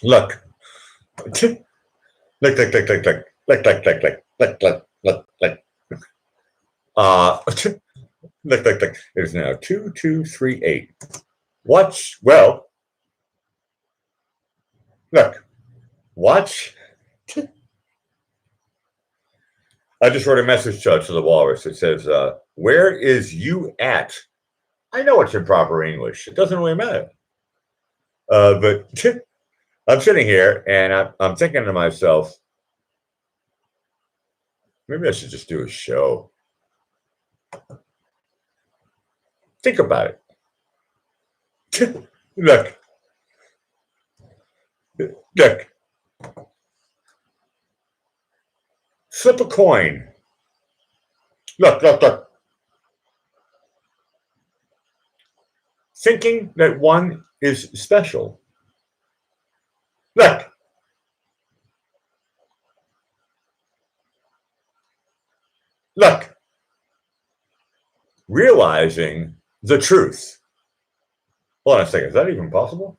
Look. Look, look, look, look, look, look, look, look, look, look, look, look, look. Look, look, look. It is now 2238. Watch. Well, look. Watch. I just wrote a message to the walrus. It says, "Where is you at?" I know it's in proper English. It doesn't really matter. But I'm sitting here and I'm thinking to myself, maybe I should just do a show. Think about it. Look. Look. Flip a coin. Look, look, look. Thinking that one is special. Look. Look. Realizing the truth. Hold on a second. Is that even possible?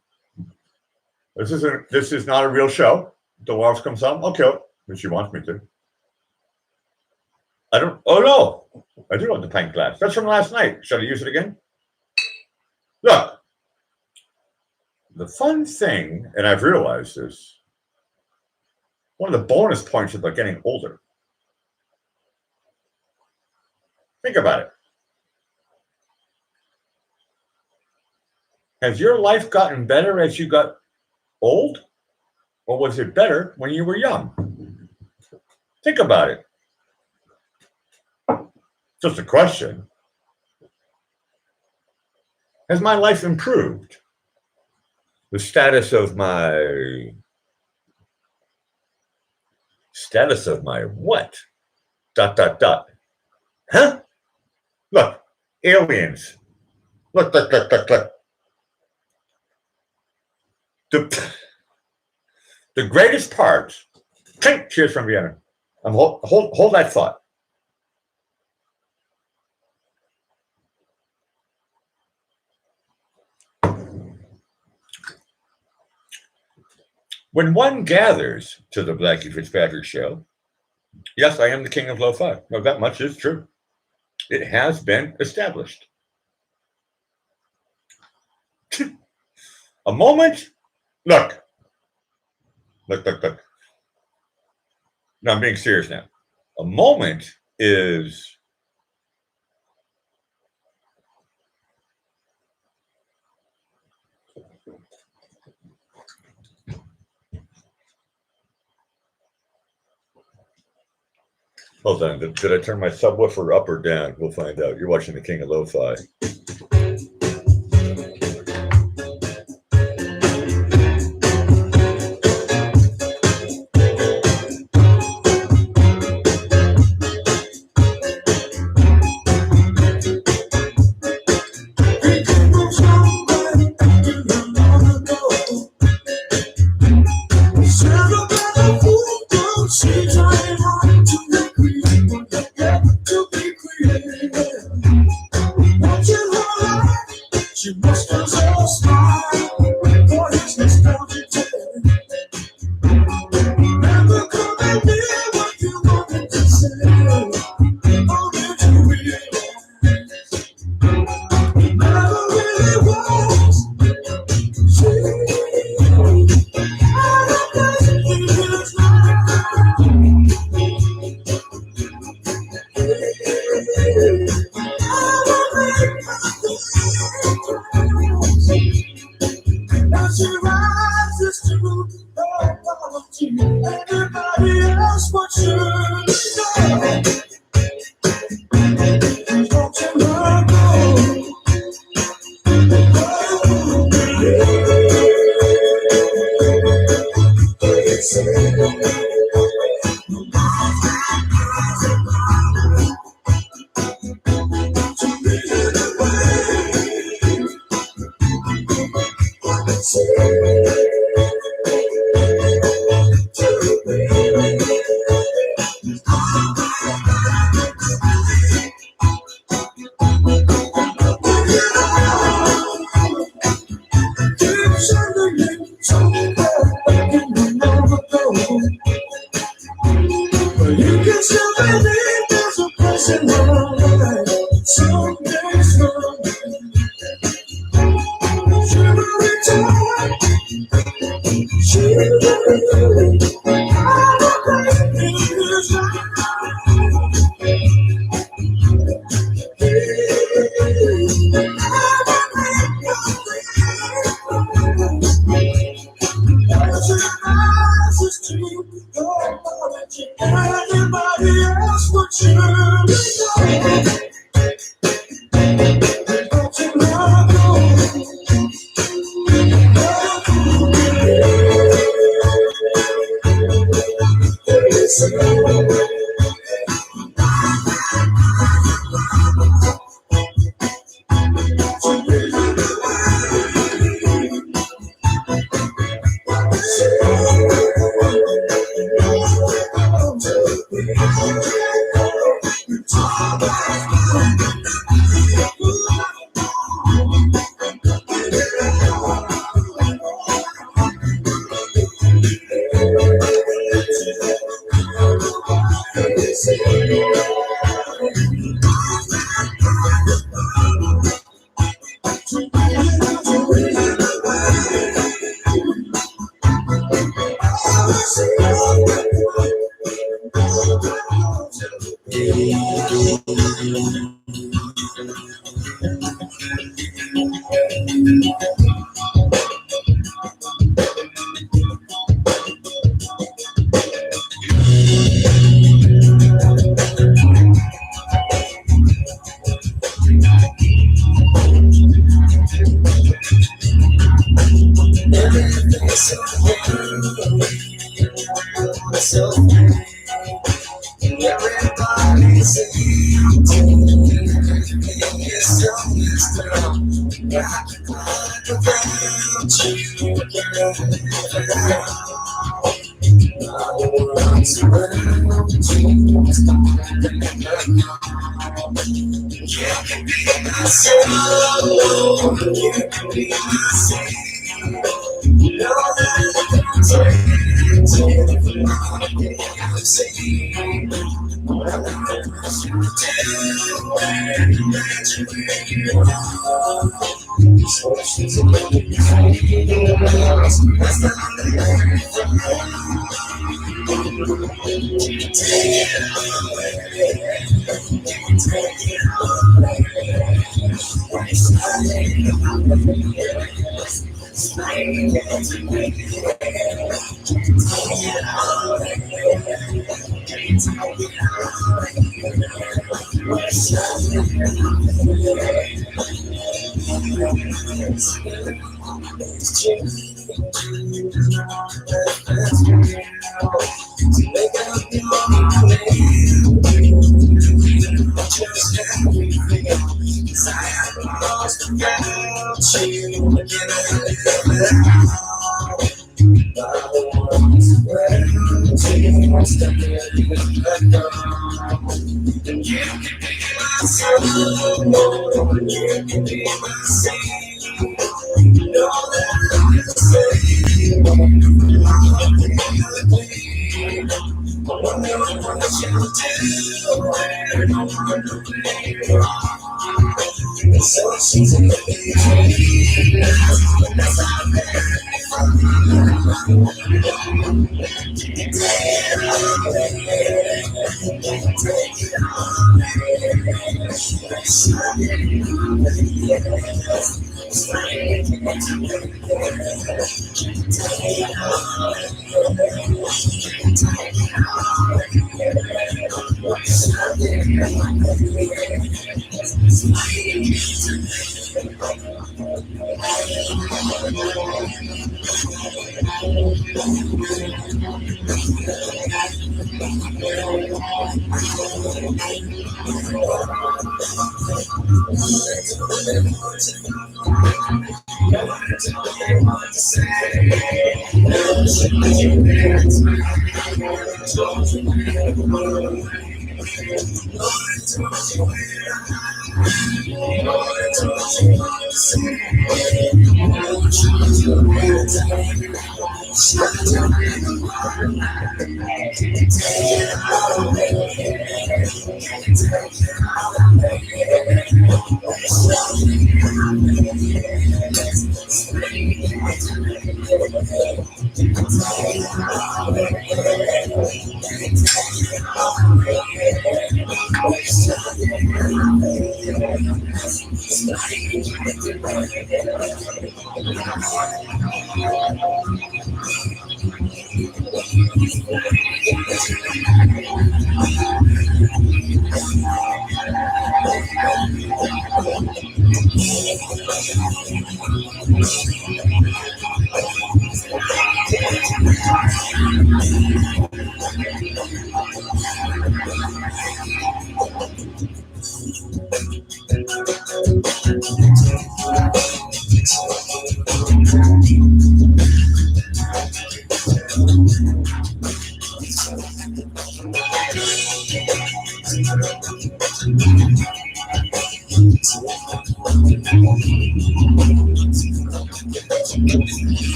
This is not a real show. The walrus comes on. I'll kill it if she wants me to. I don't. Oh no! I do want the pint glass. That's from last night. Should I use it again? Look. The fun thing, and I've realized this, one of the bonus points about getting older. Think about it. Has your life gotten better as you got old? Or was it better when you were young? Think about it. Just a question. Has my life improved? The status of my what? ... Huh? Look, aliens. Look, look, look, look, look. The greatest part. Cheers from Vienna. Hold that thought. When one gathers to the Blackie Fitzpatrick show, yes, I am the king of lo-fi. No, that much is true. It has been established. A moment. Look. Look, look, look. No, I'm being serious now. A moment is hold on. Did I turn my subwoofer up or down? We'll find out. You're watching the King of Lo-Fi.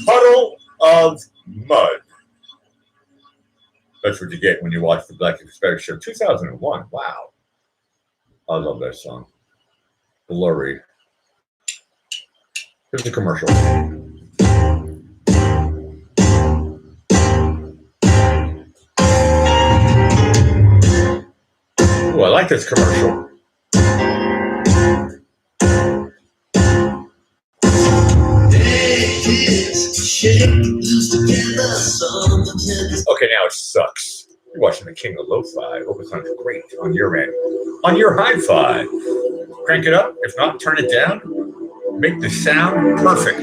Puddle of Mud. That's what you get when you watch the Black Experience Show. 2001. Wow. I love that song. Blurry. Here's the commercial. Ooh, I like this commercial. Okay, now it sucks. You're watching the King of Lo-Fi. Hope it sounds great on your end. On your hi-fi. Crank it up. If not, turn it down. Make the sound perfect.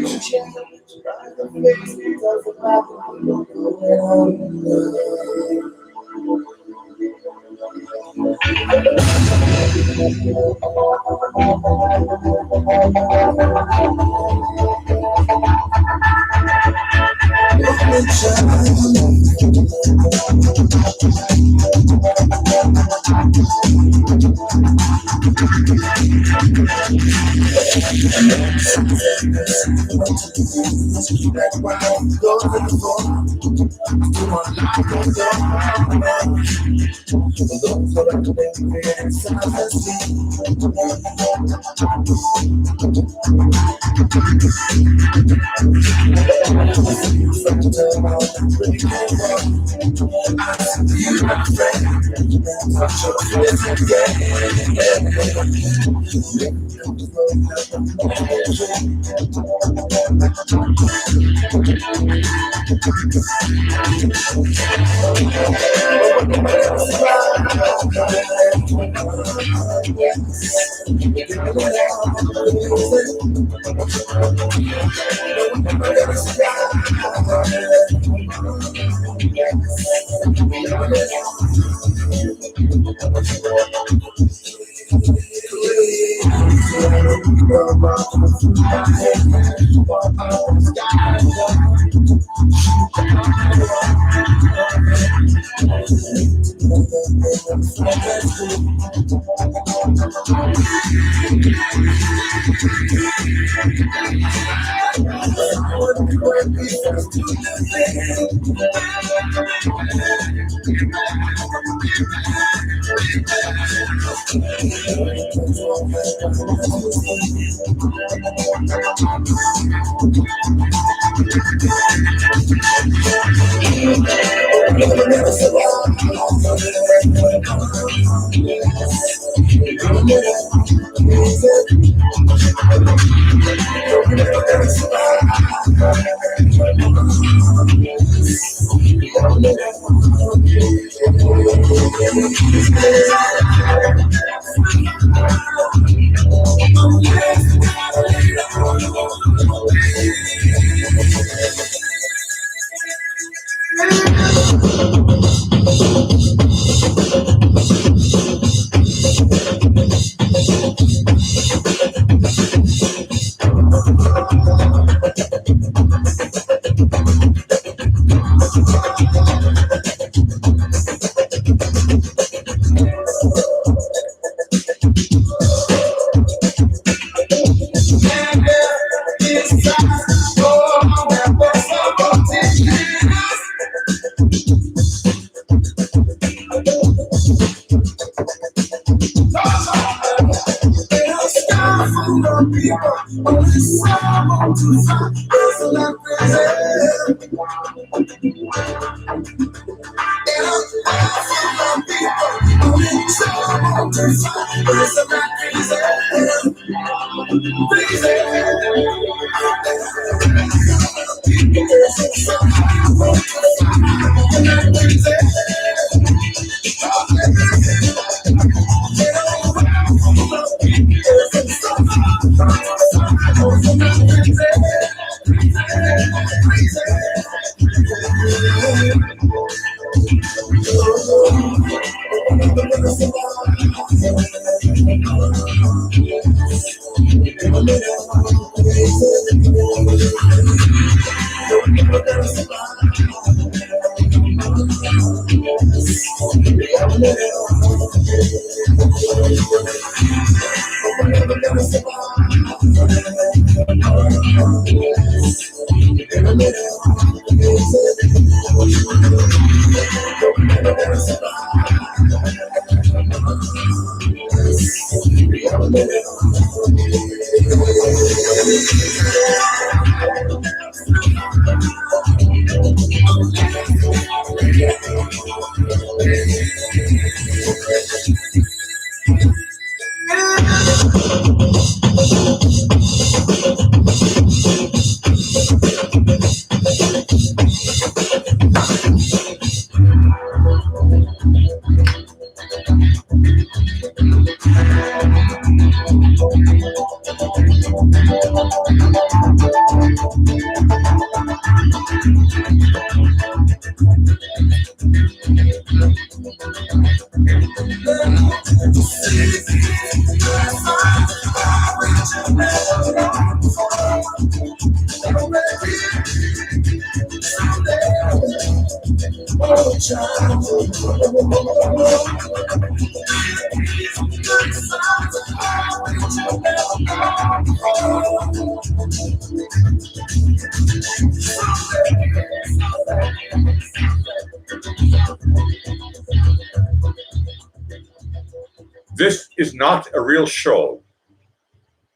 This is not a real show.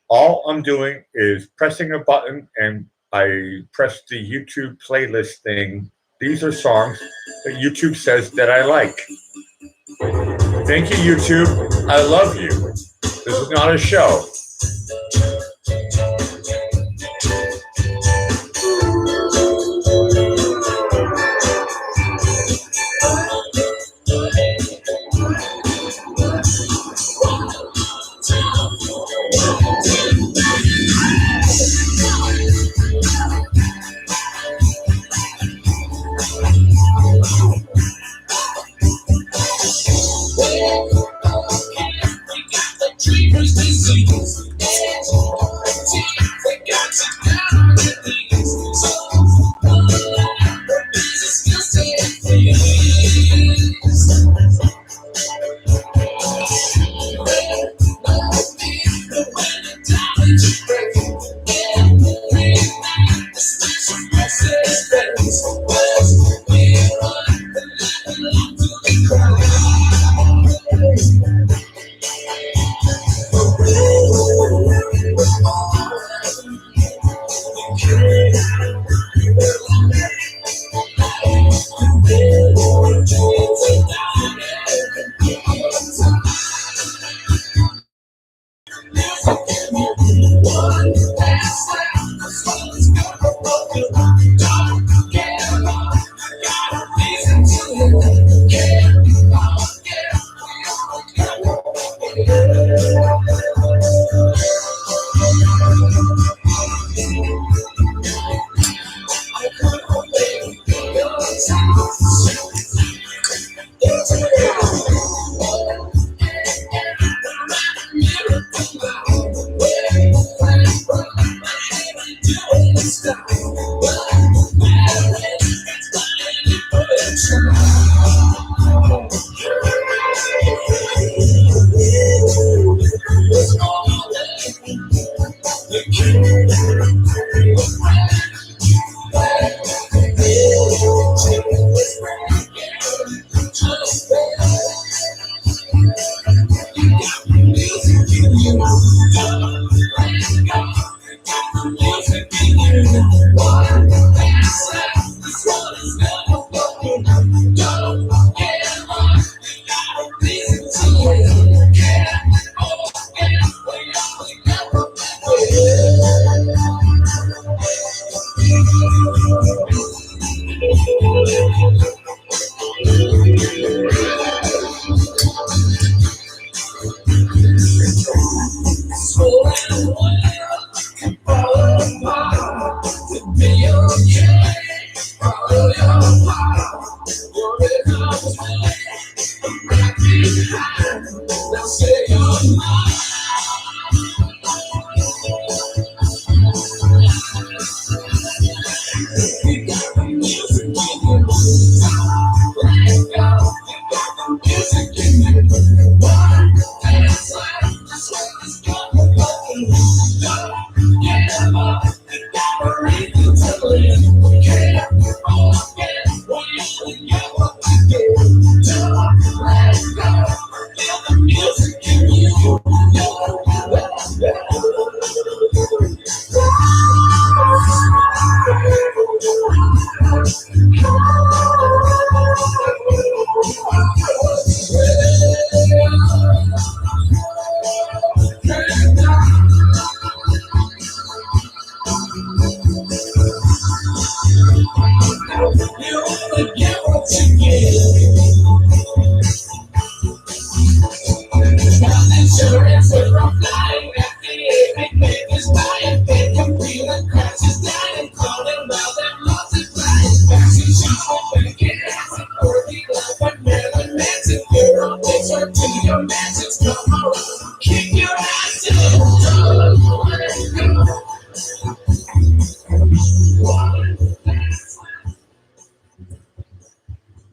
All I'm doing is pressing a button and I press the YouTube playlist thing. These are songs that YouTube says that I like. Thank you, YouTube. I love you. This is not a show.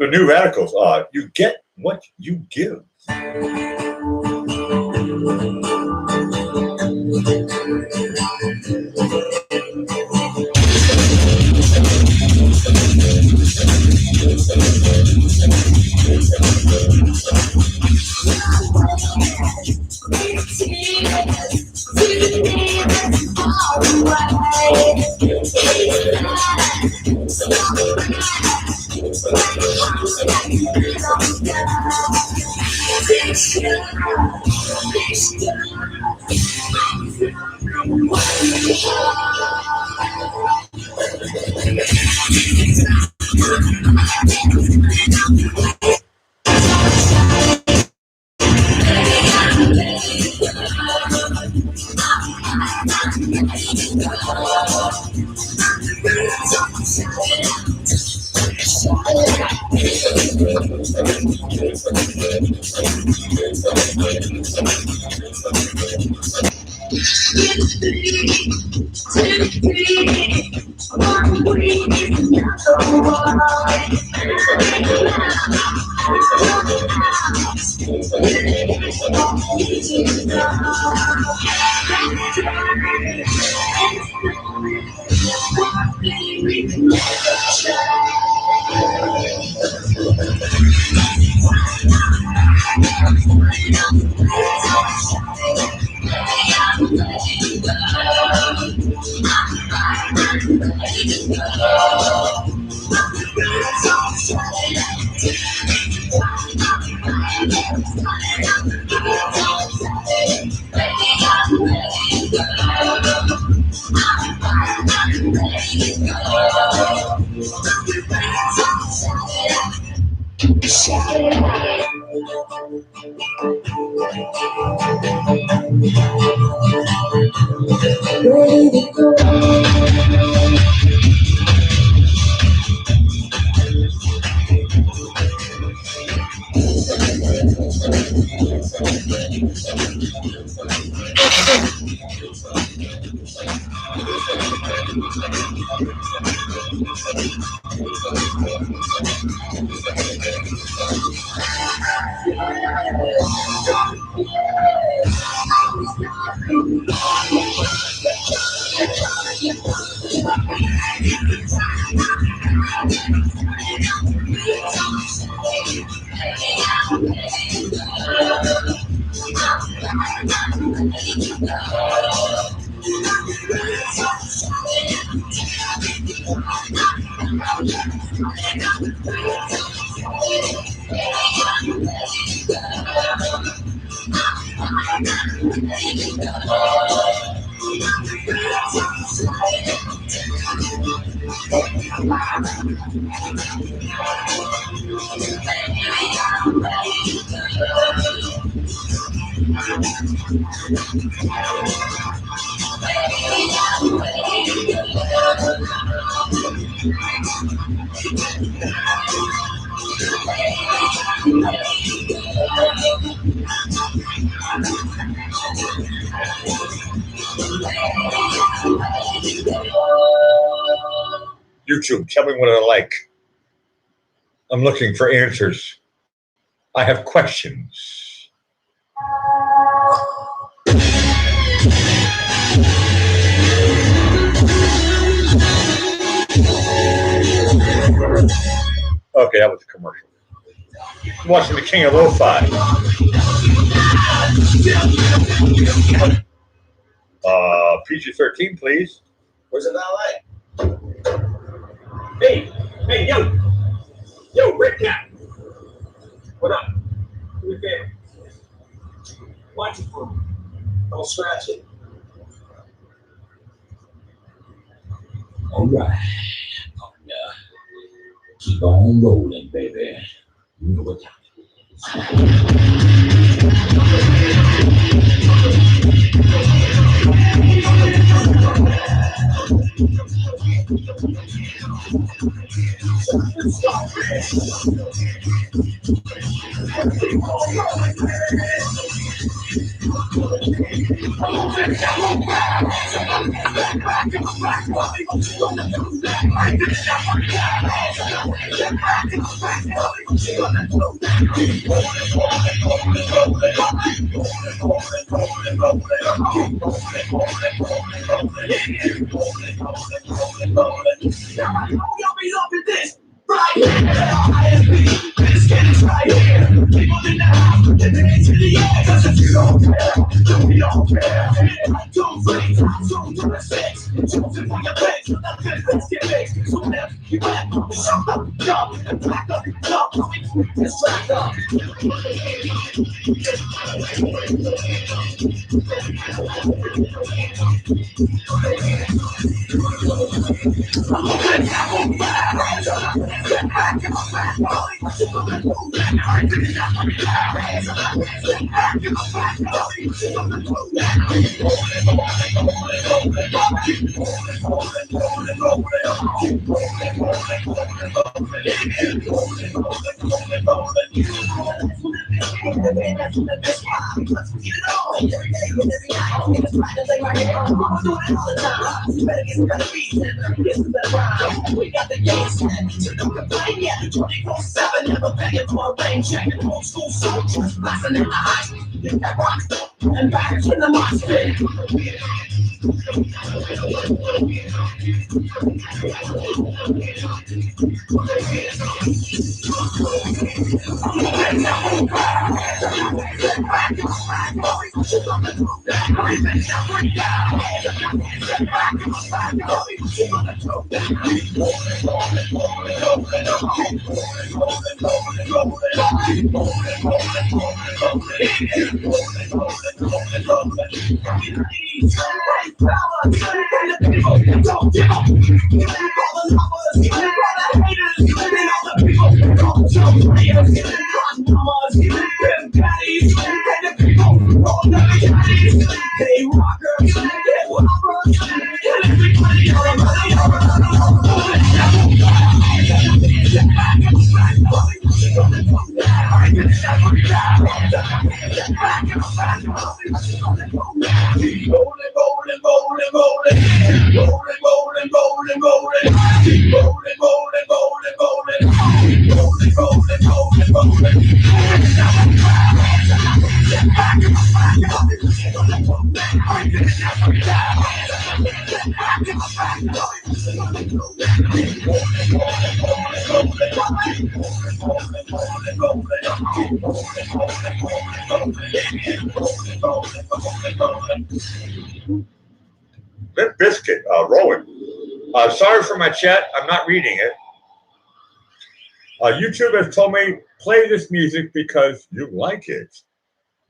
The new radicals. You get what you give. YouTube, tell me what I like. I'm looking for answers. I have questions. Okay, that was a commercial. I'm watching the King of Lo-Fi. PG-13, please. Where's the valet? Hey, yo, Red Cat. What up? Do me a favor. Watch it for me. Don't scratch it. All right. Keep on rolling, baby. You know what time Y'all be loving this right here. ISP, this is right here. People in the house, put their hands in the air. Cause if you don't care, then we don't care. 2, 3, 2 to the 6. Chosen for your legs, nothing let's get big. So left, you left, shut up, jump, and back up, jump. Distract up. We got the games to the complain, yeah. 24/7, never begging for a rain check. Old school soldiers, blasting in the high. That rock, and back to the mosh pit. Hey, rockers, hey, whoppers, and everybody Limp Biscuit, Rowan. Sorry for my chat. I'm not reading it. YouTube has told me play this music because you like it.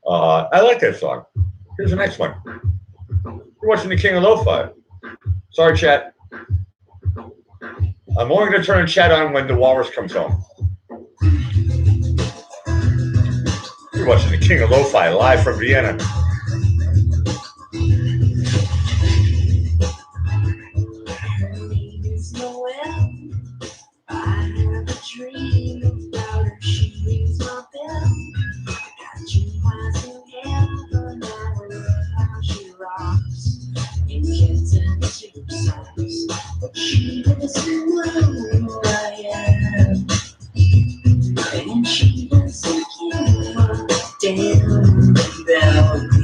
I like that song. Here's the next one. You're watching the King of Lo-Fi. Sorry, chat. I'm only going to turn chat on when the walrus comes home. You're watching the King of Lo-Fi live from Vienna. Her name is Noel. I have a dream about her. She rings my bell. Got you eyes in heaven. I love how she rocks in kids and superstars. But she doesn't know who I am. And she doesn't give a damn about me.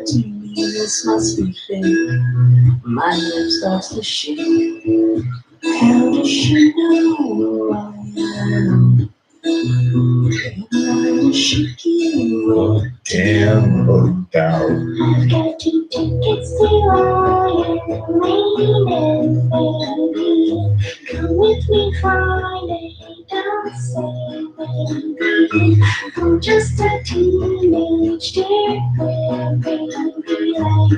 to me this must be fate. My lip starts to shake. How does she know who I am? Why does she keep on Damn hooked out. I've got 2 tickets to Iron Maiden, baby. Come with me Friday, don't say baby. I'm just a teenage dear baby like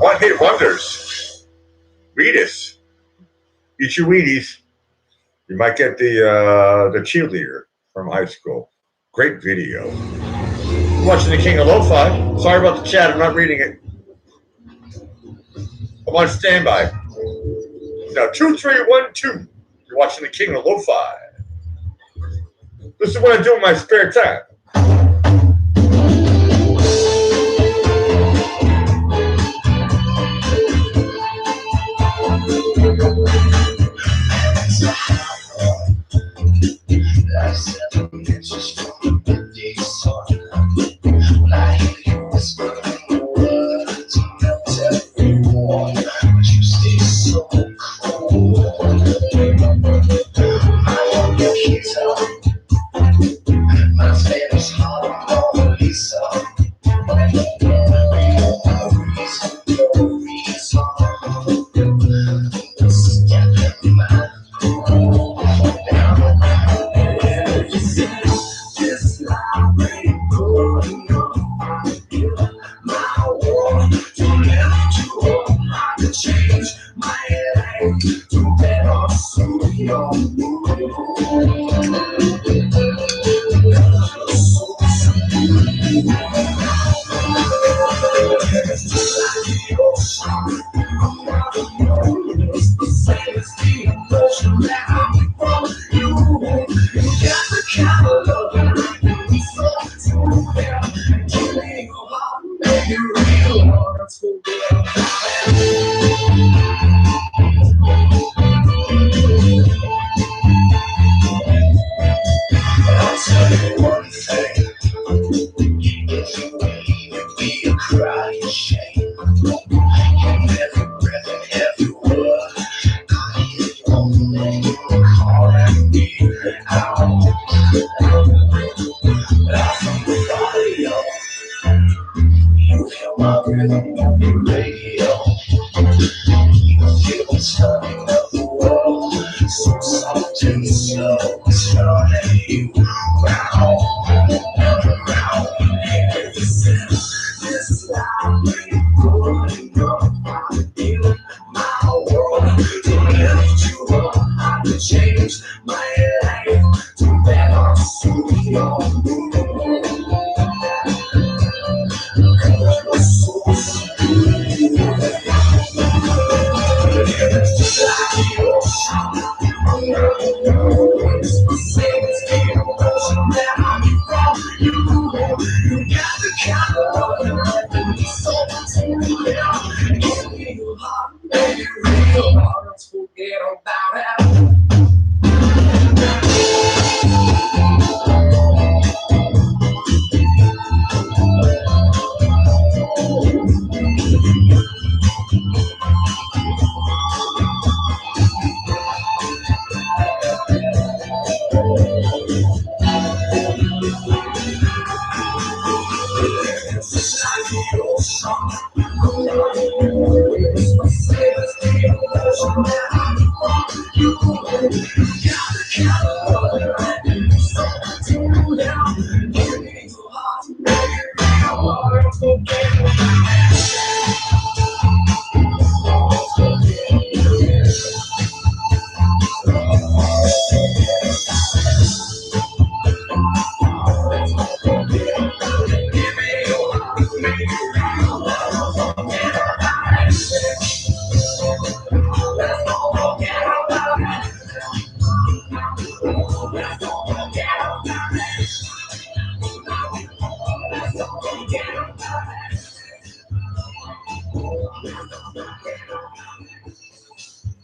One hit wonders. Read us. Eat your Wheaties. You might get the cheerleader from high school. Great video. Watching the King of Lo-Fi. Sorry about the chat. I'm not reading it. I'm on standby. Now 2312. You're watching the King of Lo-Fi. This is what I do in my spare time.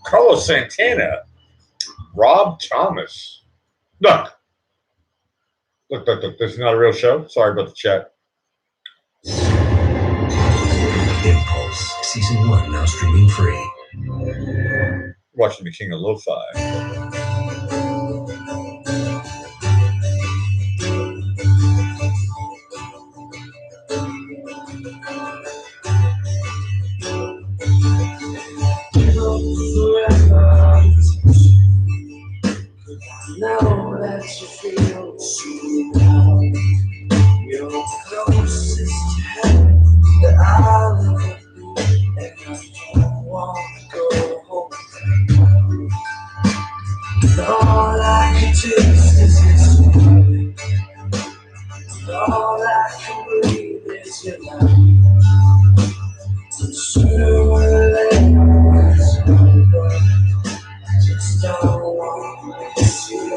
Carlos Santana, Rob Thomas. Look, this is not a real show. Sorry about the chat. Impulse Season 1 now streaming free. Watching the King of Lo-Fi. Know that you feel so down. You're closest to heaven that I'll ever be, and I don't want to go home. And all I can taste is your smile. And all I can breathe is your light. Sooner or later, it's over. I just don't want to see you.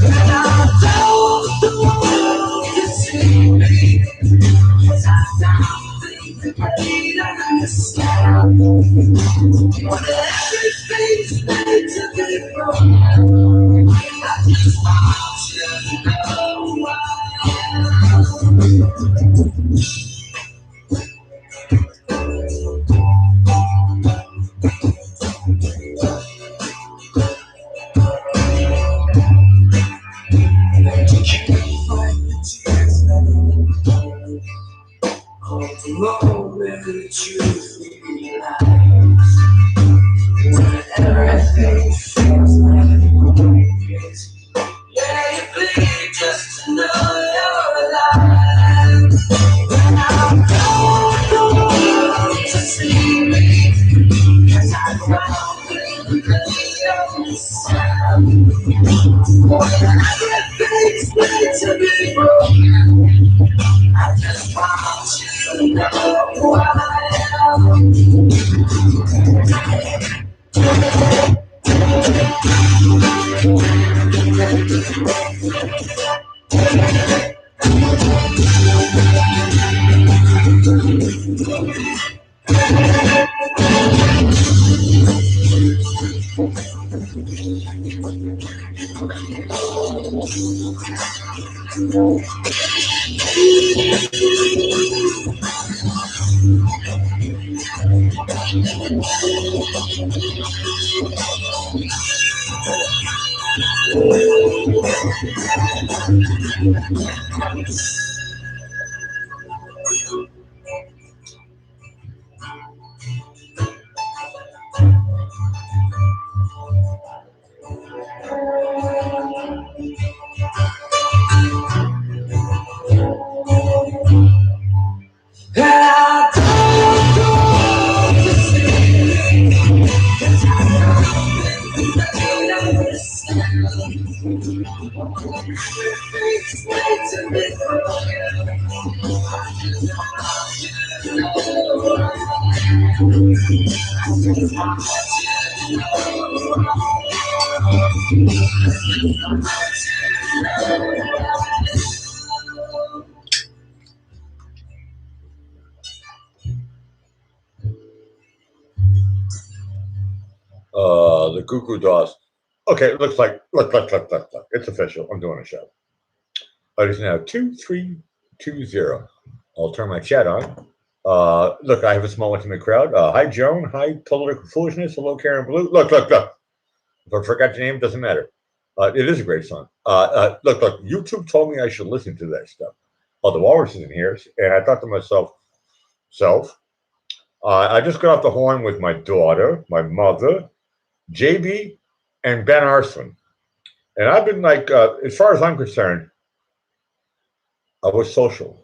And I don't want to see me, 'cause I don't think that they understand. When everything's made to be broken, I just want you to know who I am. You can't fight the tears of the moment that you realize when everything feels like it's, yeah, you bleed just to know you're alive. And I don't want to see me, 'cause I don't really understand. When everything's made to be broken, I just want you to know who I am. And I don't want to see me, 'cause I don't understand. Everything's made to be broken. The Goo Goo Dolls. Okay, it looks like look. It's official. I'm doing a show. It is now 2320. I'll turn my chat on. Look, I have a small intimate crowd. Hi, Joan. Hi, Political Foolishness. Hello, Karen Blue. Look. If I forgot your name, doesn't matter. It is a great song. Look. YouTube told me I should listen to that stuff. The Walrus is in here, and I thought to myself, I just got off the horn with my daughter, my mother, JB, and Ben Arson. And I've been like, as far as I'm concerned, I was social.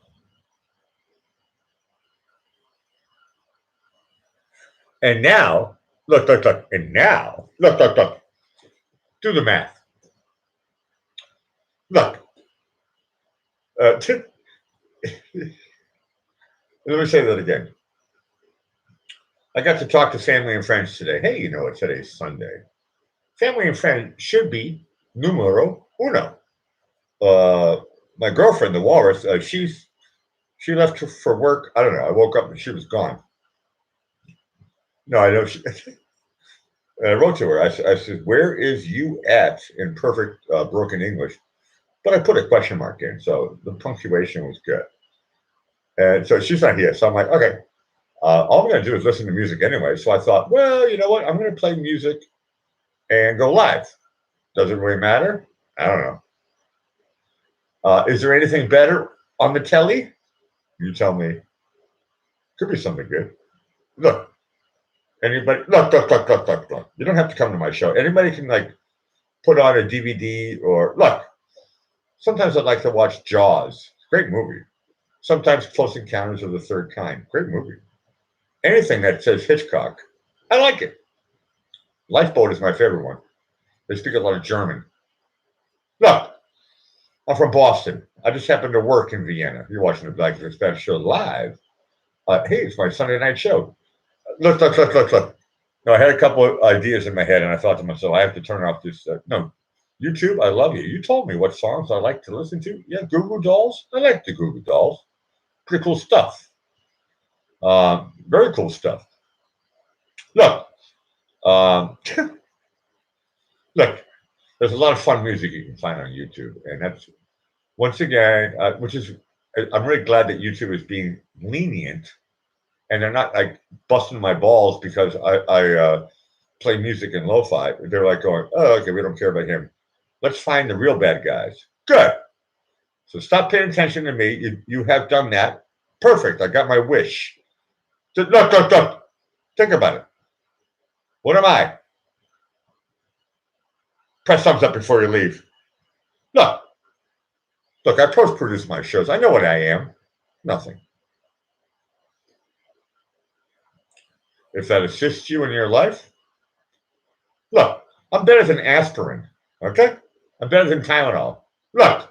And now, look, and now, look, do the math. Look, let me say that again. I got to talk to family and friends today. Hey, you know what? Today's Sunday. Family and friends should be numero uno. My girlfriend, the walrus, she left for work. I don't know. I woke up and she was gone. No, I know. I wrote to her. I said, "Where is you at?" in perfect broken English, but I put a question mark in, so the punctuation was good. And so she's not here. So I'm like, okay, all I'm going to do is listen to music anyway. So I thought, well, you know what? I'm going to play music and go live. Does it really matter? I don't know. Is there anything better on the telly? You tell me. Could be something good. Look, anybody, look. You don't have to come to my show. Anybody can like put on a DVD or look. Sometimes I'd like to watch Jaws. Great movie. Sometimes Close Encounters of the Third Kind. Great movie. Anything that says Hitchcock, I like it. Lifeboat is my favorite one. They speak a lot of German. Look, I'm from Boston. I just happened to work in Vienna. You're watching the Black and Spanish show live. Hey, it's my Sunday night show. Look. No, I had a couple of ideas in my head, and I thought to myself, I have to turn off this. No, YouTube, I love you. You told me what songs I like to listen to. Yeah, Google Dolls. I like the Google Dolls. Pretty cool stuff. Very cool stuff. Look, um, look. There's a lot of fun music you can find on YouTube, and that's once again, which is I'm really glad that YouTube is being lenient, and they're not like busting my balls because I play music in lo-fi. They're like going, oh, okay, we don't care about him. Let's find the real bad guys. Good. So stop paying attention to me. You have done that. Perfect. I got my wish. Look. Think about it. What am I? Press thumbs up before you leave. Look, I post-produce my shows. I know what I am. Nothing. If that assists you in your life, look, I'm better than aspirin. Okay? I'm better than Tylenol. Look,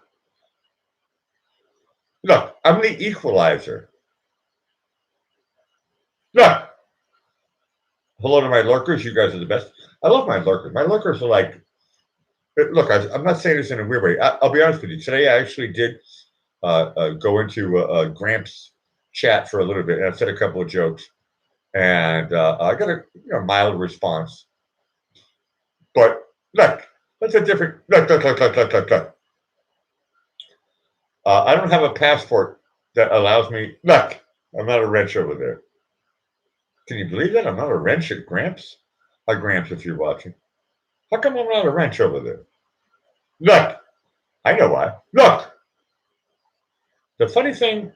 I'm the equalizer. Look, hello to my lurkers. You guys are the best. I love my lurkers. My lurkers are like, look, I'm not saying this in a weird way. I'll be honest with you. Today, I actually did go into Gramps chat for a little bit, and I said a couple of jokes, and I got a mild response. But look, that's a different. Look. I don't have a passport that allows me. Look, I'm not a wrench over there. Can you believe that? I'm not a wrench at Gramps? Hi, Gramps, if you're watching. How come I'm not a wrench over there? Look, I know why. Look, the funny thing.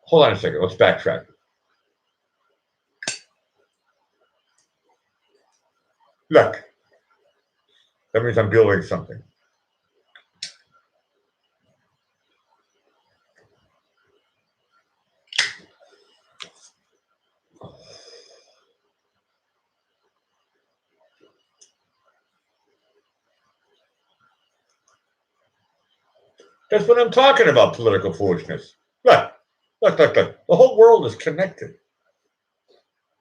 Hold on a second. Let's backtrack. Look, that means I'm building something. That's what I'm talking about, political foolishness. Look. The whole world is connected.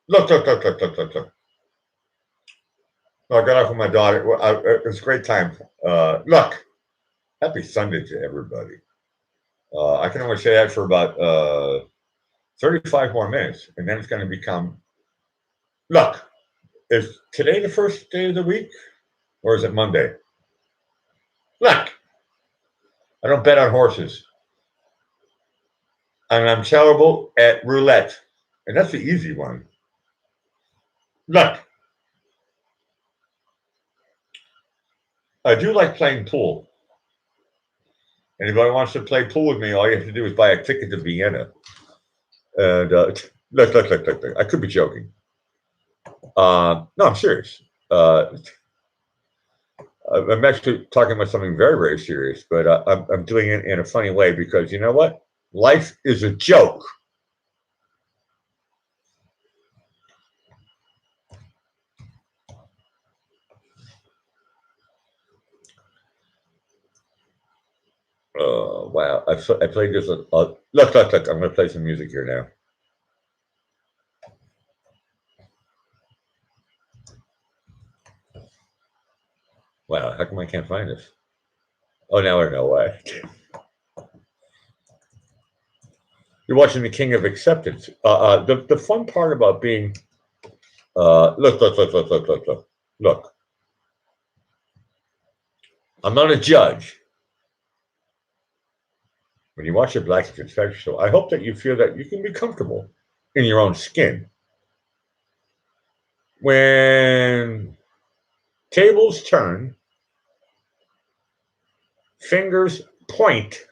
Look. I got off with my daughter. It was a great time. Look, happy Sunday to everybody. I can only say that for about 35 more minutes, and then it's going to become. Look, is today the first day of the week, or is it Monday? Look, I don't bet on horses, and I'm terrible at roulette, and that's the easy one. Look, I do like playing pool. Anybody wants to play pool with me, all you have to do is buy a ticket to Vienna. And look. I could be joking. No, I'm serious. I'm actually talking about something very, very serious, but I'm doing it in a funny way because you know what? Life is a joke. Oh, wow. I played this. Look. I'm going to play some music here now. Wow. How come I can't find this? Oh, now I know why. You're watching The King of Acceptance. The fun part about being look. I'm not a judge. When you watch the Black Confession Show, I hope that you feel that you can be comfortable in your own skin. When tables turn, fingers point,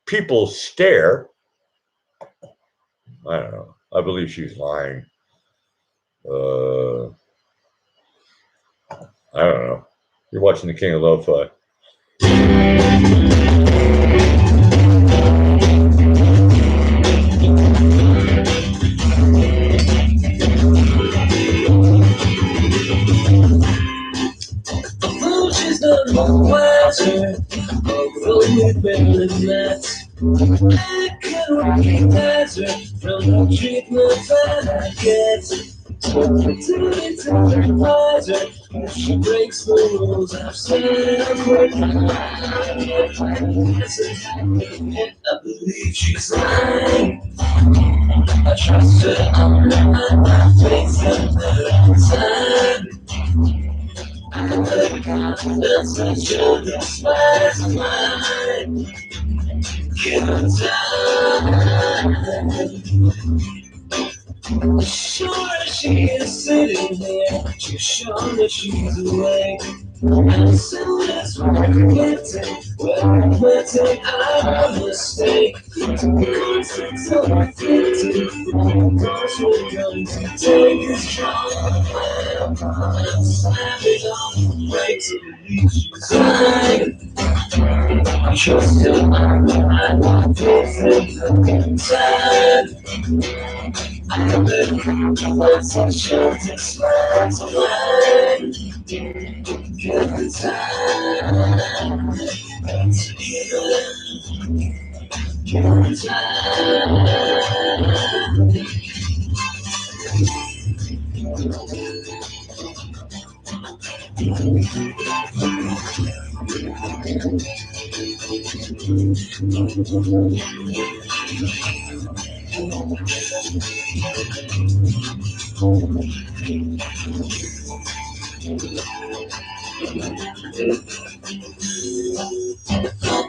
people stare. I don't know. I believe she's lying. I don't know. You're watching The King of Lo-Fi. She's the more wiser, only better than that. I can recognize her from the treatment that I get. Opportunity to advise her if she breaks the rules I've set for I believe she's lying. I trust her on my face and her time. That's such a despise mine. Given time. Sure, she is sitting there. She's sure that she's awake. As soon as we're quitting our mistake. Cause it's over 50. Cause we're going to take a strong plan. Slam it on, break to believe she's lying. I trust her, I'm not perfect, sad. I've been with such a despise mine. Give the time to give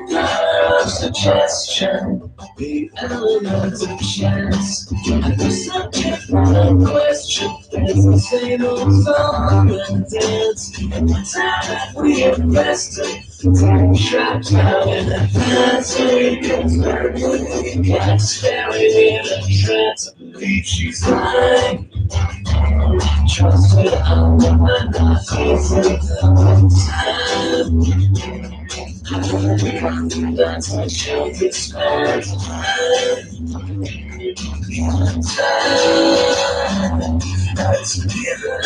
the suggestion, the element of chance. The subject of the question is the same old song and dance. The time that we invested, trapped now in a fantasy. We got staring in a trance. I believe she's lying. Trust her, I'm not facing the time. That's what you despise. That's given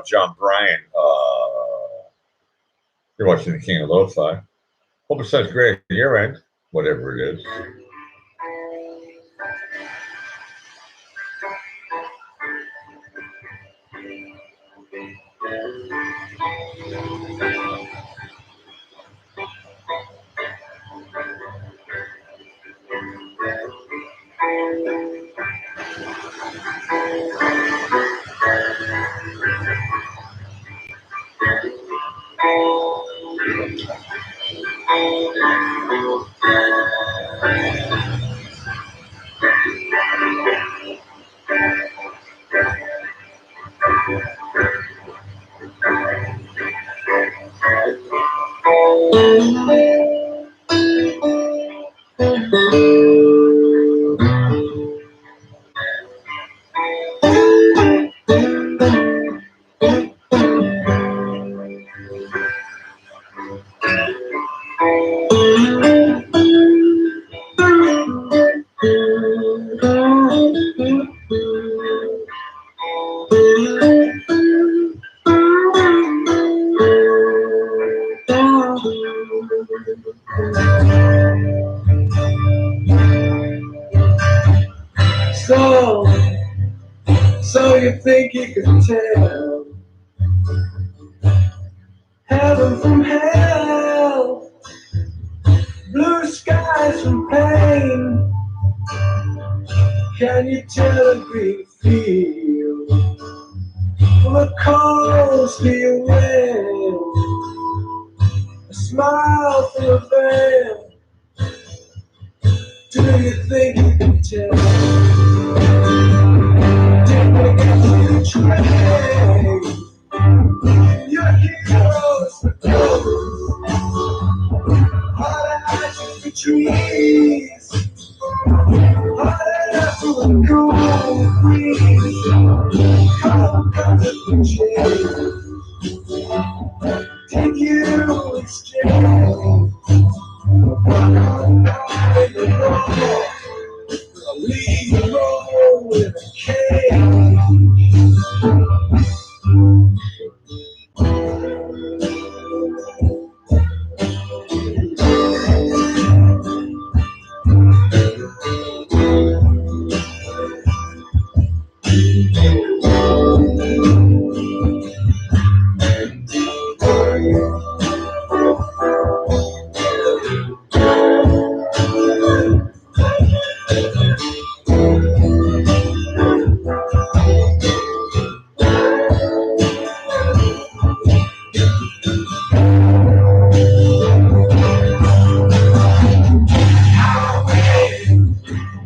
John Bryan. You're watching The King of Lo-Fi. Hope it sounds great at your end, whatever it is. So, so you think you can tell heaven from hell, blue skies from pain? Can you tell a green field from a cold steel rail, a smile from a veil? Do you think you can tell? Did they get you trained? Your heroes for ghosts, hot eyes for trees, hot air for the cool breeze. Come to change, take you exchange. I'm not in the wrong. Leave the road in a cage.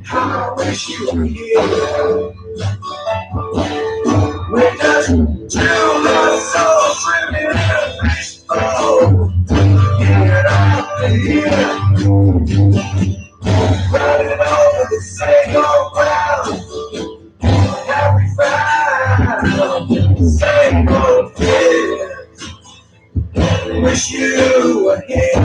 I wish you were here. With us two lost souls swimming in a fishbowl. Get off the here, running over the same old ground. Have we found the same old fear? Wish you were here.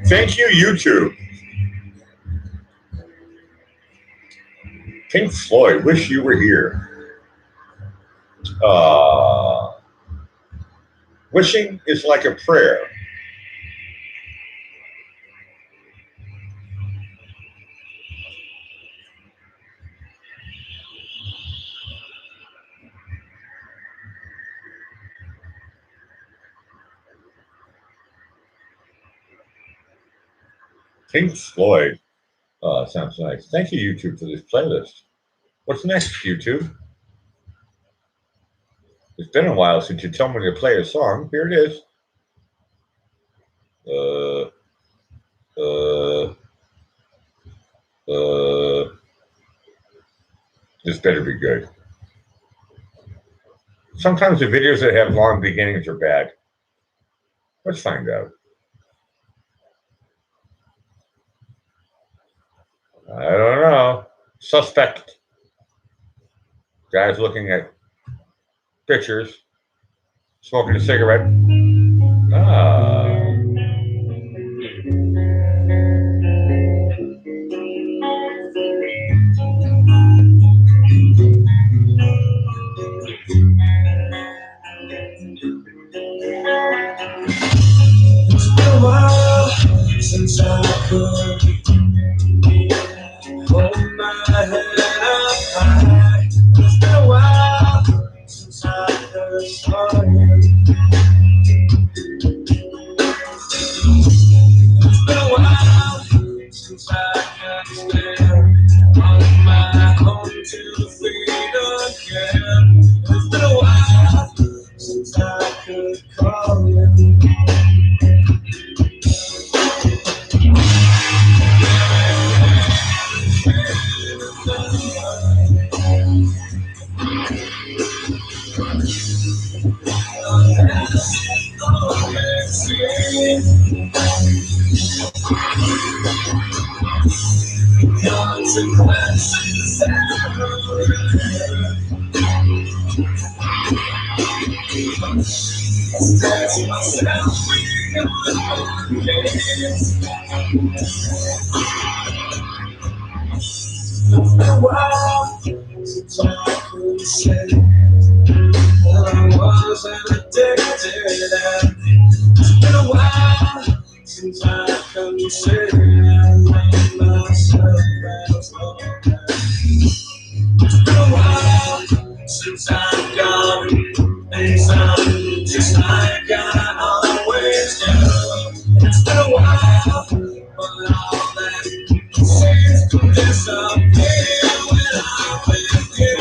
Thank you, YouTube. Pink Floyd, wish you were here. Wishing is like a prayer. Pink Floyd. Sounds nice. Thank you, YouTube, for this playlist. What's next, YouTube? It's been a while since you told me to play a song. Here it is. This better be good. Sometimes the videos that have long beginnings are bad. Let's find out. I don't know. Suspect. Guy's looking at pictures, smoking a cigarette. Ah. It's been a while since I could hold my head up high. It's been a while since I heard sorry. It's been a while since I could stand on my own 2 feet again. It's been a while since I could call you. It's been a while since I could say that I wasn't addicted. It's been a while since I could say I made myself as okay. It's been a while since I've done things I'm just like I always do. It's been a while, but all that seems to disappear when I'm with you.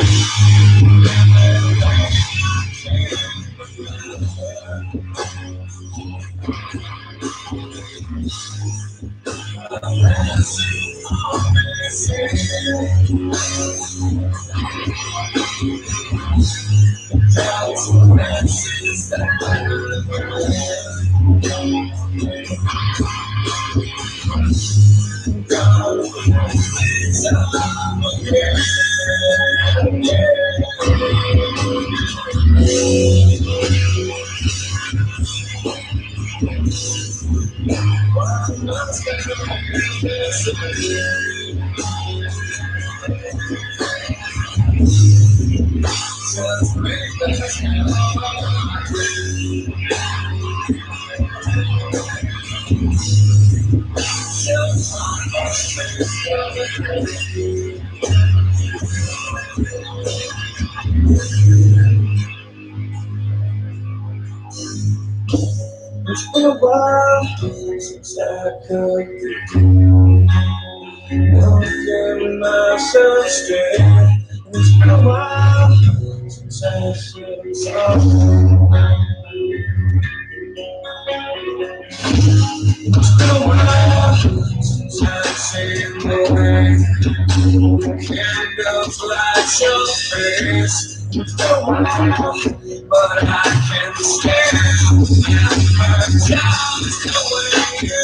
It's been a while since I could get myself straight. It's been a while since I said sorry. It's been a while since I've seen the way candles light your face. It's been a while, but I can still never tell the way you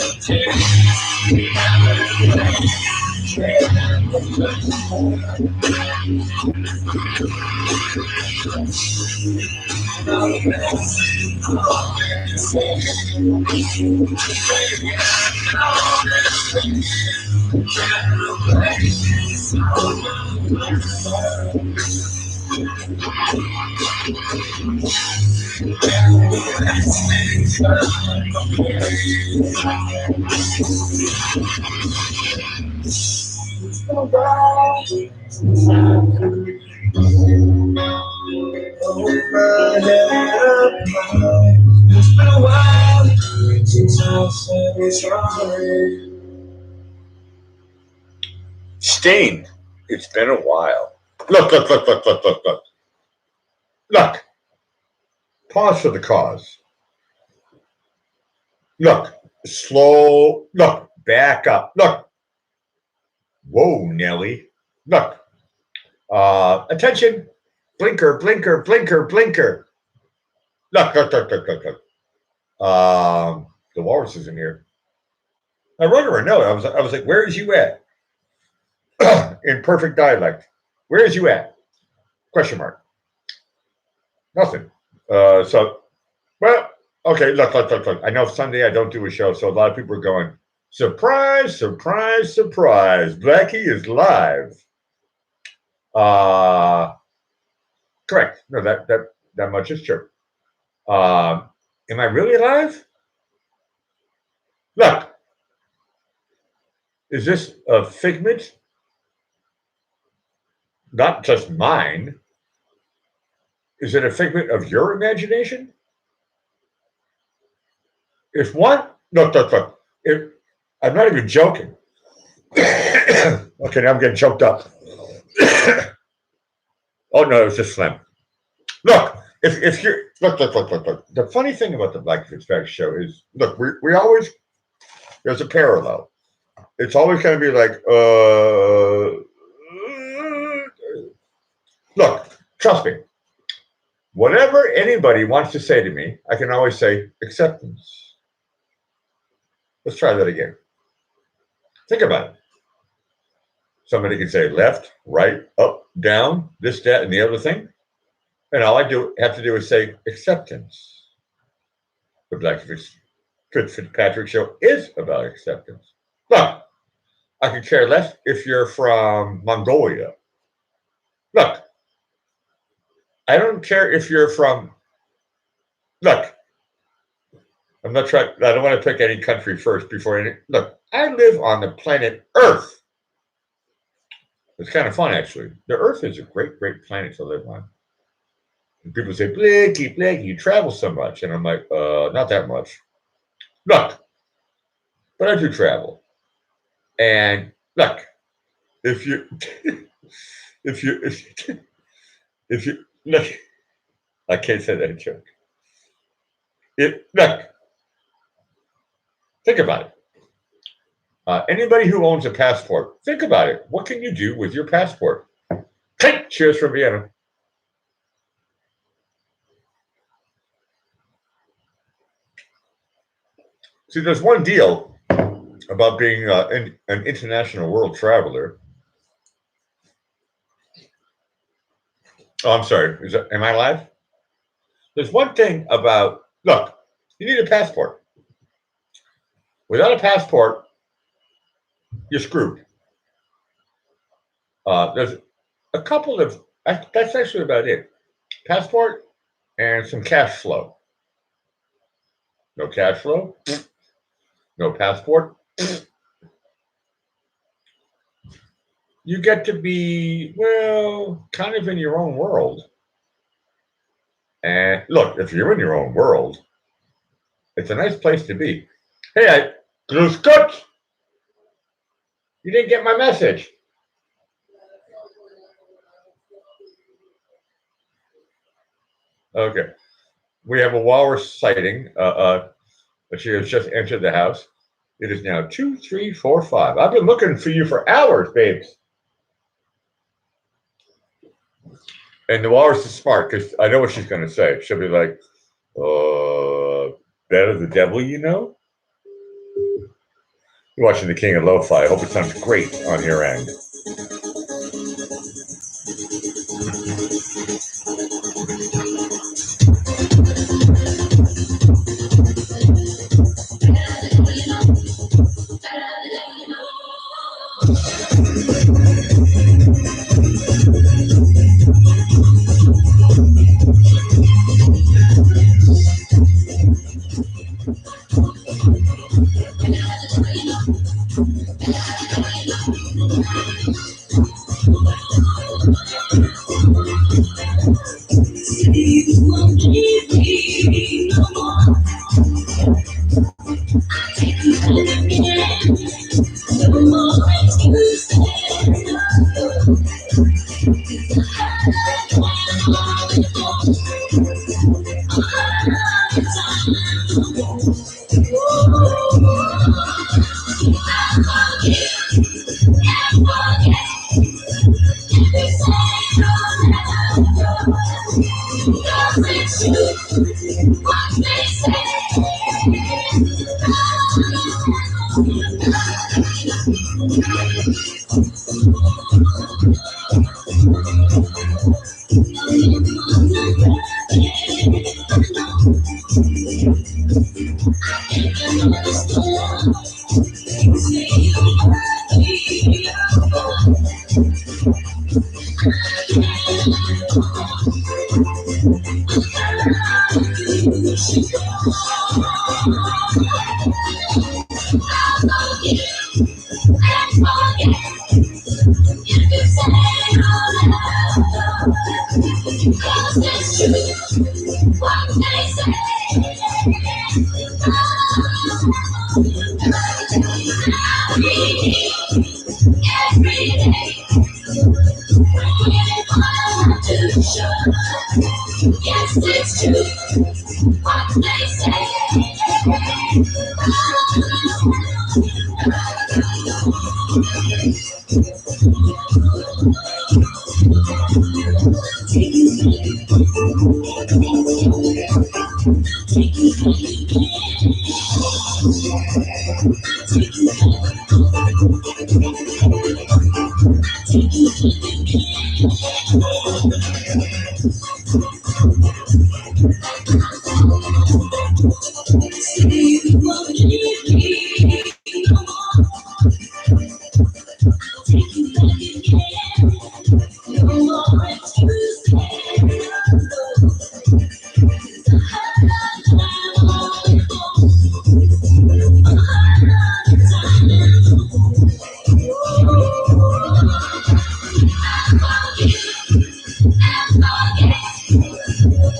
hold my head up high. It's been a while since I said sorry. Christine, it's been a while. Look. Look. Pause for the cause. Look. Slow. Look. Back up. Look. Whoa, Nelly. Look. Attention. Blinker. Look. The walrus is in here. I wrote her a note. I was like, where is you at? In perfect dialect. Where is you at? Question mark. Nothing. So, well, okay, look. I know Sunday I don't do a show, so a lot of people are going, surprise. Blackie is live. Correct. No, that much is true. Am I really alive? Look. Is this a figment? Not just mine. Is it a figment of your imagination? If one, look. I'm not even joking. Okay, now I'm getting choked up. Oh no, it's just phlegm. Look, if you're look. The funny thing about the Black Fitzpatrick show is, look, we always, there's a parallel. It's always going to be like, look, trust me. Whatever anybody wants to say to me, I can always say acceptance. Let's try that again. Think about it. Somebody can say left, right, up, down, this, that, and the other thing. And all I have to do is say acceptance. The Black Fitzpatrick show is about acceptance. Look, I could care less if you're from Mongolia. Look, I don't care if you're from, look, I don't want to pick any country first before any, look, I live on the planet Earth. It's kind of fun, actually. The Earth is a great planet to live on. And people say, Blakey, you travel so much. And I'm like, not that much. Look, but I do travel. And look, if you look, I can't say that joke. Look, think about it. Anybody who owns a passport, think about it. What can you do with your passport? Hey, cheers from Vienna. See, there's one deal about being an international world traveler. Oh, I'm sorry. Am I live? There's one thing about, look, you need a passport. Without a passport, you're screwed. There's a couple of, that's actually about it. Passport and some cash flow. No cash flow, no passport. You get to be, well, kind of in your own world. And look, if you're in your own world, it's a nice place to be. Hey, Grüß Gott! You didn't get my message. Okay. We have a walrus sighting. She has just entered the house. It is now 2, 3, 4, 5. I've been looking for you for hours, babes. And the walrus is smart because I know what she's going to say. She'll be like, that is the devil, you know? You're watching The King of Lo-Fi. I hope it sounds great on your end. Yes, it's true. What they say. Yes, it's true. What they say. I'll forgive and forget.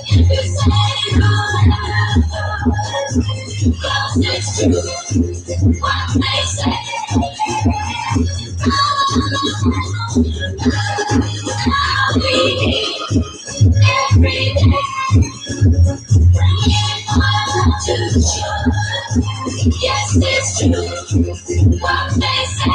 If you say you'll let go. Yes, it's true. What they say.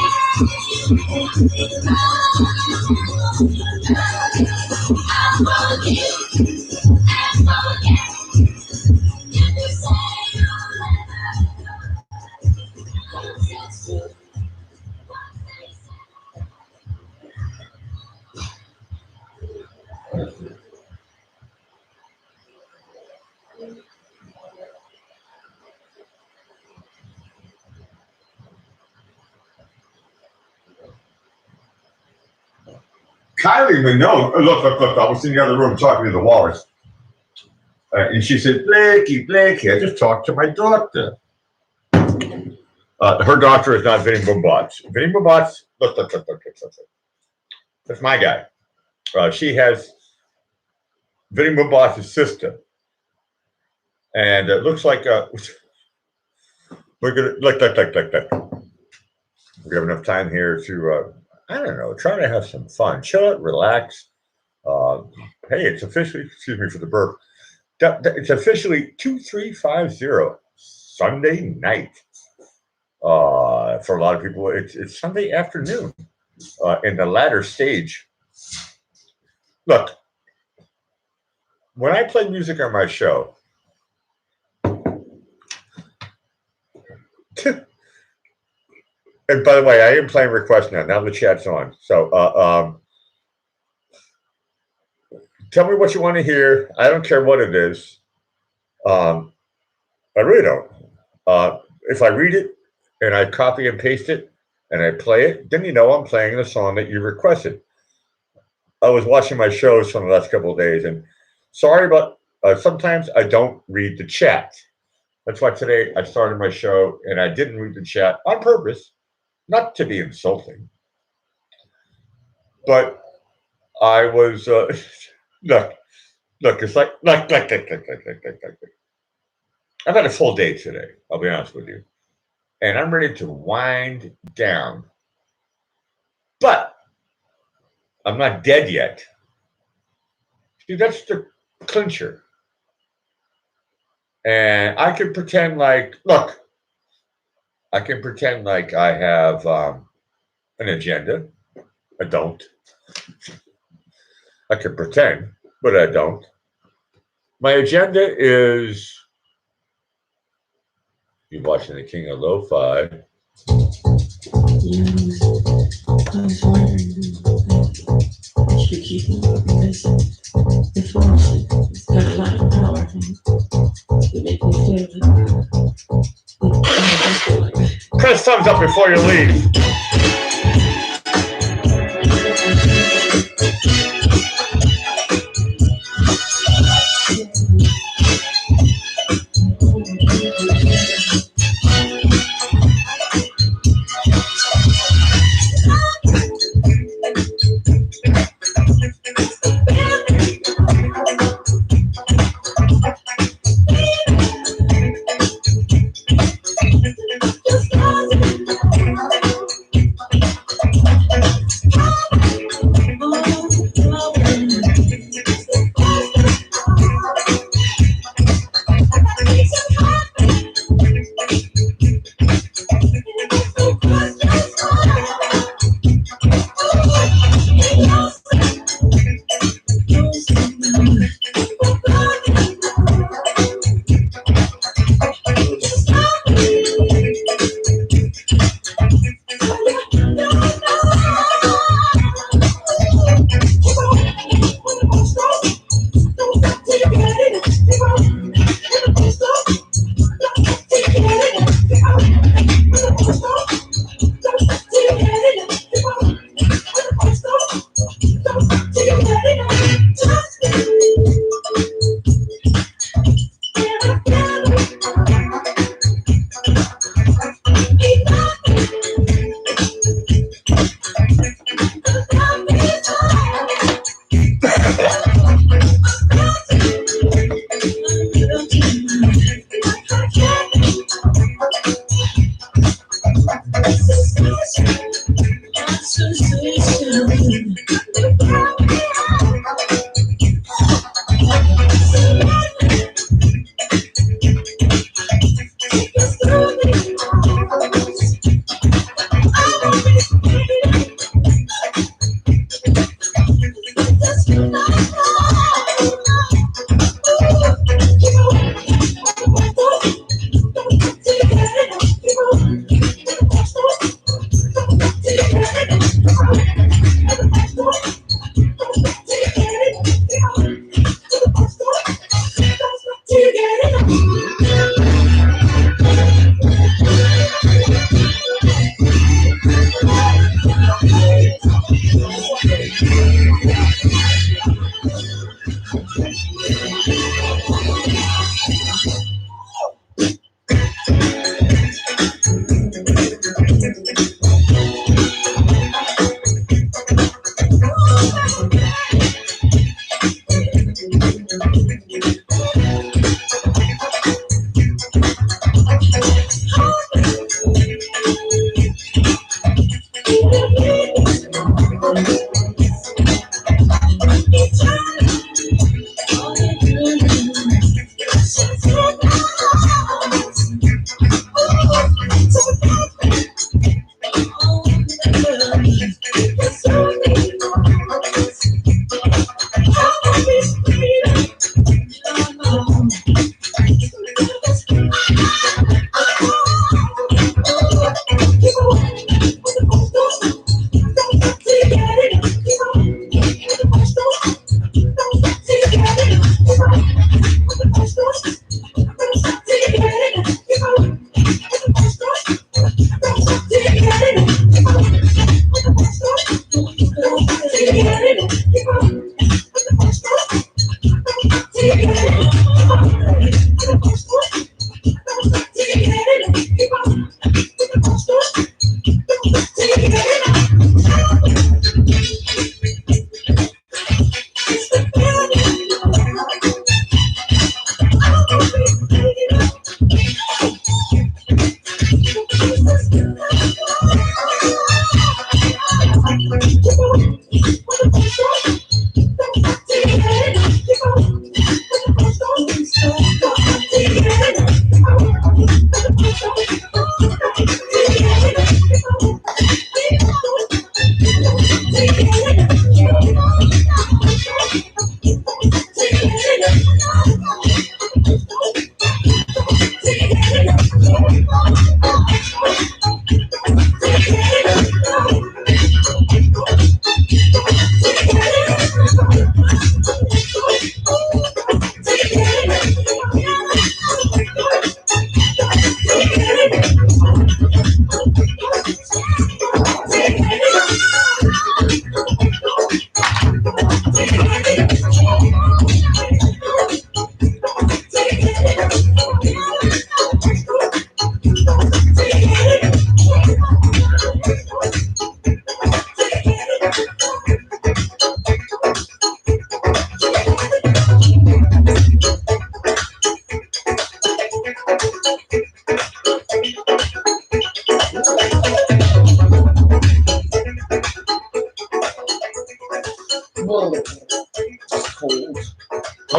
Kylie Minogue, look, I was in the other room talking to the walrus. And she said, Blakey, I just talked to my doctor. Her doctor is not Vinny Boombots. Vinny Boombots, look. That's my guy. She has Vinny Boombots' sister. And it looks like we're going to, look. We have enough time here to, I don't know, try to have some fun. Chill out, relax. Hey, it's officially, excuse me for the burp. It's officially 2350 Sunday night. For a lot of people, it's Sunday afternoon in the latter stage. Look, when I play music on my show, and by the way, I am playing requests now. Now the chat's on. So tell me what you want to hear. I don't care what it is. I really don't. If I read it and I copy and paste it and I play it, then you know I'm playing the song that you requested. I was watching my shows from the last couple of days, and sorry about sometimes I don't read the chat. That's why today I started my show and I didn't read the chat on purpose, not to be insulting. But I was look, it's like I've had a full day today, I'll be honest with you. And I'm ready to wind down. But I'm not dead yet. See, that's the clincher. And I could pretend like, look, I can pretend like I have an agenda. I don't. I can pretend, but I don't. My agenda is you watching the King of Lo-Fi. Yeah, I was wondering if you keep it because the phone it's got a lot of power and it makes me feel like Press thumbs up before you leave.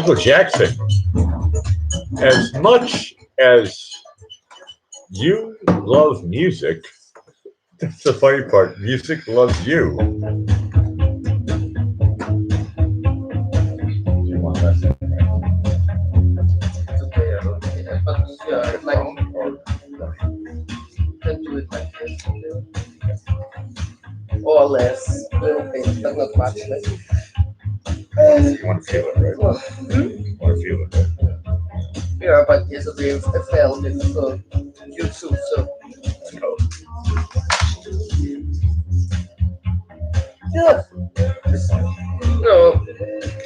Michael Jackson. As much as you love music, that's the funny part. Music loves you. You want that thing, right? It's okay, I don't care. But yeah, like you can do it like this, or less, little bit, but not much less. You want to feel it, right? Well, You want to feel it, right? yeah, but yesterday I felt it, so you too, so No. yeah. No,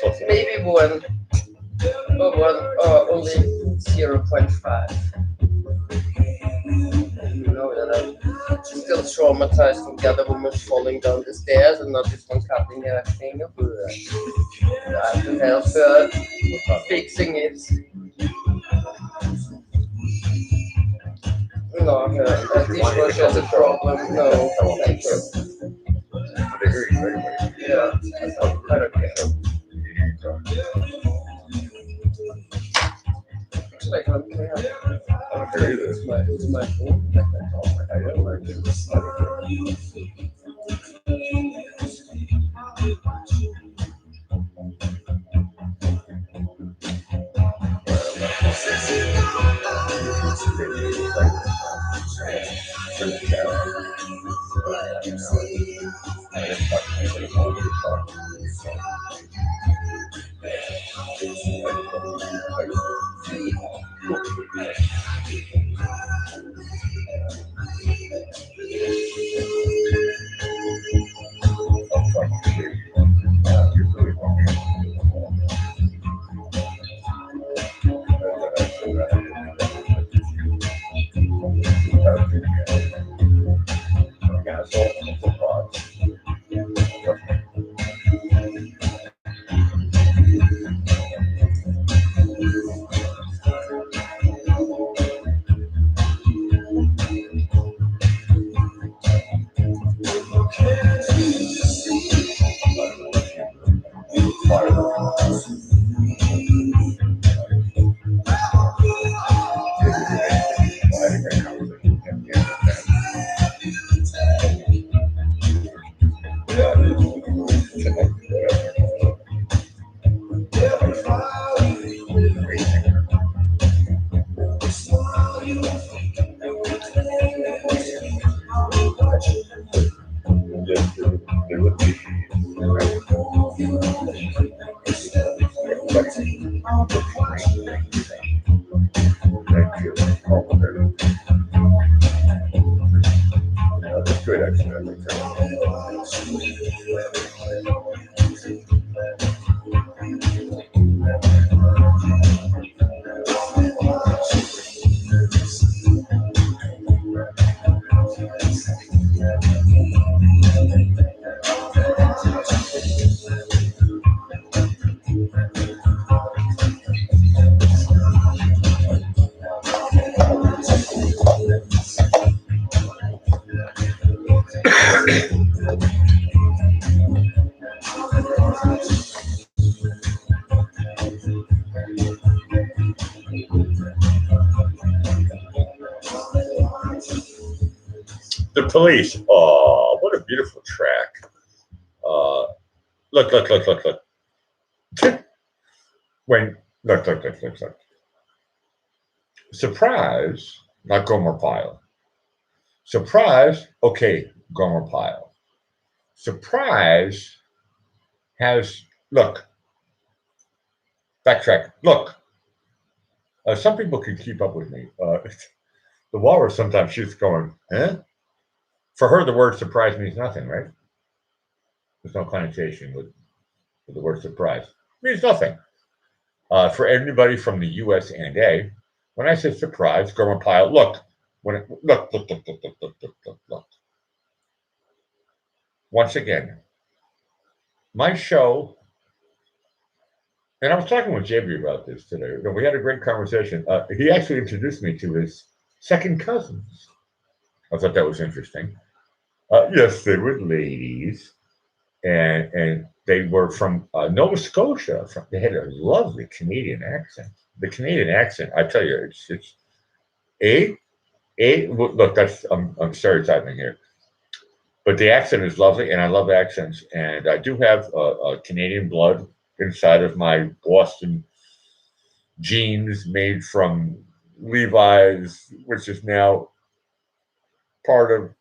Close enough. maybe only 0.5. You know that I'm still traumatized from the other woman falling down the stairs and not this one cutting her finger. I have to help her fixing it. No, her dishwasher has a problem. No, thank you. They hear you anyway. Yeah, I don't care. Actually, I don't care. I don't care either. It's my phone. I can talk. I don't like it. I don't care. That's good, actually. The Police. Oh, what a beautiful track. Look. When look. Surprise, not Gomer Pyle. Surprise, okay, Gomer Pyle. Surprise has look. Backtrack. Look. Some people can keep up with me. The walrus sometimes she's going, huh? For her, the word surprise means nothing, right? There's no connotation with the word surprise. It means nothing. For anybody from the US and A, when I say surprise, Gomer Pyle, look. Look. Once again, my show, and I was talking with JB about this today. We had a great conversation. He actually introduced me to his second cousins. I thought that was interesting. Yes, they were ladies, and They were from Nova Scotia. They had a lovely Canadian accent. The Canadian accent, I tell you, it's a look. That's I'm stereotyping here, but the accent is lovely, and I love accents. And I do have a Canadian blood inside of my Boston jeans, made from Levi's, which is now part of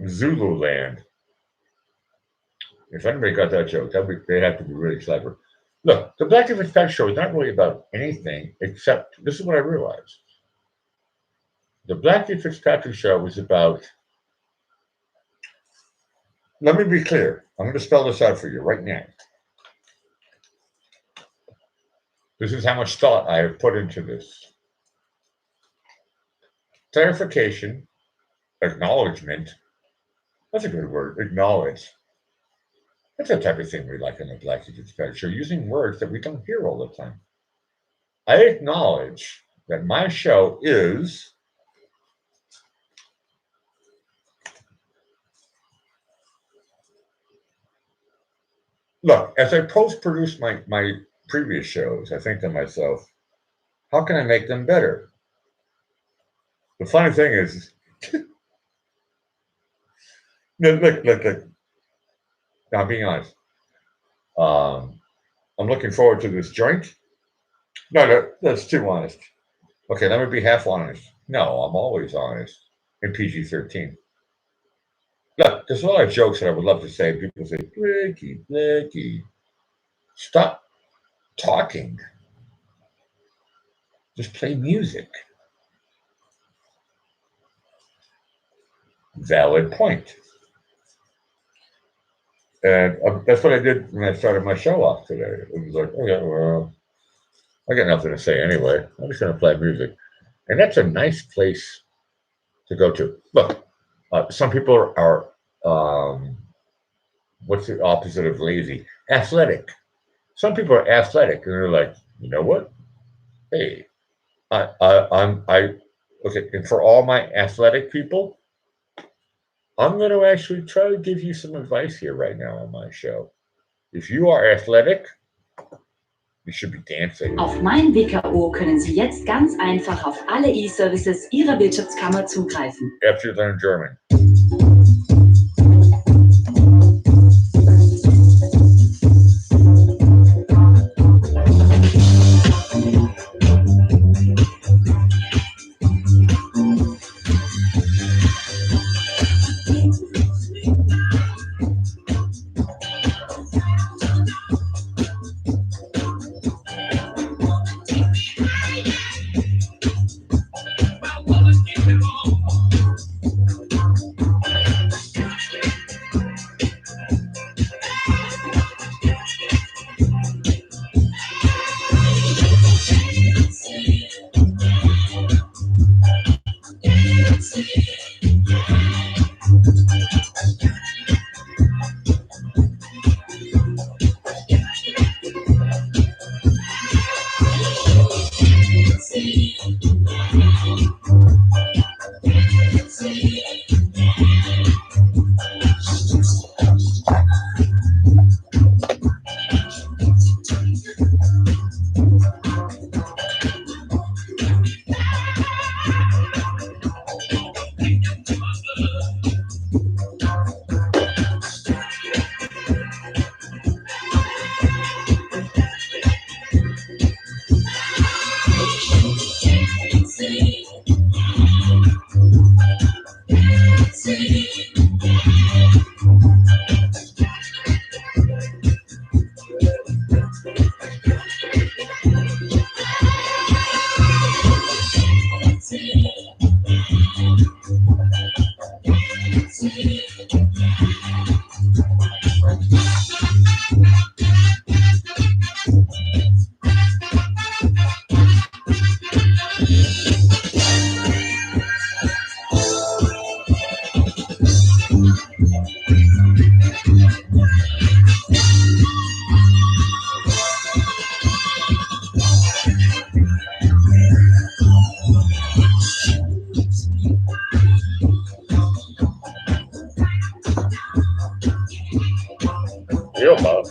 Zululand. If anybody got that joke, they have to be really clever. Look, the Black Difference Pack show is not really about anything except this is what I realized. The Black Fitzpatrick show is about. Let me be clear. I'm going to spell this out for you right now. This is how much thought I have put into this. Clarification, acknowledgement. That's a good word. Acknowledge. That's the type of thing we like in the Black Fitzpatrick show, using words that we don't hear all the time. I acknowledge that my show is. Look, as I post-produce my previous shows, I think to myself, how can I make them better? The funny thing is, look. Now, being honest, I'm looking forward to this joint. No, that's too honest. Okay, let me be half honest. No, I'm always honest in PG-13. Look, there's a lot of jokes that I would love to say. People say, Blakey, stop talking. Just play music. Valid point. And that's what I did when I started my show off today. It was like, okay, well, I got nothing to say anyway. I'm just going to play music. And that's a nice place to go to. Look, some people are what's the opposite of lazy? Athletic. Some people are athletic, and they're like, you know what? Hey, I'm okay. And for all my athletic people, I'm going to actually try to give you some advice here right now on my show. If you are athletic, you should be dancing. Auf mein WKO können Sie jetzt ganz einfach auf alle E-Services Ihrer Wirtschaftskammer zugreifen. After you learn German. Yo, Bob.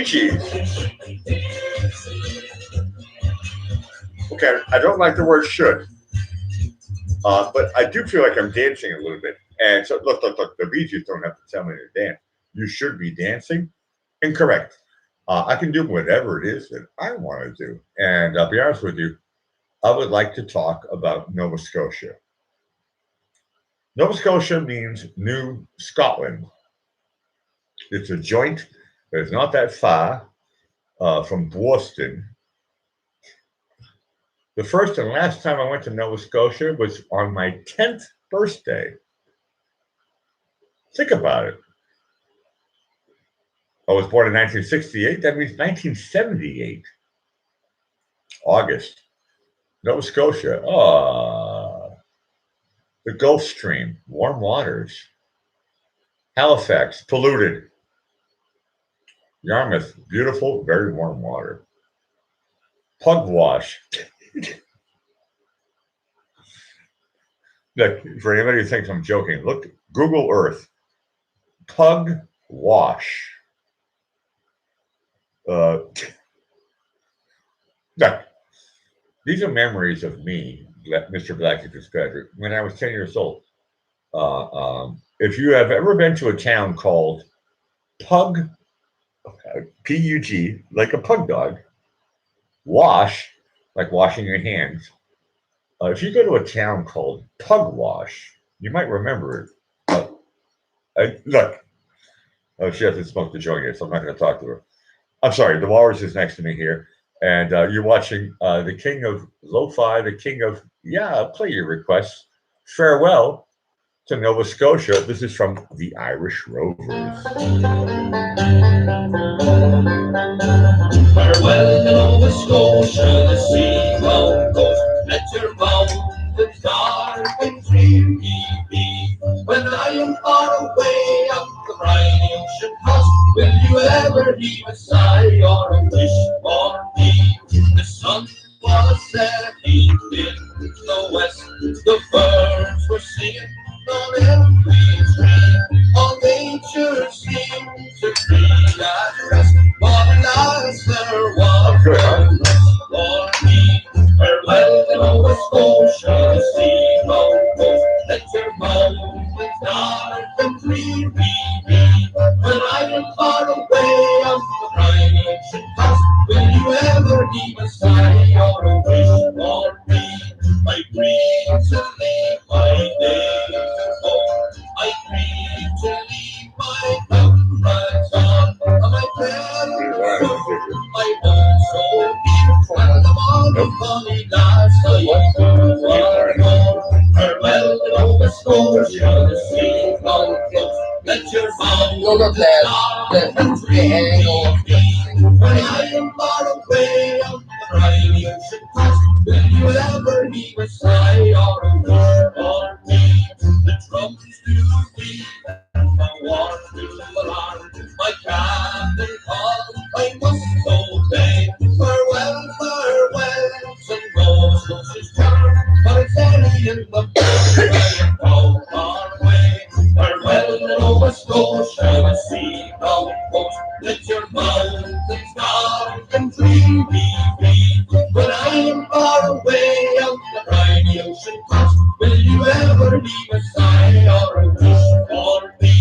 cheese. Okay, I don't like the word should, but I do feel like I'm dancing a little bit. And so, look, the Bee Gees don't have to tell me to dance. You should be dancing. Incorrect. I can do whatever it is that I want to do. And I'll be honest with you, I would like to talk about Nova Scotia. Nova Scotia means New Scotland. It's a joint that is not that far from Boston. The first and last time I went to Nova Scotia was on my 10th birthday. Think about it. I was born in 1968. That means 1978. August. Nova Scotia. The Gulf Stream. Warm waters. Halifax. Polluted. Yarmouth. Beautiful, very warm water. Pugwash. Look, for anybody who thinks I'm joking, look, Google Earth. Pugwash. Look, these are memories of me, Mr. Blackie Fitzpatrick, when I was 10 years old. If you have ever been to a town called Pug, P-U-G, like a pug dog, wash, like washing your hands. If you go to a town called Pugwash, you might remember it. Look, she hasn't smoked the joint yet, so I'm not going to talk to her. I'm sorry, the walrus is next to me here, and you're watching the king of lo-fi, the king of, play your requests. Farewell to Nova Scotia. This is from the Irish Rovers. Farewell to Nova Scotia, the sea round coast. Let your mountains dark and dreamy be. When I am far away up the briny ocean coast, will you ever heave a sigh or a wish for me? The sun was setting in the west, the birds were singing on every tree. All nature seemed to be at rest, but alas, there was no rest for me. Farewell to Nova Scotia, the sea round coast. Let your mountains dark and dreary be. When I am far away on the briny ocean coast, will you ever heave a sigh or a wish for me? I grieve to leave my days at home. I grieve to leave my comrades on my parents' my home so dear, and the morning funny lads I do are gone. Farewell to Nova Scotia, the sea gone close. Let your mountains dark and dreamy be. When I am far away on the briny ocean coast, will you ever heave a sigh or a wish for me? The drums do beat and the war to alarm. My captain calls, I must obey. Farewell, farewell, to Nova Scotia's charm. But it's early in the morning, I am out our way. Farewell to Nova Scotia, the sea round coast. Let your mountains dark and dreamy be. When I am far away on the briny ocean coast, will you ever heave a sigh or a wish for me?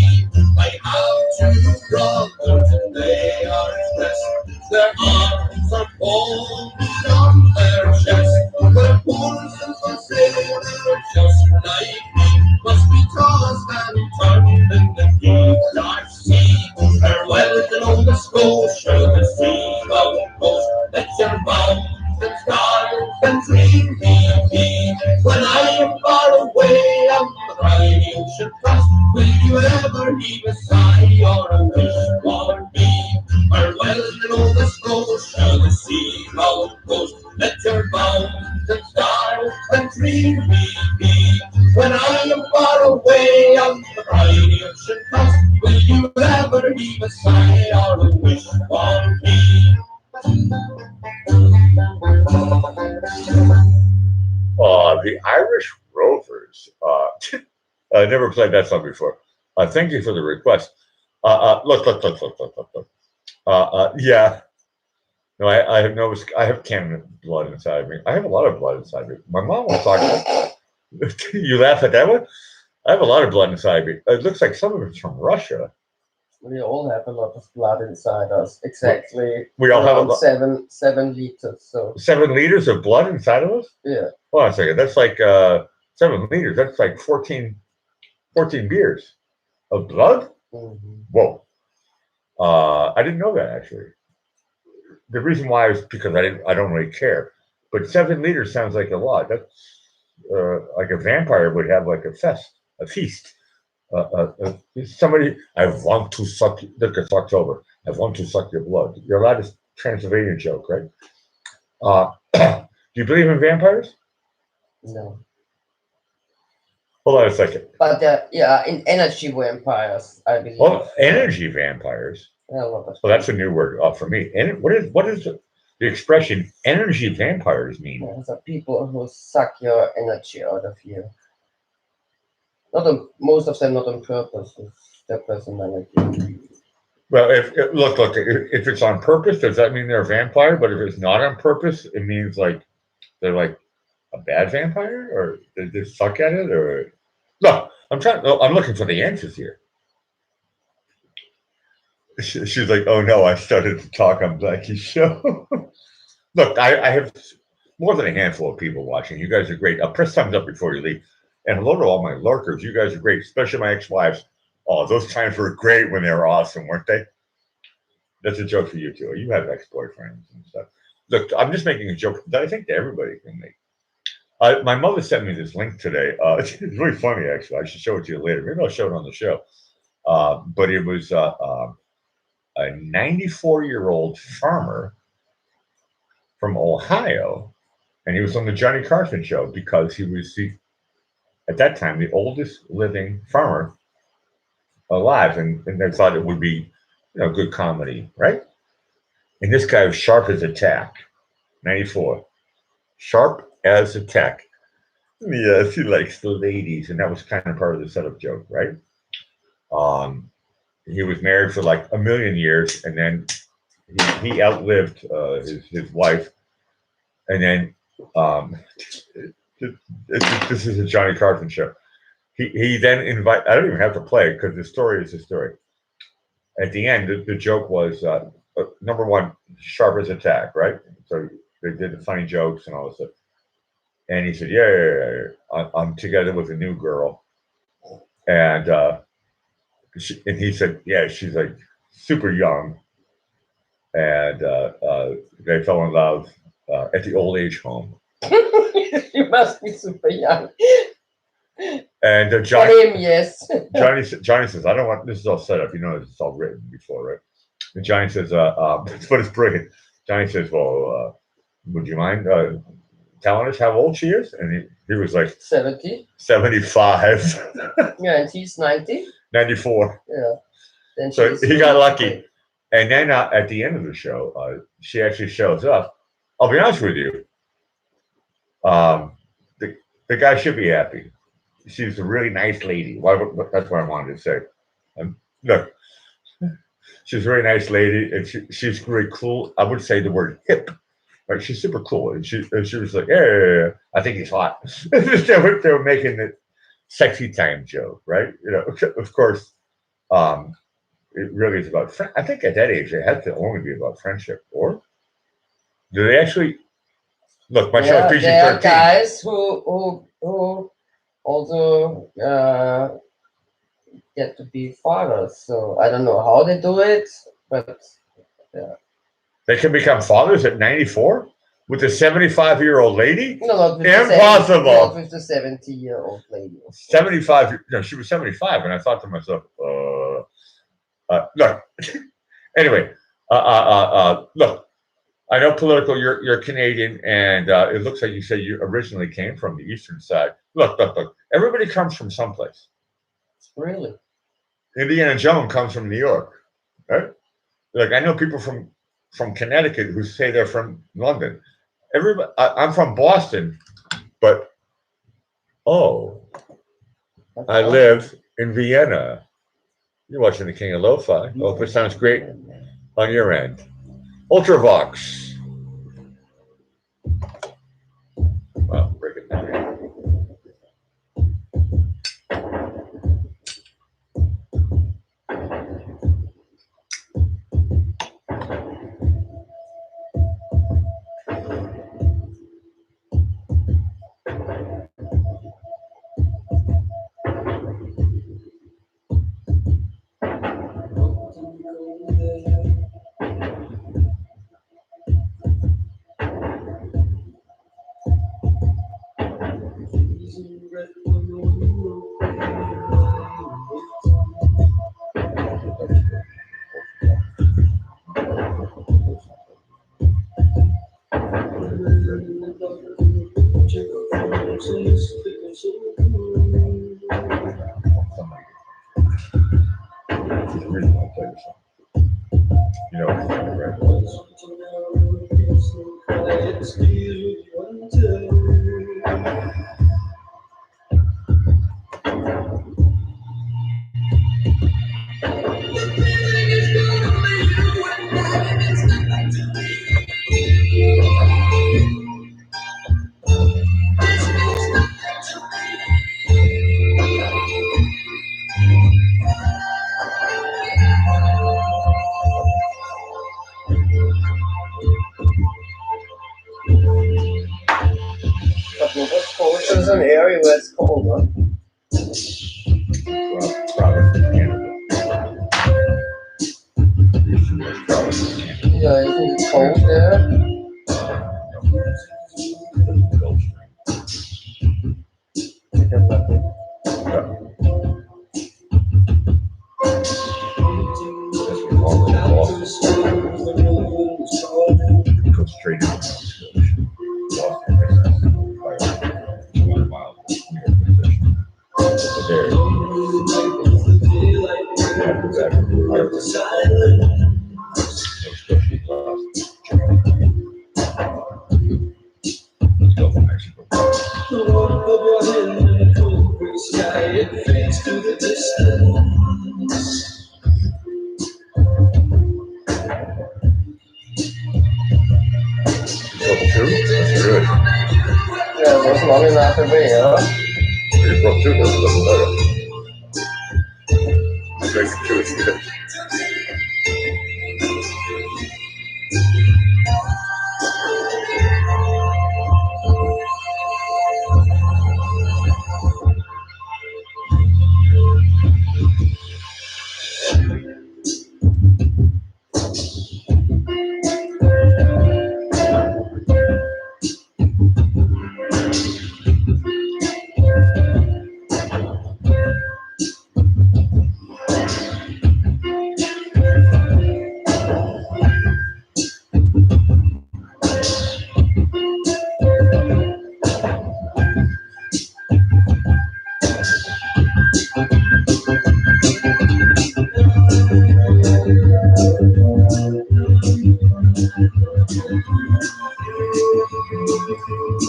I have two brothers and they are expressed. Their arms are folded on their chests. Their poor simple sailors just like me must be tossed and turned in the deep dark sea. Farewell to Nova Scotia, the sea round coast. Let your mountains dark and dreamy be. When I am far away on the briny ocean coast, will you ever heave a sigh or a wish for me? Farewell to Nova Scotia, the sea round coast. Let your mountains dark and dreamy be. When I am far away on the briny ocean coast, will you ever heave a sigh or a wish for me? The Irish Rovers. I never played that song before. Thank you for the request. Look. Yeah. No, I have no. I have Canada blood inside me. I have a lot of blood inside me. My mom was talking. You laugh at that one? I have a lot of blood inside me. It looks like some of it's from Russia. We all have a lot of blood inside us. Exactly. We all have a around lot. 7 liters. So 7 liters of blood inside of us? yeah. Hold on a second. That's like 7 liters. That's like 14 beers of blood. Mhm. Whoa. I didn't know that actually. The reason why is because I don't really care. But 7 liters sounds like a lot. That's like a vampire would have like a feast. Somebody, I want to suck. Look, it's October. I want to suck your blood. You're allowed to Transylvanian joke, right? Do you believe in vampires? No. Hold on a second. But yeah, in energy vampires, I believe. Well, energy vampires. A lot of Well, that's a new word for me. And what is the expression energy vampires mean? those are people who suck your energy out of you. Not on, most of them not on purpose. It's their personality. Well, if it's on purpose, does that mean they're a vampire? But if it's not on purpose, it means like they're like a bad vampire, or they just suck at it, or no? I'm looking for the answers here. She's like, oh no, I started to talk on Blackie's show. Look, I have more than a handful of people watching. You guys are great. I'll press thumbs up before you leave. And hello to all my lurkers. You guys are great, especially my ex-wives. Oh, those times were great when they were awesome, weren't they? That's a joke for you too. You have ex-boyfriends and stuff. Look, I'm just making a joke that I think that everybody can make. My mother sent me this link today. It's really funny, actually. I should show it to you later. Maybe I'll show it on the show. But it was a 94-year-old farmer from Ohio, and he was on the Johnny Carson show because he was at that time the oldest living farmer alive, and they thought it would be good comedy, right? And this guy was sharp as a tack, 94, sharp as a tack. Yes, he likes the ladies, and that was kind of part of the setup joke, right? He was married for like a million years, and then he outlived his wife, and then this is a Johnny Carson show. He then I don't even have to play it because the story is the story. At the end, the joke was number one, sharp as a tack, right? So they did the funny jokes and all this stuff. And he said, yeah. I'm together with a new girl, and he said, yeah, she's like super young, and they fell in love at the old age home. You must be super young. And For Johnny, him, yes. Johnny says, I don't want, this is all set up. It's all written before, right? And Johnny says, but it's brilliant. Johnny says, well, would you mind telling us how old she is? And he was like 70. 75. Yeah, and he's 90. 94. Yeah. Then So she's he got really lucky. great. And then at the end of the show, she actually shows up. I'll be honest with you. The guy should be happy. She's a really nice lady. That's what I wanted to say. Look, she's a really nice lady, and she's very cool. I would say the word hip. Right? She's super cool, and she was like, yeah. I think he's hot. they were making the sexy time joke, right? Of course, it really is about. I think at that age, it had to only be about friendship, or do they actually? Look, my show is PG-13. There are guys who also get to be fathers. So I don't know how they do it, but yeah. They can become fathers at 94 with a 75-year-old lady? No, not with Impossible. not with the 70-year-old lady. 75. No, she was 75, and I thought to myself, look. Anyway, look. I know political. You're Canadian, and it looks like you said you originally came from the eastern side. Look. Everybody comes from someplace. Really? Indiana Jones comes from New York, right? Like I know people from Connecticut who say they're from London. Everybody, I'm from Boston, but I live in Vienna. You're watching the King of Lo-Fi. Oh, it sounds great. on your end. Ultravox. Well, break it down here. You know, But Nova Scotia is an area where it's cold, huh? Yeah, isn't it cold there? Go straight out. Yeah, there's not enough away, huh? You broke through this, doesn't matter. Break through it, good.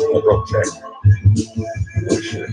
I broke check. Oh shit.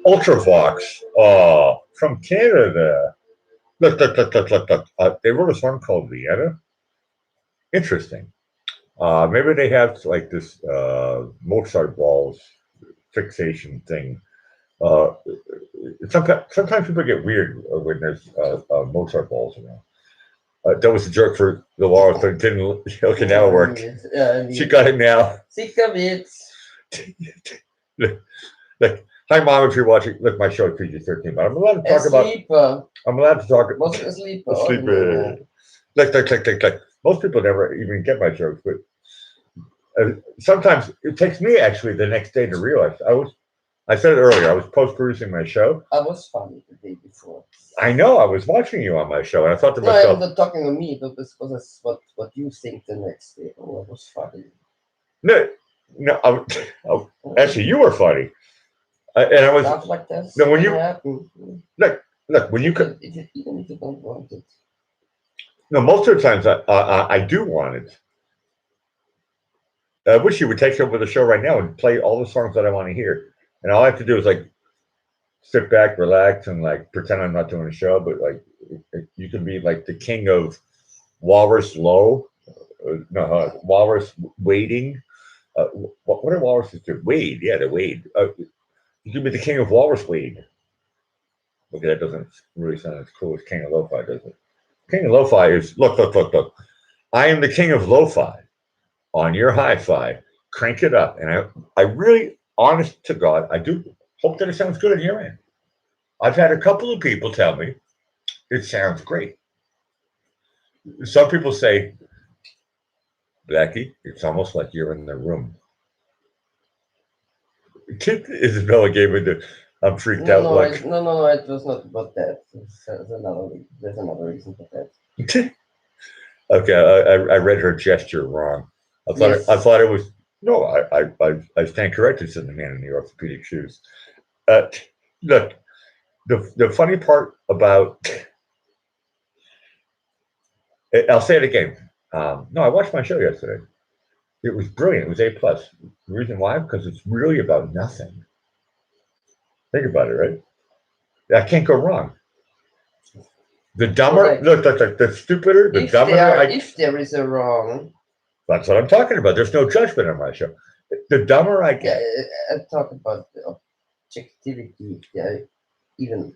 Ultravox, from Canada. Look. They wrote a song called Vienna. Interesting. Maybe they have like this Mozart balls fixation thing. Sometimes people get weird when there's Mozart balls around. That was a joke for the walrus, but it didn't. Okay, now it worked. She got it now. Sicher Witz. Like, hi, mom, if you're watching. Look, my show is PG-13, but I'm allowed to talk about. Sleeper. I'm allowed to talk. Was it a sleeper? Sleeper. Like. Most people never even get my jokes, but sometimes it takes me actually the next day to realize. I said it earlier. I was post-producing my show. I was funny the day before. I know. I was watching you on my show, and I thought to No, myself, I'm not talking to me, but this was what you think the next day. Oh, it was funny. no. Actually, you were funny, and I was. Stuff like that. No, when you happen. look when you could. Even if you don't want it. No, most of the times I do want it. I wish you would take over the show right now and play all the songs that I want to hear, and all I have to do is like sit back, relax, and like pretend I'm not doing a show. But like you can be like the king of walrus low, walrus wading. What do walruses do? Wade, yeah, they wade. You can be the king of walrus wade. Okay, that doesn't really sound as cool as king of lo-fi, does it? King of lo-fi is look. I am the king of lo-fi on your hi-fi. Crank it up, and I really, honest to God, I do hope that it sounds good on your end. I've had a couple of people tell me it sounds great. Some people say, Blackie, it's almost like you're in the room. Isabella gave me the I'm freaked out. No, Like no, it was not about that. There's another reason for that. Okay, I read her gesture wrong. I thought it was no. I stand corrected, said the man in the orthopedic shoes. Look, the funny part about I'll say it again. No, I watched my show yesterday. It was brilliant. It was A+. The reason why? Because it's really about nothing. Think about it, right? I can't go wrong. The dumber, look, the stupider, the dumber. If there is a wrong. That's what I'm talking about. There's no judgment on my show. The dumber I get. I talk about the objectivity. Even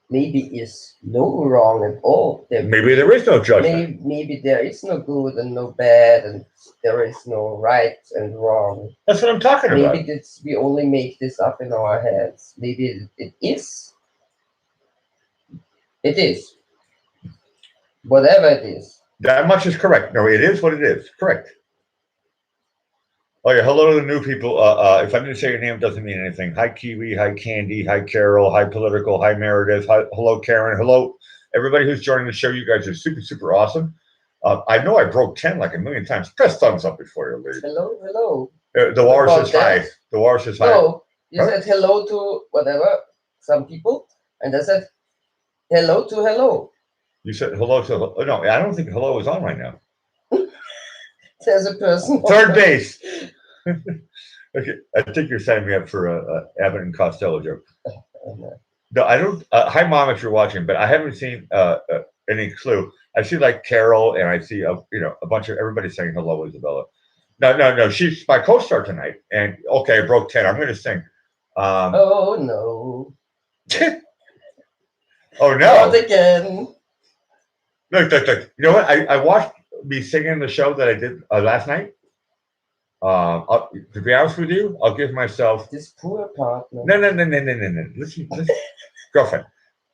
maybe is no wrong at all. Maybe there is no judgment. Maybe there is no good and no bad, and there is no right and wrong. That's what I'm talking about. Maybe we only make this up in our heads. Maybe it is. It is. Whatever it is. That much is correct. No, it is what it is. Correct. Oh yeah, hello to the new people. If I didn't say your name, it doesn't mean anything. Hi Kiwi, hi Candy, hi Carol, hi Political, hi Meredith, hello Karen, hello everybody who's joining the show. You guys are super, super awesome. I know I broke 10 like a million times. Press thumbs up before you leave. Hello. The walrus is high. The walrus is high. No, you said hello to whatever, some people, and I said hello to hello. You said hello to no, I don't think hello is on right now. There's a person. Third base. Okay, I think you're setting me up for a Abbott and Costello joke. No, I don't. Hi, Mom, if you're watching, but I haven't seen any clue. I see like Carol, and I see a bunch of everybody saying hello, Isabella. No, she's my co-star tonight, and okay, I broke 10. I'm going to sing. Oh no! Oh no! Not again. Look! You know what? I watched me singing the show that I did last night. To be honest with you, I'll give myself this poor partner. No. Listen, girlfriend,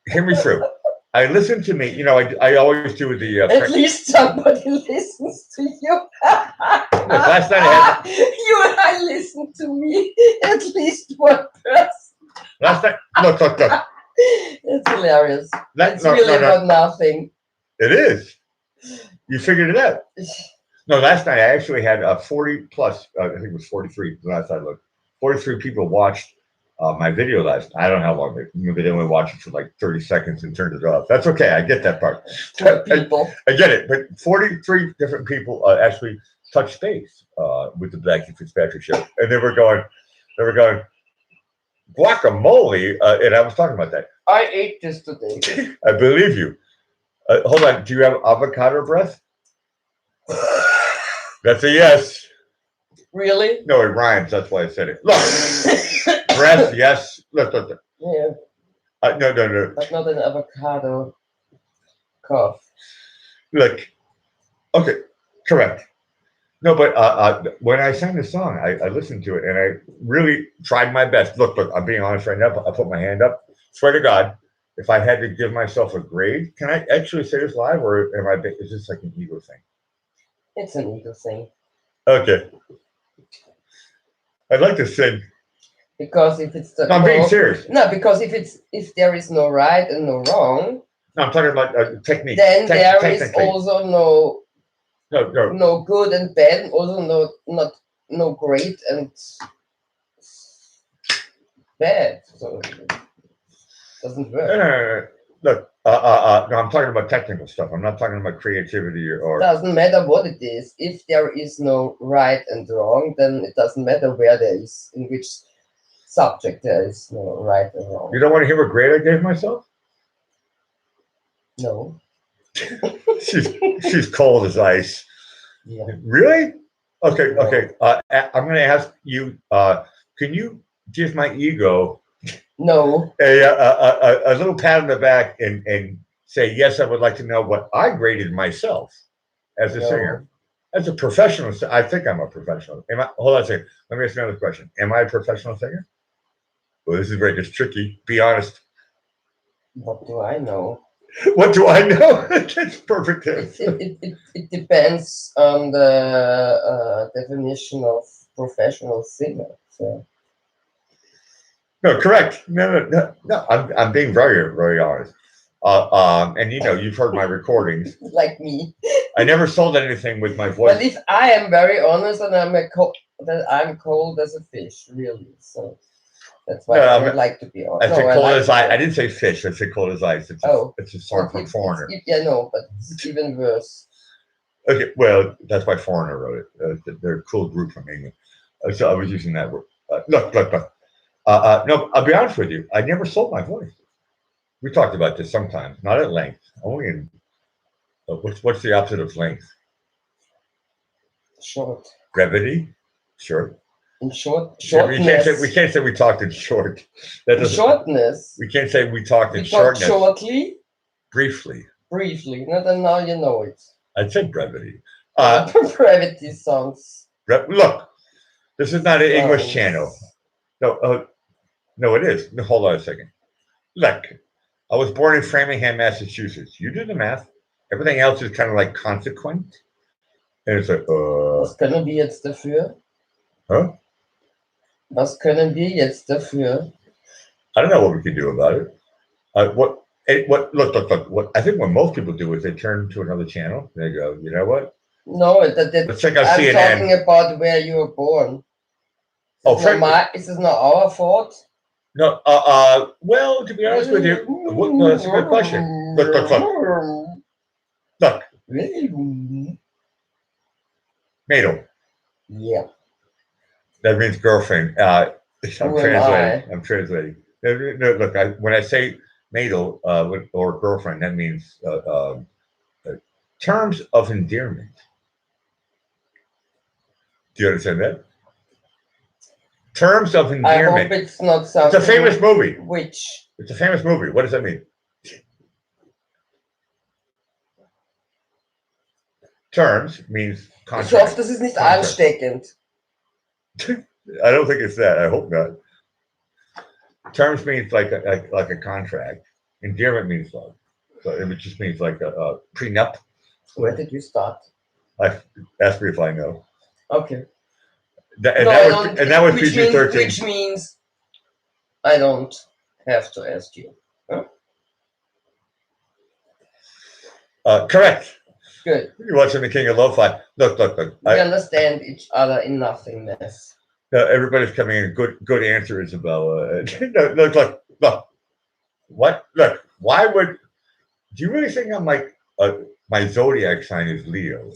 hear me through. I listen to me. I always do the. At least somebody listens to you. Last night I had. You and I listen to me. At least one person. Last night, look. It's hilarious. It's really about nothing. It is. You figured it out. No, last night I actually had 40 plus. I think it was 43. The last I looked, 43 people watched my video last. I don't know how long. Maybe they only watched it for like 30 seconds and turned it off. That's okay. I get that part. People. I get it. But 43 different people actually touched base with the Blackie Fitzpatrick show, and they were going, guacamole. And I was talking about that. I ate this today. I believe you. Hold on. Do you have avocado breath? That's a yes. Really? No, it rhymes. That's why I said it. Look, breath, yes. Look. Yeah, No. but not an avocado cough. Look, okay, correct. No, but when I sang the song, I listened to it and I really tried my best. Look, I'm being honest right now. I put my hand up. Swear to God, if I had to give myself a grade, can I actually say this live, or am I? Is this like an ego thing? It's an ego thing. Okay, I'd like to sing. Because if it's the No, I'm being serious. No, because if there is no right and no wrong, No, I'm talking about technique. then there is technically. also No. no good and bad, and also no great and bad. So it doesn't work. No. Look, no, I'm talking about technical stuff. I'm not talking about creativity or. Doesn't matter what it is. If there is no right and wrong, then it doesn't matter where there is, in which subject there is no right and wrong. You don't want to hear what grade I gave myself? No. She's cold as ice. Yeah. Really? Okay. No. Okay. I'm going to ask you. Can you give my ego No. a little pat on the back and say yes? I would like to know what I graded myself as a singer, as a professional. I think I'm a professional. Hold on a second. Let me ask you another question. Am I a professional singer? Well, this is where it gets tricky. Be honest. What do I know? What do I know? That's perfect. It depends on the definition of professional singer. So. No, correct. No. I'm being very, very honest. And you've heard my recordings. Like me. I never sold anything with my voice. But if I am very honest, and I'm cold as a fish, really. So that's why I would like to be honest. I said cold as ice. I didn't say fish. I said cold as ice. It's a song from Foreigner. But it's even worse. Okay, well, that's why Foreigner wrote it. They're a cool group from England. So I was using that word. Look. No, I'll be honest with you. I never sold my voice. We talked about this sometimes, not at length. Only in what's the opposite of length? Short. Brevity. Short. In shortness. We can't say we talked in short. Shortness. We can't say we talked in shortness. Shortly. Briefly. No, then now you know it. I'd say brevity. Brevity songs. Look, this is not an English channel. No, it is. No, hold on a second. Look, I was born in Framingham, Massachusetts. You do the math. Everything else is kind of like consequent. And it's like, Was können wir jetzt dafür? Huh? Was können wir jetzt dafür? I don't know what we can do about it. Look. What I think what most people do is they turn to another channel. They go, you know what? No, let's check out I'm CNN. talking about where you were born. Is this not our fault? No. Well, to be honest with you, that's a good question. Look. Madel. Yeah. That means girlfriend. I'm translating. No, look, when I say Madel or girlfriend, that means terms of endearment. Do you understand that? Terms of endearment. I hope it's not something. It's a famous movie. Which? It's a famous movie. What does that mean? Terms means contract. Ich hoffe, das ist nicht ansteckend. I don't think it's that. I hope not. Terms means like a contract. Endearment means love. So it just means like a prenup. Where did you start? Ask me if I know. Okay. That was PG-13. Which means I don't have to ask you. Huh? Correct. Good. You're watching The King of Lo-Fi. Look. We understand each other in nothingness. Everybody's coming in. Good answer, Isabella. Look. What? Look. Why would? Do you really think I'm like my zodiac sign is Leo?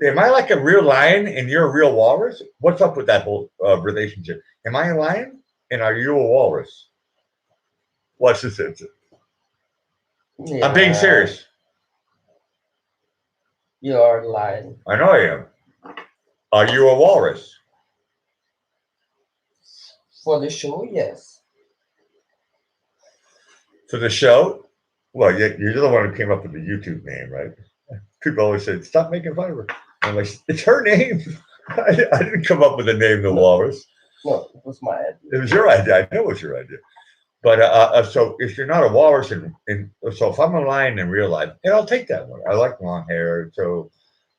Am I like a real lion and you're a real walrus? What's up with that whole relationship? Am I a lion and are you a walrus? What's this answer? Yeah. I'm being serious. You are lying. I know I am. Are you a walrus? For the show, yes. For the show? Well, you're the one who came up with the YouTube name, right? People always say, "Stop making fun of her." I'm like, it's her name. I didn't come up with the name, the walrus. No, it was my idea. It was your idea. I know it was your idea. But so if you're not a walrus, so if I'm a lion in real life, and I'll take that one. I like long hair, so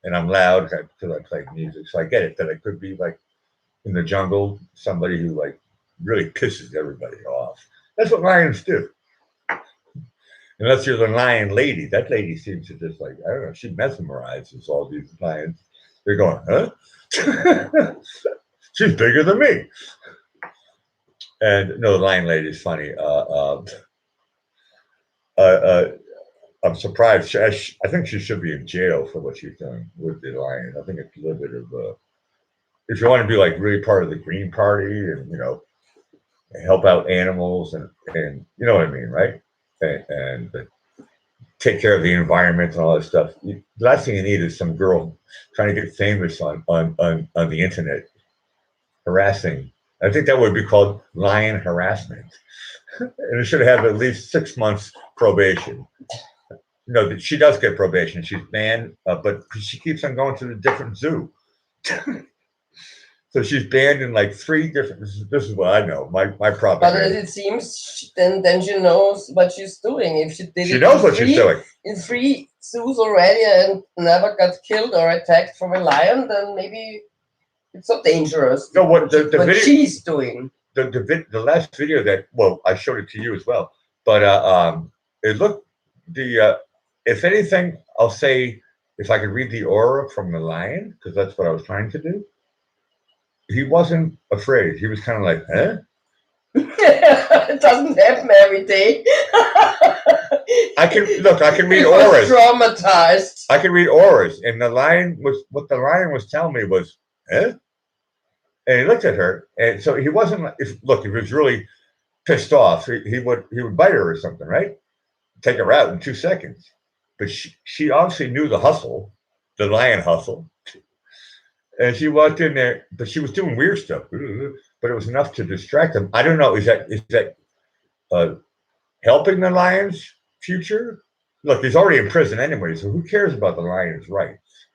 and I'm loud because I play music, so I get it that I could be like in the jungle, somebody who like really pisses everybody off. That's what lions do. Unless you're the lion lady, that lady seems to just like I don't know. She mesmerizes all these lions. They're going, huh? She's bigger than me. And no, the lion lady is funny. I'm surprised. I think she should be in jail for what she's done with the lion. I think it's a little bit of if you want to be like really part of the Green Party and help out animals and you know what I mean, right? And take care of the environment and all that stuff. The last thing you need is some girl trying to get famous on the internet harassing. I think that would be called lion harassment, and it should have at least 6 months probation. No, she does get probation. She's banned, but she keeps on going to the different zoo. So she's banned in like 3 different. This is what I know. My But propaganda. it seems then she knows what she's doing. If she did She it knows what she's doing. in 3 zoos already and never got killed or attacked from a lion, then maybe it's so dangerous. No, what the what video? she's doing. The last video that I showed it to you as well, but it looked if anything, I'll say if I could read the aura from the lion because that's what I was trying to do. He wasn't afraid. He was kind of like, huh? It doesn't happen every day. I can read He was auras. traumatized. I can read auras, and the lion was telling me was, huh? And he looked at her, and so he wasn't. If he was really pissed off, he would bite her or something, right? Take her out in 2 seconds. But she obviously knew the hustle, the lion hustle, and she walked in there. But she was doing weird stuff, but it was enough to distract him. I don't know. Is that helping the lion's future? Look, he's already in prison anyway, so who cares about the lion's rights?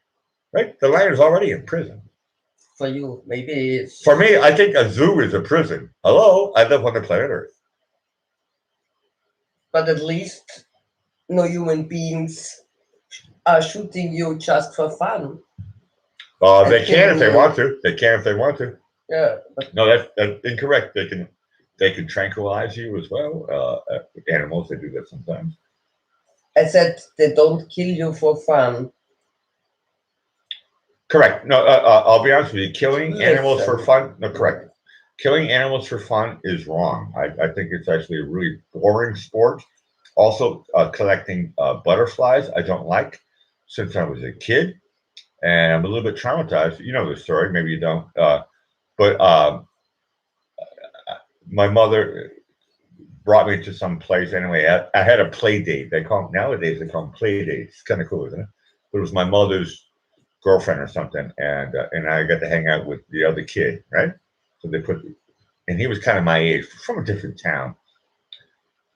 Right? The lion is already in prison. For you, maybe it's... For me, I think a zoo is a prison. Hello, I live on the planet Earth. But at least no human beings are shooting you just for fun. They can if they want to. They can if they want to. Yeah. No, that's incorrect. They can tranquilize you as well. Animals, they do that sometimes. I said they don't kill you for fun. Correct. No, I'll be honest with you. Killing animals for fun. No, correct. Killing animals for fun is wrong. I think it's actually a really boring sport. Also, collecting butterflies, I don't like since I was a kid, and I'm a little bit traumatized. You know the story, maybe you don't. But my mother brought me to some place anyway. I had a play date. Nowadays they call them play dates. It's kind of cool, isn't it? But it was my mother's girlfriend or something, and I got to hang out with the other kid, right? So and he was kind of my age, from a different town,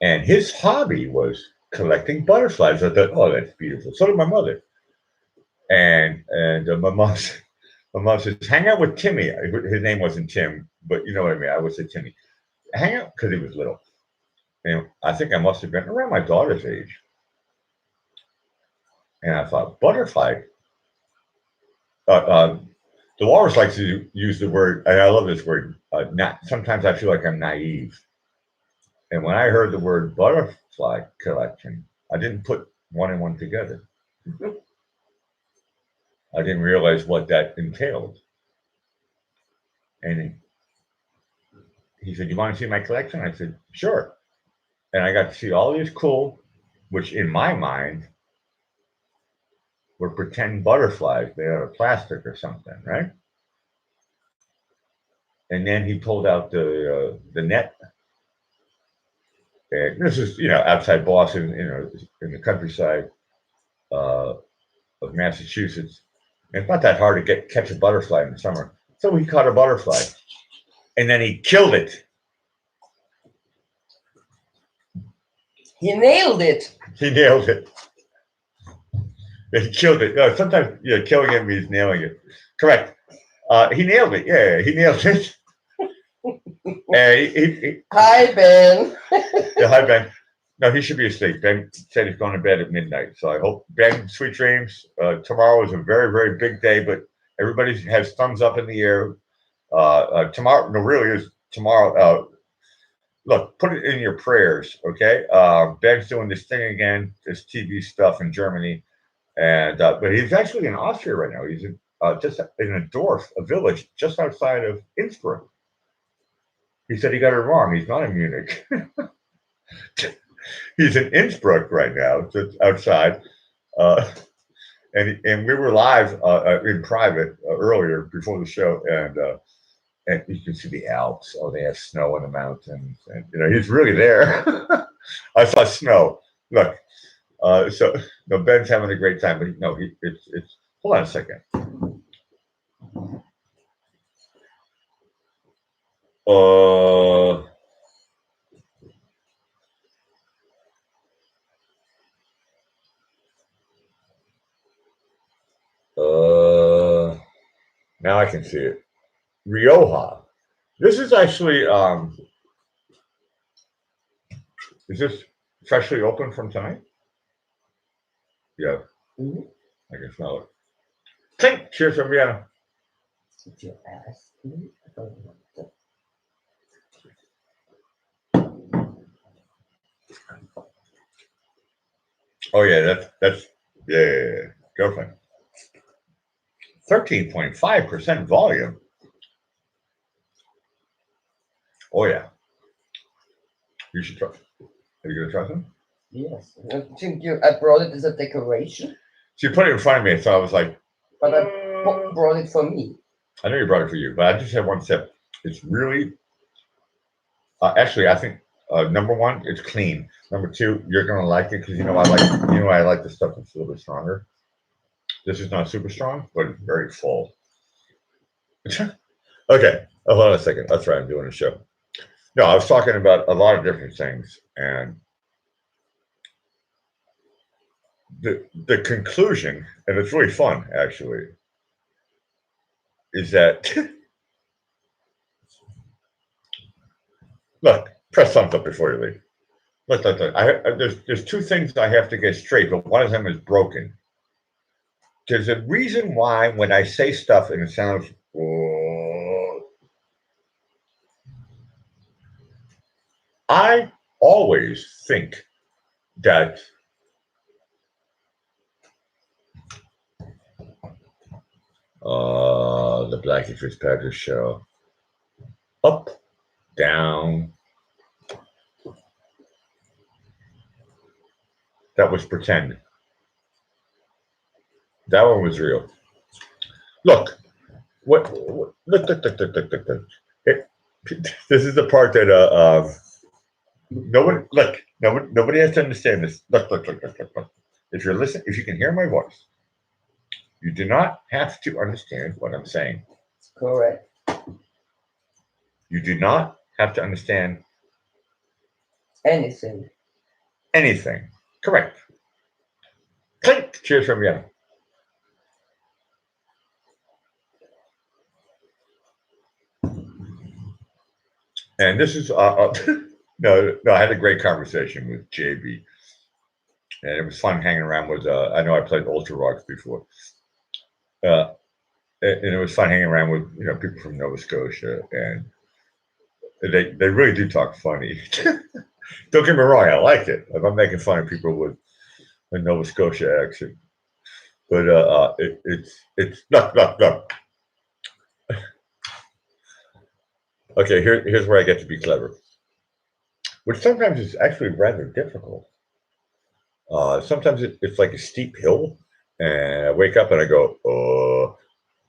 and his hobby was collecting butterflies. I thought, oh, that's beautiful. So did my mother, and my mom says, hang out with Timmy. His name wasn't Tim, but you know what I mean. I would say Timmy. Hang out because he was little. And I think I must have been around my daughter's age, and I thought butterfly. The walrus likes to use the word, and I love this word. Sometimes I feel like I'm naive, and when I heard the word butterfly collection, I didn't put one and one together. I didn't realize what that entailed. And he said, "You want to see my collection?" I said, "Sure." And I got to see all these cool, which in my mind were pretend butterflies made out of plastic or something, right? And then he pulled out the net. And this is, outside Boston, in the countryside of Massachusetts. It's not that hard to catch a butterfly in the summer. So he caught a butterfly, and then he killed it. He nailed it. He nailed it. He killed it. No, sometimes killing it means nailing it. Correct. He nailed it. Yeah, he nailed it. Hi, Ben. Yeah, hi, Ben. No, he should be asleep. Ben said he's going to bed at midnight. So I hope, Ben, sweet dreams. Tomorrow is a very, very big day, but everybody has thumbs up in the air. Tomorrow, no, really is tomorrow. Look, put it in your prayers, okay? Ben's doing this thing again, this TV stuff in Germany. And but he's actually in Austria right now. He's just in a Dorf, a village just outside of Innsbruck. He said he got it wrong. He's not in Munich. He's in Innsbruck right now, just outside. And we were live in private earlier before the show, and you can see the Alps. Oh, they have snow in the mountains, and he's really there. I saw snow. Look, so no, Ben's having a great time, but it's. Hold on a second. Now I can see it. Rioja. This is actually is this freshly open from tonight? Yeah. Mhm. I can smell it. Clink! Cheers from Vienna. It's your ass. Oh yeah, that's yeah. Girlfriend. 13.5% volume. Oh yeah. You should try. Are you gonna try some? Yes. I think I brought it as a decoration, So you put it in front of me, so I was like, but I brought it for me. I know you brought it for you, but I just had one sip. It's really, actually, I think number one, it's clean. Number two, you're gonna like it because I like the stuff that's a little bit stronger. This is not super strong, but it's very full. Okay, hold on a second. That's right, I'm doing a show. No, I was talking about a lot of different things, and the conclusion, and it's really fun actually, is that look, press thumbs up before you leave. Look. There's two things I have to get straight, but one of them is broken. There's a reason why when I say stuff and it sounds, I always think that the Blackie Fitzpatrick show, up, down. That was pretend. That one was real. Look, look. This is the part that nobody has to understand this. Look. If you're listening, if you can hear my voice, you do not have to understand what I'm saying. Correct. You do not have to understand Anything. anything. Correct. Clink. Cheers from Vienna. And this is no. I had a great conversation with JB, and it was fun hanging around with. I know I played Ultra Rocks before, and it was fun hanging around with people from Nova Scotia, and they really do talk funny. Don't get me wrong, I like it. I'm making fun of people with a Nova Scotia accent, but it's look. Okay, here's where I get to be clever, which sometimes is actually rather difficult. Sometimes it's like a steep hill, and I wake up and I go,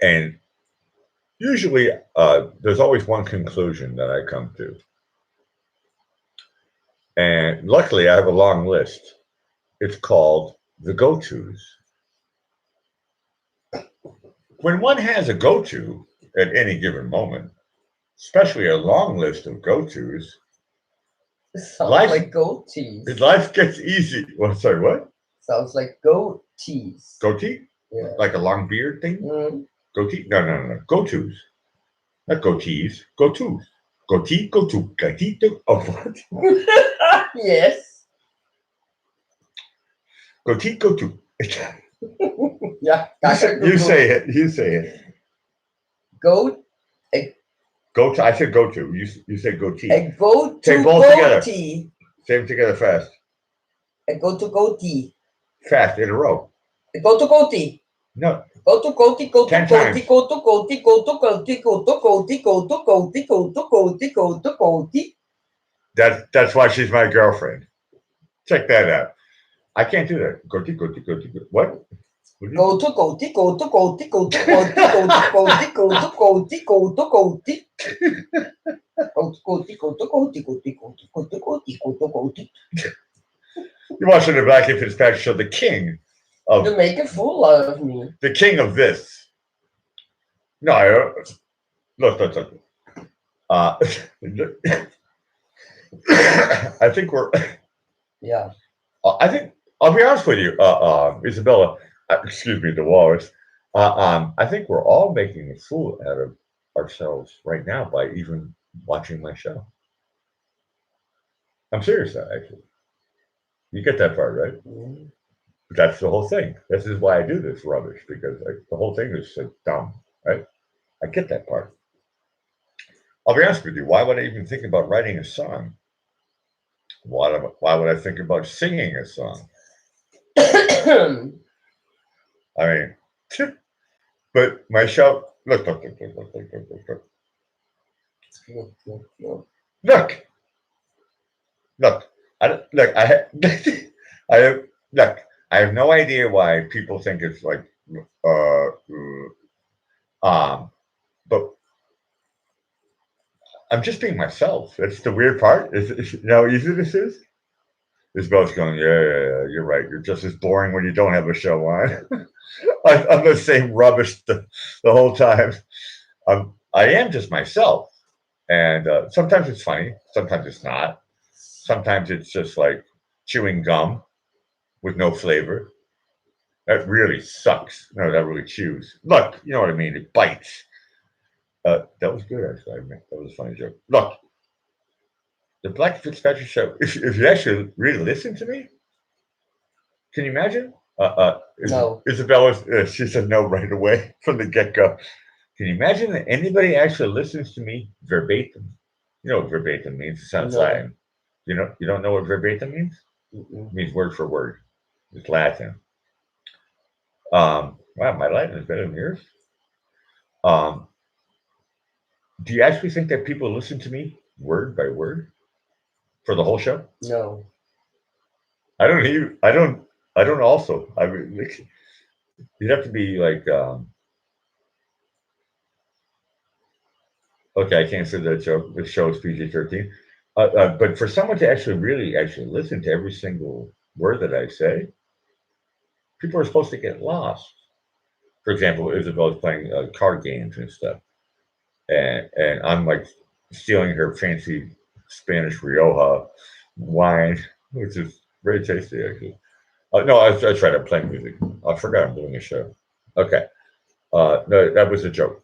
and usually there's always one conclusion that I come to. And luckily, I have a long list. It's called the go-tos. when one has a go-to at any given moment, especially a long list of go-tos, Sounds Life- like goatees. life gets easy. Well, sorry, what? Sounds like goatees. Goatee? Yeah. Like a long beard thing? Mm. Goatee? No. Go-tos. Not goatees. Go-tos. Goatee, go-to. Goatee, oh, what? Yes. Goatee, go-to. Yeah. You say it. You say it. Goat. Go-to. I said go-to. You said goatee. A go Say to both together. goatee. Say them together fast. A go to goatee. Fast in a row. A go to goatee. No. Go to goatee. Go to 10 goatee. times. Go to goatee. Go to goatee. Go to goatee. Go to goatee. Go to goatee. Go to goatee. That's why she's my girlfriend. Check that out. I can't do that. Goatee. What? Go to goatee. Go to goatee. Go to goatee. Go to goatee. Go to goatee. Go to goatee. Go to goatee. Go to goatee. Go to goatee. Go to goatee. Go to goatee. You're watching the Black and Fitzpatrick show, the king of You make a fool out of me. the king of this. No, look. I think we're. Yeah. I think I'll be honest with you, Isabella. Excuse me, the walrus. I think we're all making a fool out of ourselves right now by even watching my show. I'm serious, actually. You get that part, right? Mm. That's the whole thing. This is why I do this rubbish, because the whole thing is so dumb, right? I get that part. I'll be honest with you. Why would I even think about writing a song? Why would I think about singing a song? I mean, but my show. Look. Look. I have no idea why people think it's like, but I'm just being myself. That's the weird part. You know how easy this is? Isabel's going, yeah, you're right. You're just as boring when you don't have a show on. I'm the same rubbish the whole time. I am just myself. And sometimes it's funny. Sometimes it's not. Sometimes it's just like chewing gum with no flavor. That really sucks. No, that really chews. Look, you know what I mean? It bites. That was good, actually. I mean, that was a funny joke. Look, the Black Fitzpatrick show, if you actually really listen to me, can you imagine? No. Isabella, she said no right away from the get-go. Can you imagine that anybody actually listens to me verbatim? You know what verbatim means? It sounds No. Latin. You don't know what verbatim means? Mm-mm. It means word for word. It's Latin. Wow, my Latin is better than yours. Do you actually think that people listen to me word by word for the whole show? No. I don't even. I don't. Also, I mean, you'd have to be like. Okay, I can't say that show. The show is PG-13. But for someone to really listen to every single word that I say, people are supposed to get lost. For example, Isabel's playing card games and stuff, and I'm like stealing her fancy Spanish Rioja wine, which is very tasty actually. No, I tried. I'm playing music. I forgot I'm doing a show. Okay, no, that was a joke.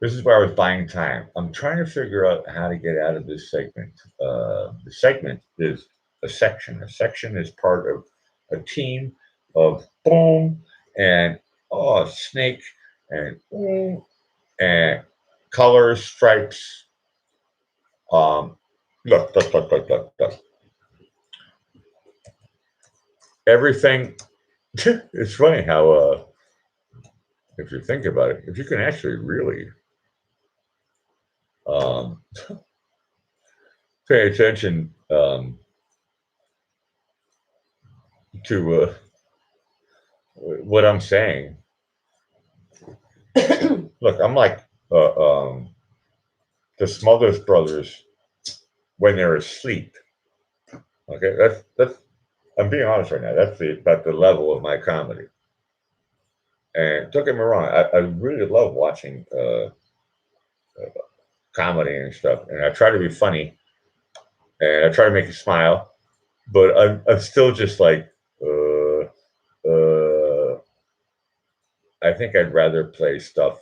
This is where I was buying time. I'm trying to figure out how to get out of this segment. The segment is a section. A section is part of a team of boom and snake and boom and colors, stripes. Look. Everything. It's funny how, if you think about it, if you can actually really um, pay attention to what I'm saying. Look, I'm like the Smothers Brothers when they're asleep. Okay, that's. I'm being honest right now. That's about the level of my comedy. And don't get me wrong, I really love watching comedy and stuff, and I try to be funny, and I try to make you smile, but I'm still just like, I think I'd rather play stuff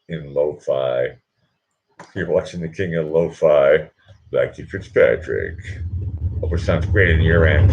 in lo-fi. You're watching the king of lo-fi, Blackie Fitzpatrick. Hope it sounds great in your end.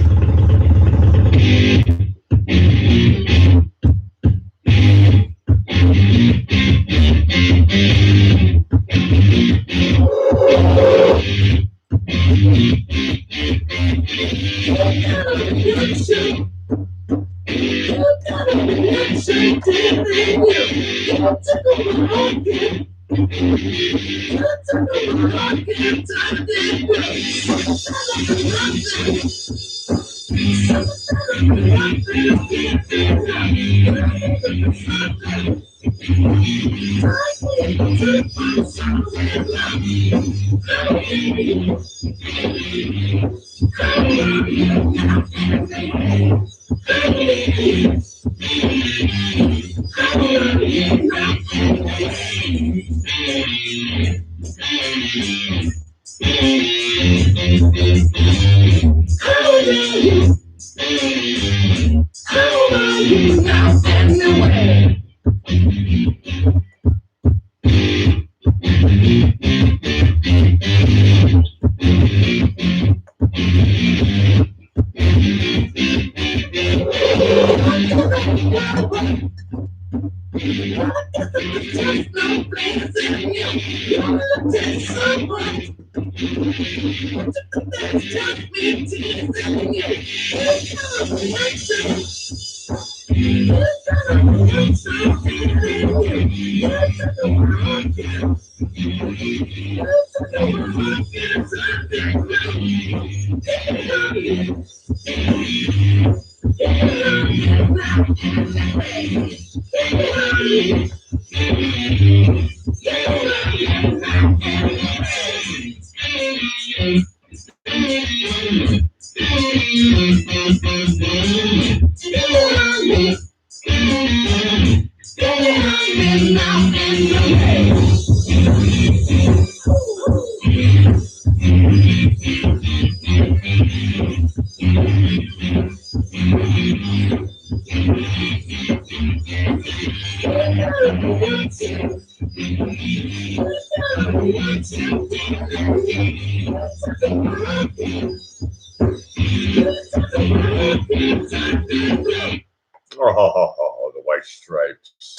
Oh, the White Stripes.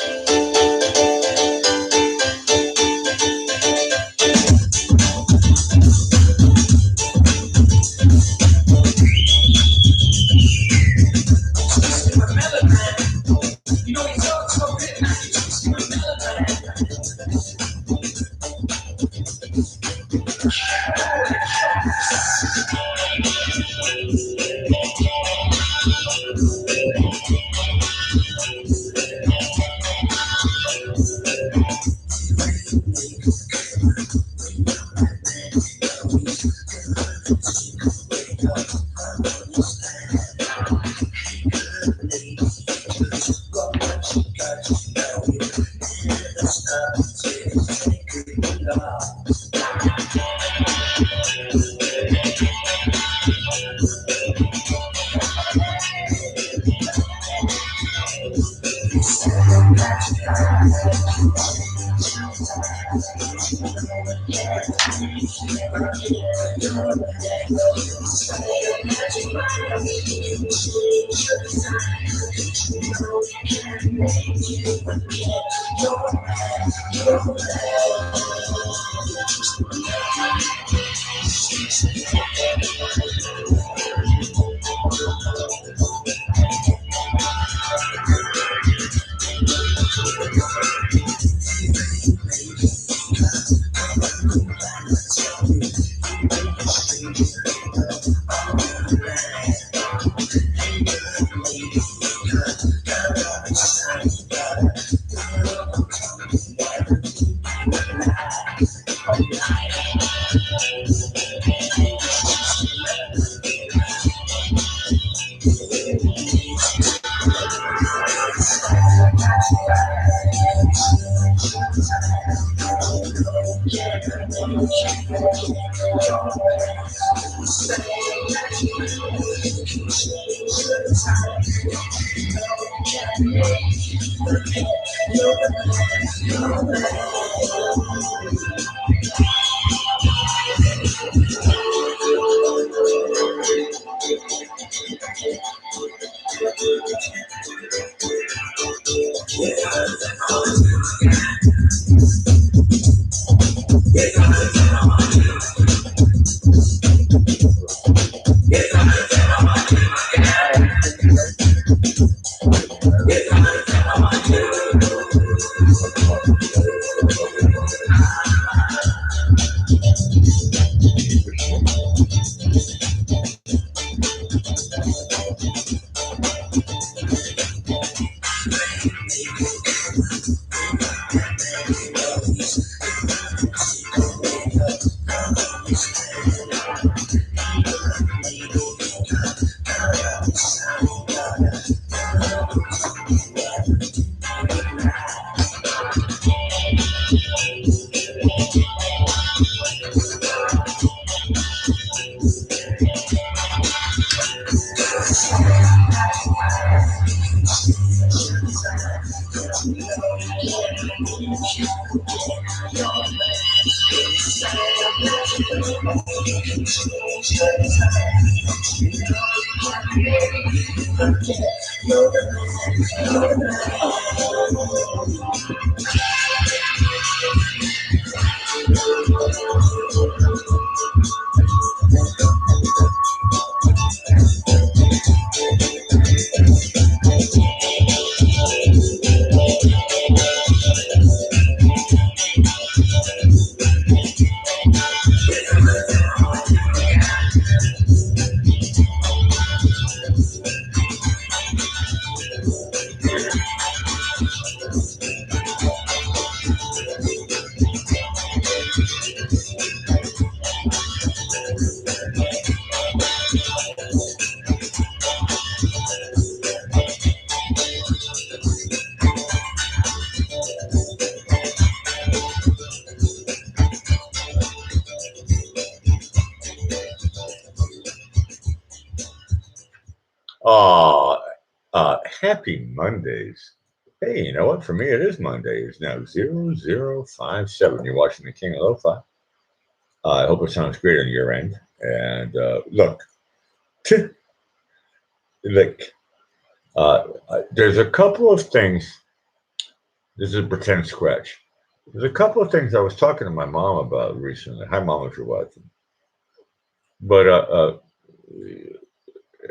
Happy Mondays. Hey, you know what? For me, it is Monday. It's now 0057. You're watching the King of Lo-Fi. I hope it sounds great on your end. And look, there's a couple of things. This is a pretend scratch. There's a couple of things I was talking to my mom about recently. Hi, Mom, if you're watching. But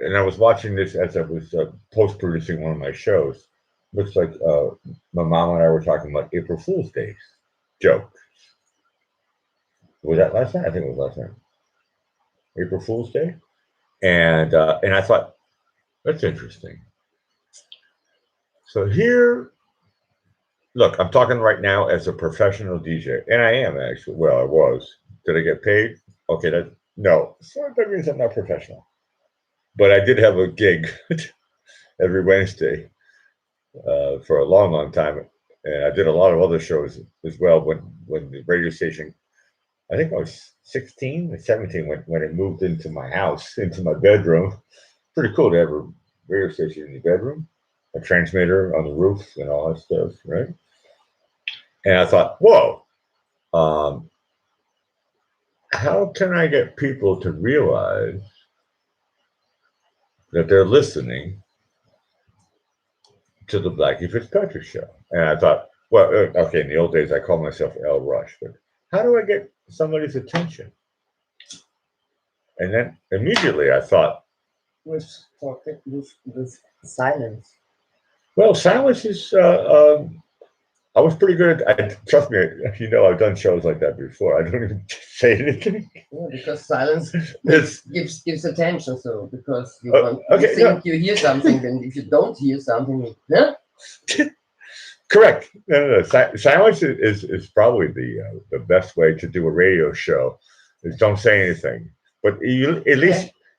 and I was watching this as I was post-producing one of my shows. Looks like my mom and I were talking about April Fool's Day joke. Was that last night? I think it was last night. April Fool's Day, and I thought that's interesting. So here, look, I'm talking right now as a professional DJ, and I am actually. Well, I was. Did I get paid? Okay, no. So that means I'm not professional. But I did have a gig every Wednesday for a long, long time, and I did a lot of other shows as well. When the radio station, I think I was 16 or 17 when it moved into my house, into my bedroom. Pretty cool to have a radio station in your bedroom, a transmitter on the roof, and all that stuff, right? And I thought, whoa, how can I get people to realize that they're listening to the Blackie Fitzpatrick show? And I thought, well, okay, in the old days, I called myself L. Rush, but how do I get somebody's attention? And then immediately I thought, with silence. well, silence is, I was pretty good at, trust me, you know, I've done shows like that before. I don't even say anything. Yeah, because silence gives attention. So because you think you hear something, and if you don't hear something, yeah. Correct. No. Silence is probably the best way to do a radio show. Is don't say anything. But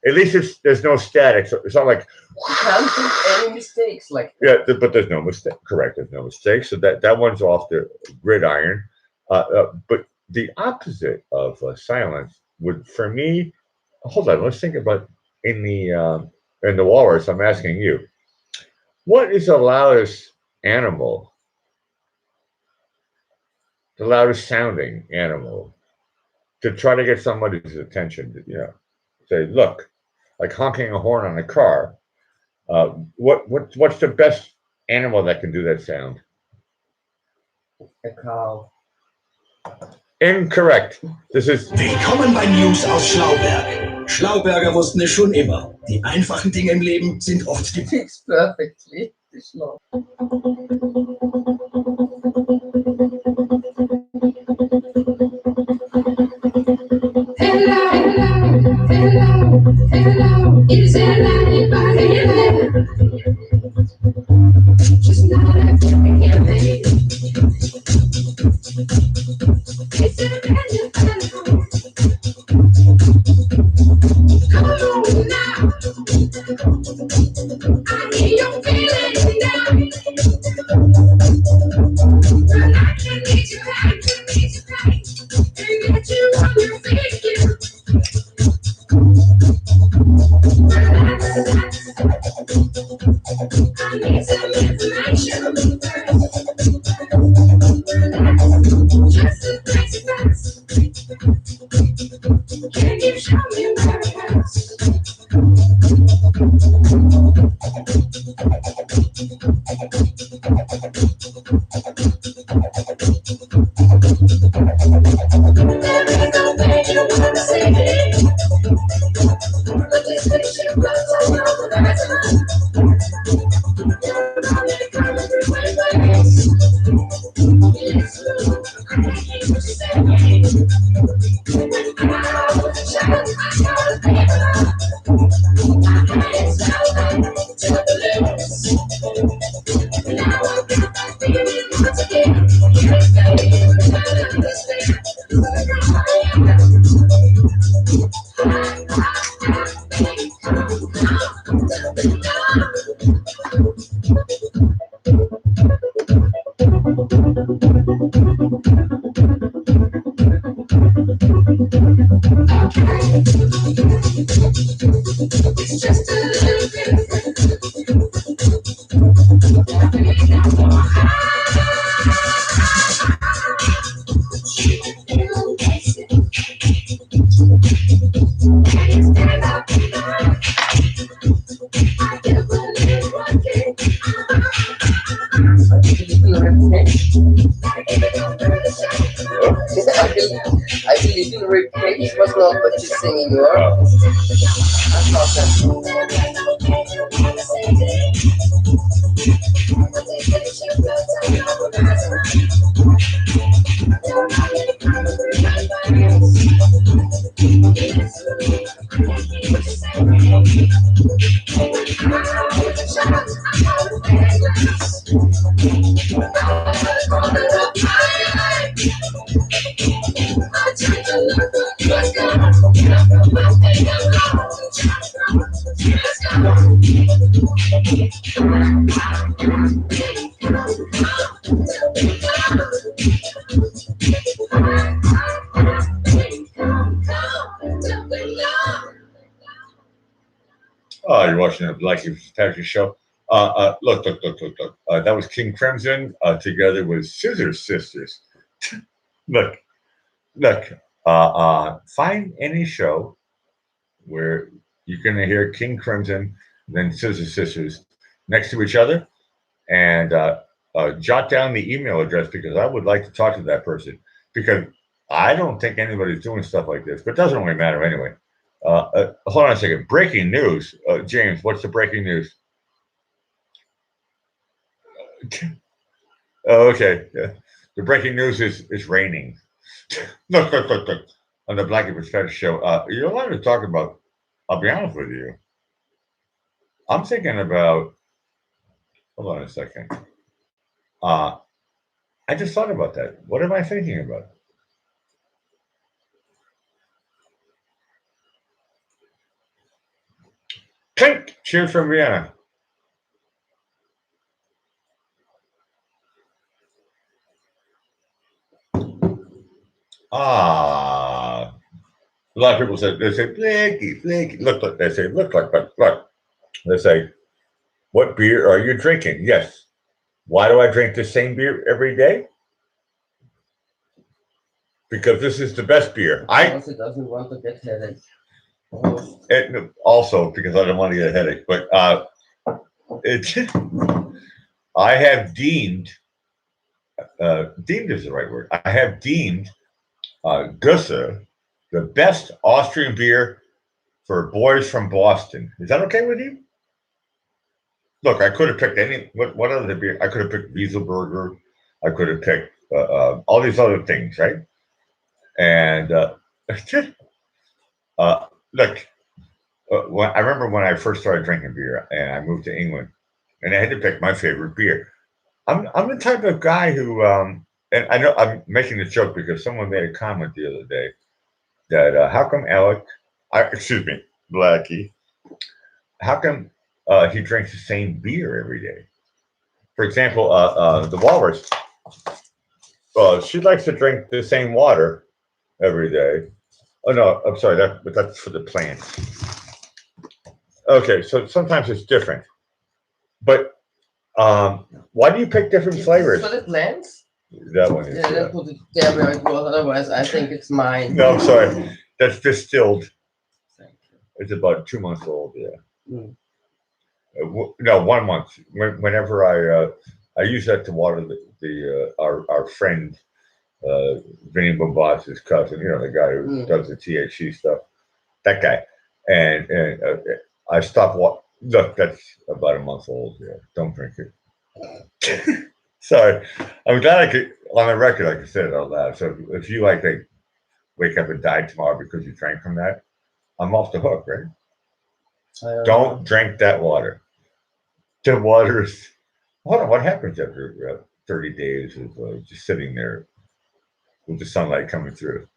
at least there's no static. So it's not like you can't do any mistakes. Like but there's no mistake. Correct. There's no mistake. So that one's off the gridiron. But the opposite of silence would, for me, hold on. Let's think about in the walrus. I'm asking you, what is the loudest animal, the loudest sounding animal, to try to get somebody's attention? Say, look, like honking a horn on a car. What's the best animal that can do that sound? A cow. Incorrect. This is Willkommen bei News aus Schlauberg. Schlauberger wussten es schon immer. Die einfachen Dinge im Leben sind oft die Fits perfectly. It's not. Hello, is there anybody there? She's not a campaign. Is there anybody home? Come on now. I hear you feeling down. But I can need you right, and get you on your feet. I need some information. Just a basic facts. Can you show me where it hurts? There is no way you wanna see me. But this spaceship runs all over the reservoir. You're only coming through waves. It's true, I can't hear what you say. Shadows, I gotta paper. I can't tell them to the loose. Now I've got that feeling once again. Here's the out of this thing. It's just a little I believe in ribcage was not what you're singing, or? I thought that. Oh, you're watching the Blackie Patrick show. Look. That was King Crimson together with Scissor Sisters. look. Find any show where you're going to hear King Crimson, then Scissor Sisters next to each other, and jot down the email address because I would like to talk to that person because I don't think anybody's doing stuff like this, but it doesn't really matter anyway. Hold on a second. Breaking news. James, what's the breaking news? Okay. The breaking news is raining. Look. On the Blackie Perspective show. You're allowed to talk about, I'll be honest with you. I'm thinking about, hold on a second. I just thought about that. What am I thinking about? Clink! Cheers from Vienna. A lot of people say they say flaky, flaky. Look like they say look like, but look. They say, what beer are you drinking? Yes. Why do I drink the same beer every day? Because this is the best beer. Because he doesn't want to get headache. And also because I don't want to get a headache. But it's I have deemed is the right word. I have deemed Gusse the best Austrian beer for boys from Boston. Is that okay with you? Look, I could have picked what other beer? I could have picked Wieselberger. I could have picked all these other things, right? And look, I remember when I first started drinking beer and I moved to England, and I had to pick my favorite beer. I'm the type of guy who, and I know I'm making a joke because someone made a comment the other day that how come Blackie, how come he drinks the same beer every day? For example, the walrus, she likes to drink the same water every day. Oh no, I'm sorry, but that's for the plants. Okay, so sometimes it's different, but why do you pick different flavors? For the plants? That one is. Yeah, then put it there where it was. Otherwise, I think it's mine. No, I'm sorry. That's distilled. Thank you. It's about 2 months old. Yeah. Mm. No, 1 month. Whenever I use that to water our friend Vinny Bombas's cousin. You know, the guy who does the THC stuff. That guy. And I stopped. Look, that's about a month old. Yeah, don't drink it. Sorry, I'm glad I could on the record. I could say it out loud. So if you like wake up and die tomorrow because you drank from that, I'm off the hook, right? Don't drink that water. The water's hold on. What happens after 30 days of just sitting there with the sunlight coming through?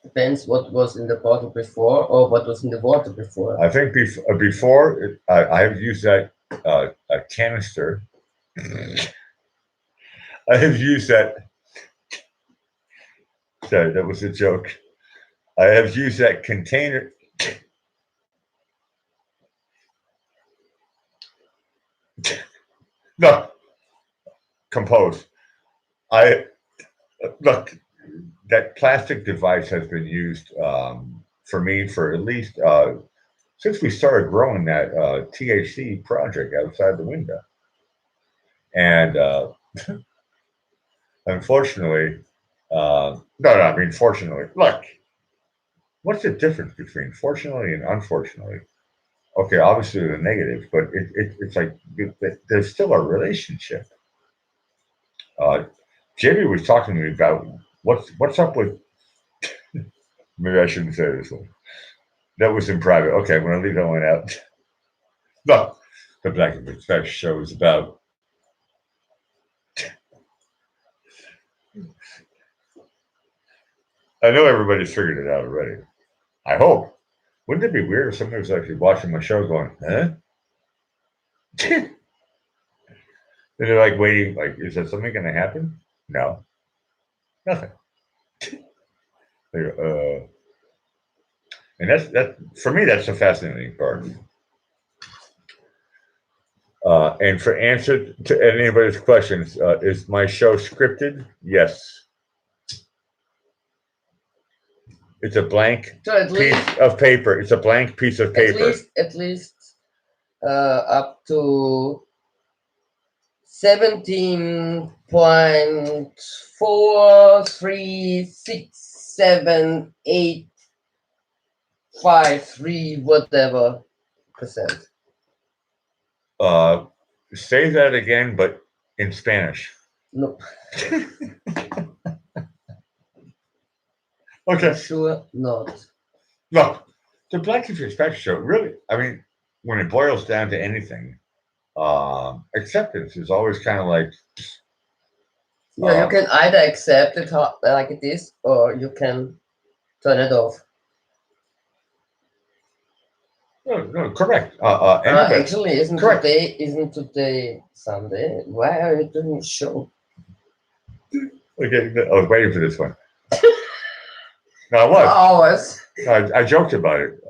Depends what was in the bottle before or what was in the water before. I think before I have used that a canister. I have used that. Sorry, that was a joke. I have used that container. No, compose. Look. That plastic device has been used for me for at least since we started growing that THC project outside the window. And unfortunately, I mean, fortunately, look, what's the difference between fortunately and unfortunately? Okay, obviously the negatives, but it's like there's still a relationship. Jamie was talking to me about what's up with. Maybe I shouldn't say this one. That was in private. Okay, I'm going to leave that one out. No, the Black and Respect show is about. I know everybody's figured it out already. I hope. Wouldn't it be weird if somebody was actually watching my show going, huh? And they're like waiting, like, is that something going to happen? No, nothing. They go, and that for me, that's the fascinating part. And for answer to anybody's questions, is my show scripted? Yes. It's a blank piece of paper. It's a blank piece of paper. At least up to 17.4367853 whatever percent. Say that again, but in Spanish. No. Okay. Sure not. Look, the Black and Respect show, really, I mean, when it boils down to anything, acceptance is always kind of like. Yeah, you can either accept it like it is, or you can turn it off. No, correct. Actually, isn't correct. today Sunday? Why are you doing a show? Okay, I was waiting for this one. No, I was. hours. I joked about it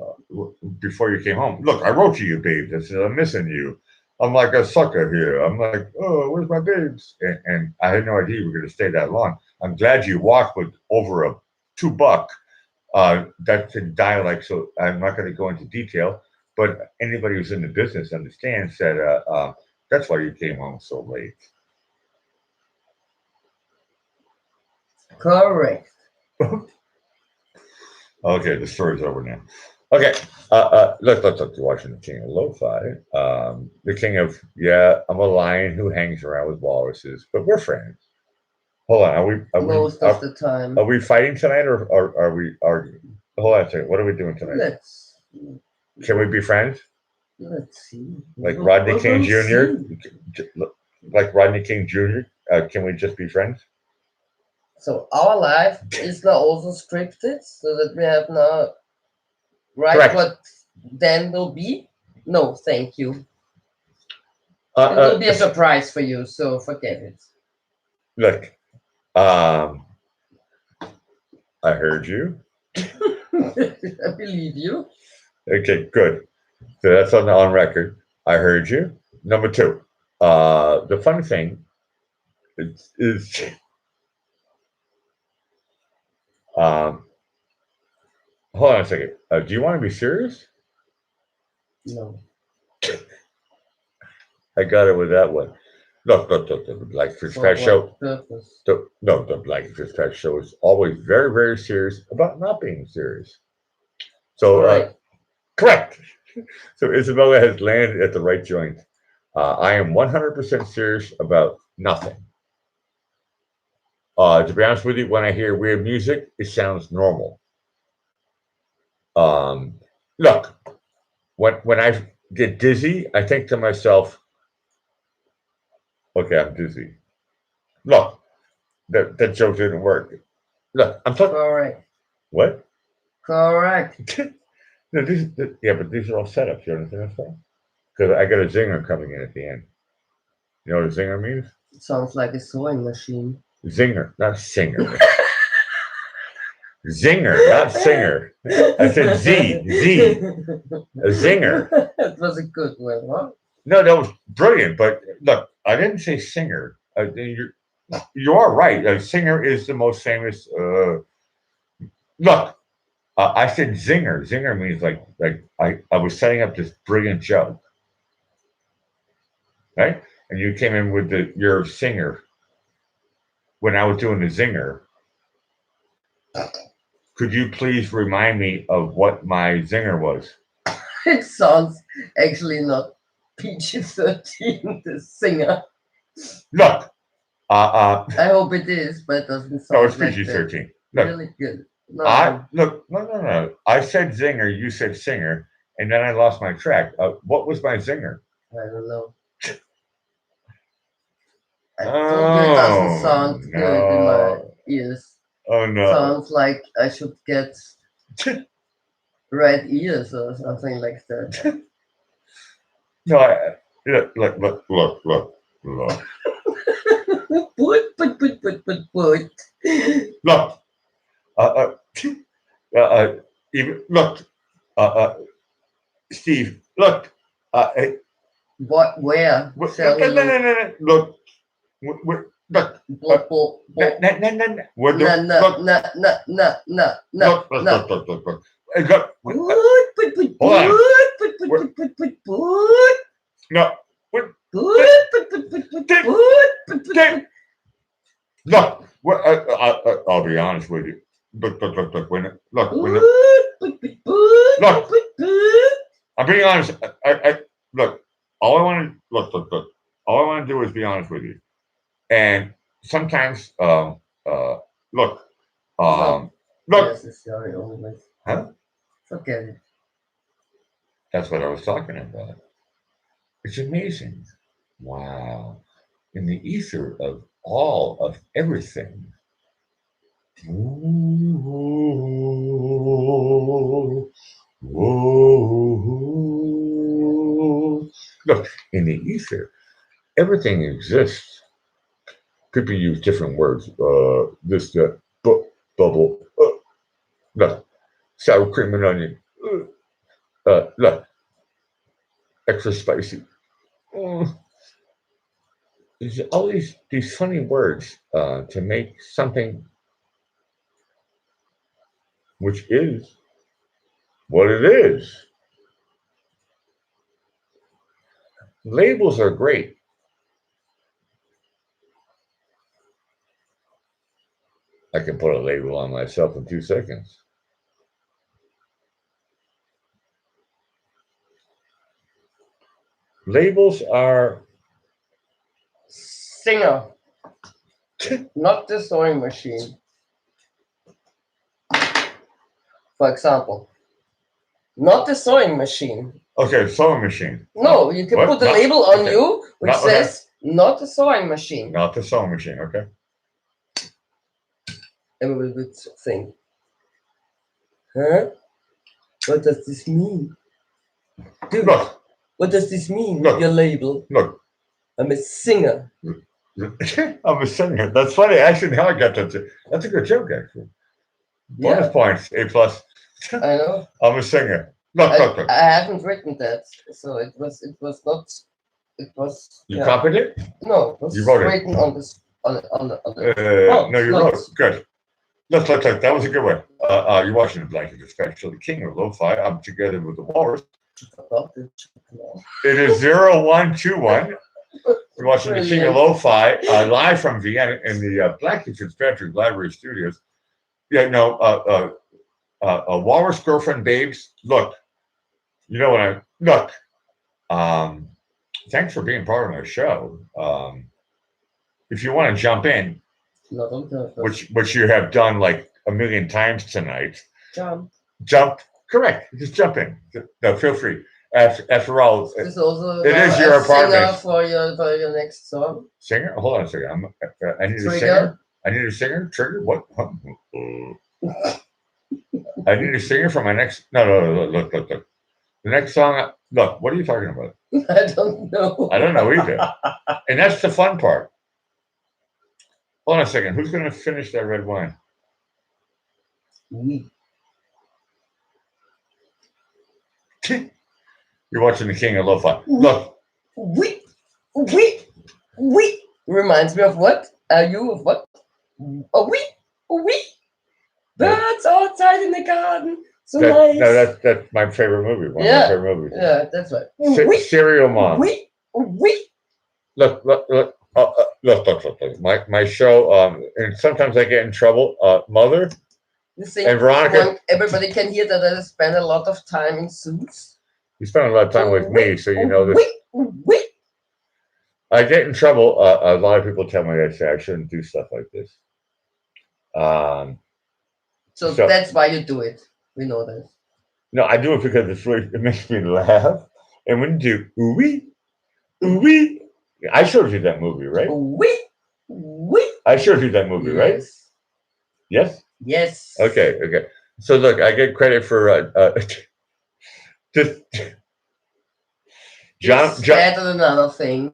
before you came home. Look, I wrote to you, babes. I said, I'm missing you. I'm like a sucker here. I'm like, oh, where's my babes? And I had no idea you were going to stay that long. I'm glad you walked with over a $2. That's in dialect, so I'm not going to go into detail. But anybody who's in the business understands that that's why you came home so late. Correct. Okay, the story's over now. Okay, let's watching the King of Lo-Fi. The king of, yeah, I'm a lion who hangs around with walruses, but we're friends. Hold on, Most of the time. are we fighting tonight, or are we arguing? Hold on a second. What are we doing tonight? Can we be friends? Let's see. Like Rodney King We'll Jr. see. Like Rodney King Jr. Can we just be friends? So our life is now also scripted, so that we have now right Correct. what then will be. No, thank you. It will be a surprise for you, so forget it. Look, I heard you. I believe you. Okay, good. So that's on record. I heard you. Number two, the fun thing is hold on a second. Do you want to be serious? No. I got it with that one. Look, the Black Fish Crash Show. Purpose? The Black Fish Crash Show is always very, very serious about not being serious. So, Right. correct. So Isabella has landed at the right joint. I am 100% serious about nothing. To be honest with you, when I hear weird music, it sounds normal. Look, when I get dizzy, I think to myself, okay, I'm dizzy. Look, that joke didn't work. Look, I'm talking. Correct. What? Correct. No, but these are all setups. You understand what I'm saying? Because I got a zinger coming in at the end. You know what a zinger means? It sounds like a sewing machine. Zinger, not singer. Zinger, not singer. I said Z. A zinger. That was a good one, huh? No, that was brilliant. But look, I didn't say singer. You are right. A singer is the most famous. Look, I said zinger. Zinger means like I was setting up this brilliant joke, right? And you came in with your singer when I was doing the zinger. Could you please remind me of what my zinger was? It sounds actually not PG-13, the singer. Look, I hope it is, but it doesn't sound no, it's like PG-13. that. Look, Really good. No. no. I said zinger, you said singer, and then I lost my track. What was my zinger? I don't know. I told you it doesn't sound good in my ears. Oh no! Sounds like I should get red ears or something like that. No, look. Put. Look, even look, Steve. Look, What? Where? Shall we look? no. Look, look. Look. Look. No. Look. I'll be honest with you. Look. I'm being honest. I look. All I want to look. All I want to do is be honest with you. And sometimes, look. Yes, it's sorry, always. Huh? Forget it. That's what I was talking about. It's amazing. Wow. In the ether of all of everything. Look, in the ether, everything exists. Could be used different words. This, that, bubble. Look, sour cream and onion. Look, extra spicy. There's all these funny words to make something which is what it is. Labels are great. I can put a label on myself in 2 seconds. Labels are Singer, not the sewing machine. For example, not the sewing machine. okay. Sewing machine. No, you can What? put a Not- label on okay. you which Not- okay. says not the sewing machine. Not the sewing machine. Okay. Everybody would think, huh? What does this mean? Dude, Look, what does this mean? Look. Your label. look. I'm a singer. I'm a singer. That's funny. Actually, now I got that. That's a good joke, actually. Bonus Yeah, points. A plus. I know. I'm a singer. Look, look, look. I haven't written that, so it was not. It was. You yeah. copied it? No, it was You wrote it. written on this on the. No, you not- wrote it. Good. Look. That was a good one. You're watching the Blanket Dispatch, the king of lo-fi. I'm together with the walrus. It is 0121. We're watching the king of lo-fi live from Vienna in the Blanket Fitzpatrick Library Studios. Yeah, no, a walrus girlfriend, babes. Look, you know what I look. Thanks for being part of my show. If you want to jump in, Not on purpose. which you have done like a million times tonight, Jump. Correct. Just jump in. No, feel free. After all, This is also it is a your singer apartment. for your next song. Singer. Hold on a second. I need a Trigger. singer. I need a singer. Trigger. What? I need a singer for my next. No. Look. The next song. Look. What are you talking about? I don't know. I don't know either. And that's the fun part. Hold on a second. Who's going to finish that red wine? We. You're watching the King of Lo-Fi. Look. We. Reminds me of what? Are you of what? A we. Birds outside in the garden. So nice. No, that's my favorite movie. One of my favorite movies. Yeah, that's right. Serial Mom. We. Look. My show. And sometimes I get in trouble. Mother The thing, and Veronica. everybody can hear that I spend a lot of time in suits. You spend a lot of time with me, so you know this. We. I get in trouble. A lot of people tell me I shouldn't do stuff like this. So So- that's why you do it. We know that. No, I do it because it makes me laugh. And when you do ooh-wee, I showed you that movie, right? We. I showed you that movie, right? Yes. Yes. Okay. So look, I get credit for just It's better than another thing.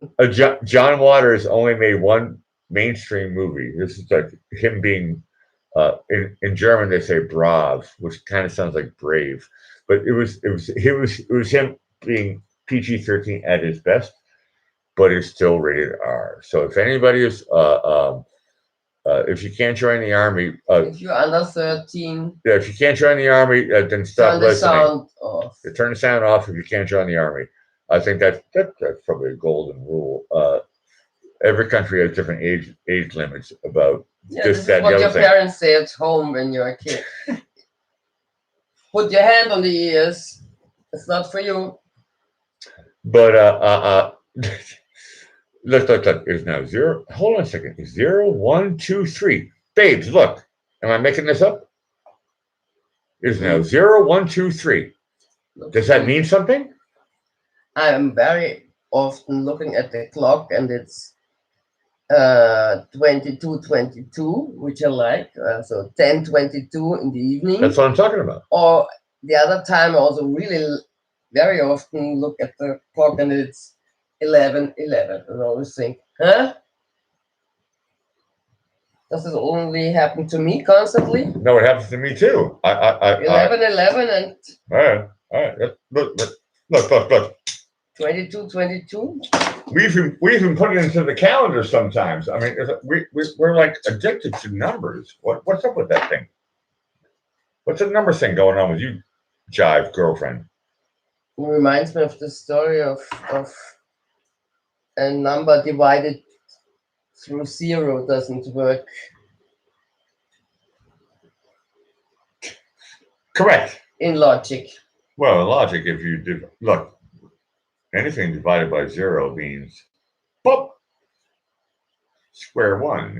John Waters only made one mainstream movie. This is like him being in German they say brav, which kind of sounds like brave, but it was him being PG-13 at his best, but it's still rated R. So if anybody is if you can't join the army, If you're under 13, yeah, if you can't join the army, then stop turn the listening. sound off. Turn the sound off if you can't join the army. I think that's probably a golden rule. Every country has different age limits about Yeah, just this that is what the your other thing. parents say at home when you're a kid. Put your hand on the ears. It's not for you. But look. It's now 0. Hold on a second. 0, 1, 2, 3. Babes, look. Am I making this up? It's now 0, 1, 2, 3. Does that mean something? I'm very often looking at the clock and it's 22:22, which I like. So 10:22 in the evening. That's what I'm talking about. Or the other time, I also really very often look at the clock and it's 11:11, and I always think, huh? Does it only happen to me constantly? No, it happens to me too. 11, and all right. Look. 22. We even put it into the calendar sometimes. I mean, we're like addicted to numbers. What's up with that thing? What's the number thing going on with you, Jive girlfriend? It reminds me of the story of a number divided through 0 doesn't work. Correct. In logic. Well, in logic, if you look, anything divided by 0 means, boop, square one.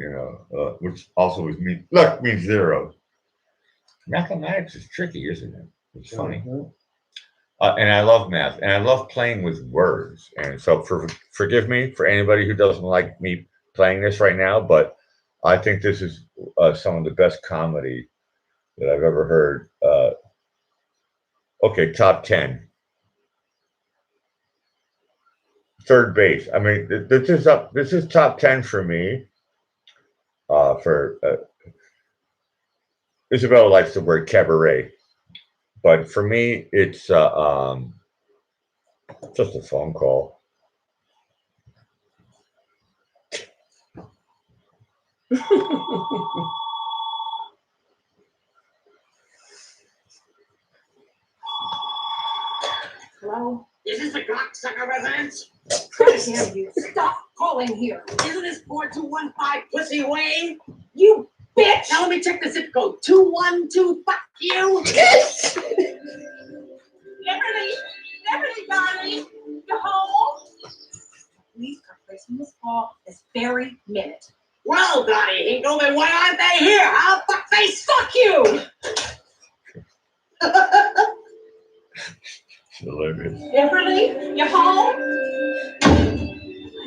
Which also means 0. Mathematics is tricky, isn't it? It's funny. Mm-hmm. And I love math, and I love playing with words. And so, forgive me for anybody who doesn't like me playing this right now, but I think this is some of the best comedy that I've ever heard. Okay, top 10. Third base. I mean, this is top 10 for me. For Isabella likes the word cabaret, but for me, it's just a phone call. Hello? Is this the cocksucker residence? How dare you? Stop calling here. Isn't this 4215 Pussy Wayne? You bitch! Now let me check the zip code. 212, fuck you! Liberty, darling, you home? Please are placing this call this very minute. Well, Donnie Hinkle, then why aren't they here? I'll fuckface fuck you! Hilarious. Liberty, you home? I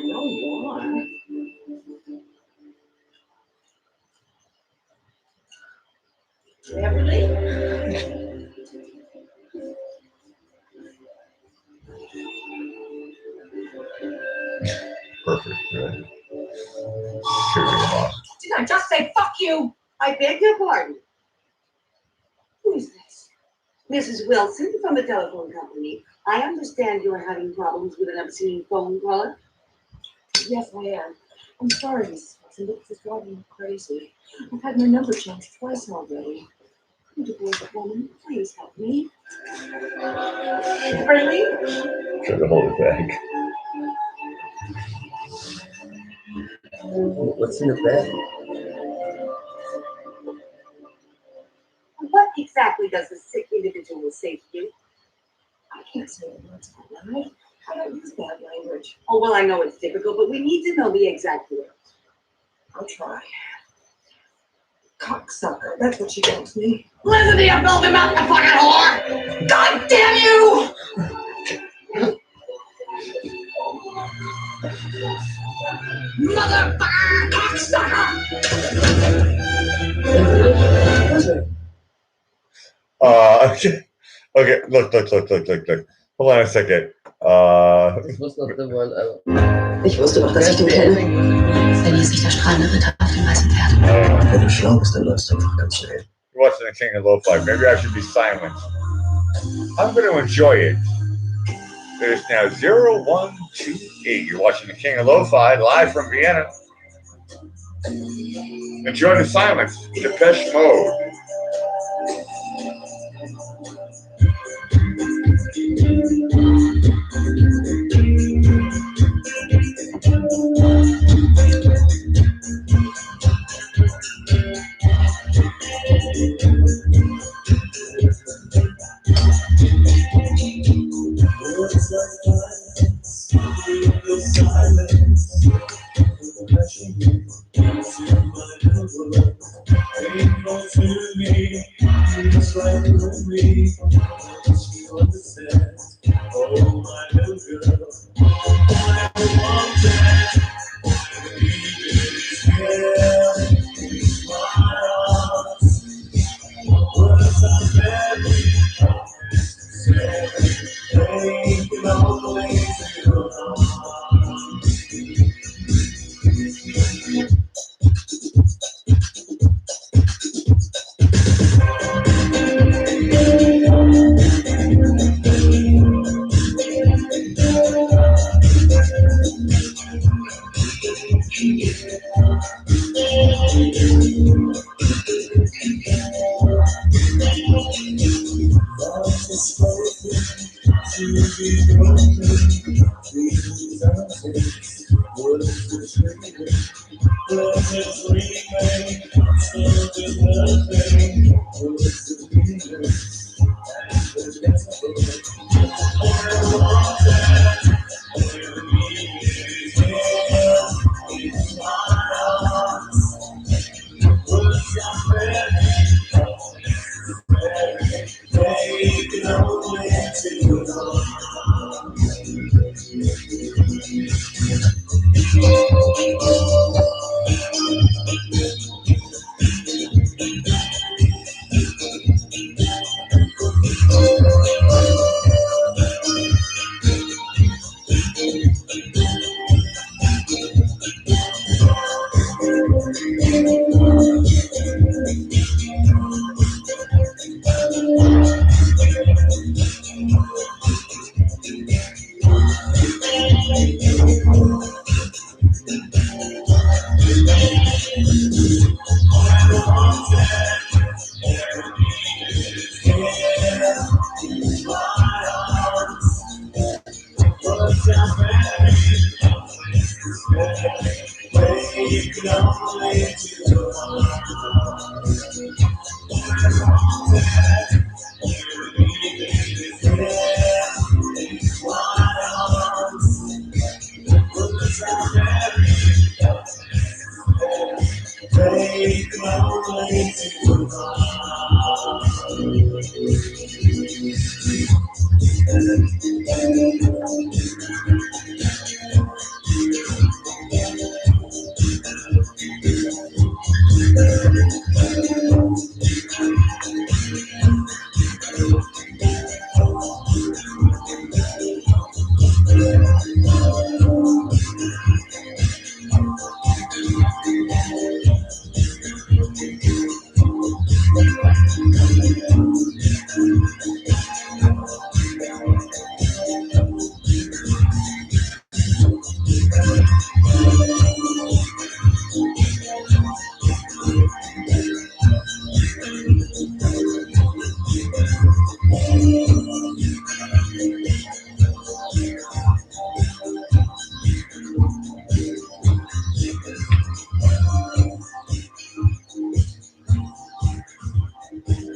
know you are. Liberty? Perfect. Right? Sure, boss. Did I just say fuck you? I beg your pardon. Who is this? Mrs. Wilson from the telephone company. I understand you're having problems with an obscene phone caller. Yes, I am. I'm sorry, Mrs. Wilson, but this is driving me crazy. I've had my number changed twice already. I'm a divorced woman. Please help me. Really? Try to hold it back. What's in the bag? What exactly does the sick individual say to you? I can't say the words out loud. I don't use bad language. Oh, well, I know it's difficult, but we need to know the exact words. I'll try. Cocksucker. That's what she calls me. Listen to you, filthy mouth, you fucking whore! God damn you! Motherfucker, cocksucker! Okay. Look. Hold on a second. This was not the one. Ich wusste doch, dass ich den kenne. Wenn sich der strahlende Ritter auf dem weißen Pferd. Wenn du schlau bist, dann läufst du einfach ganz schnell. You're watching the King of Lo-Fi. Maybe I should be silent. I'm going to enjoy it. It is now 0128. You're watching the King of Lo-Fi live from Vienna. Enjoy the silence. Depeche Mode.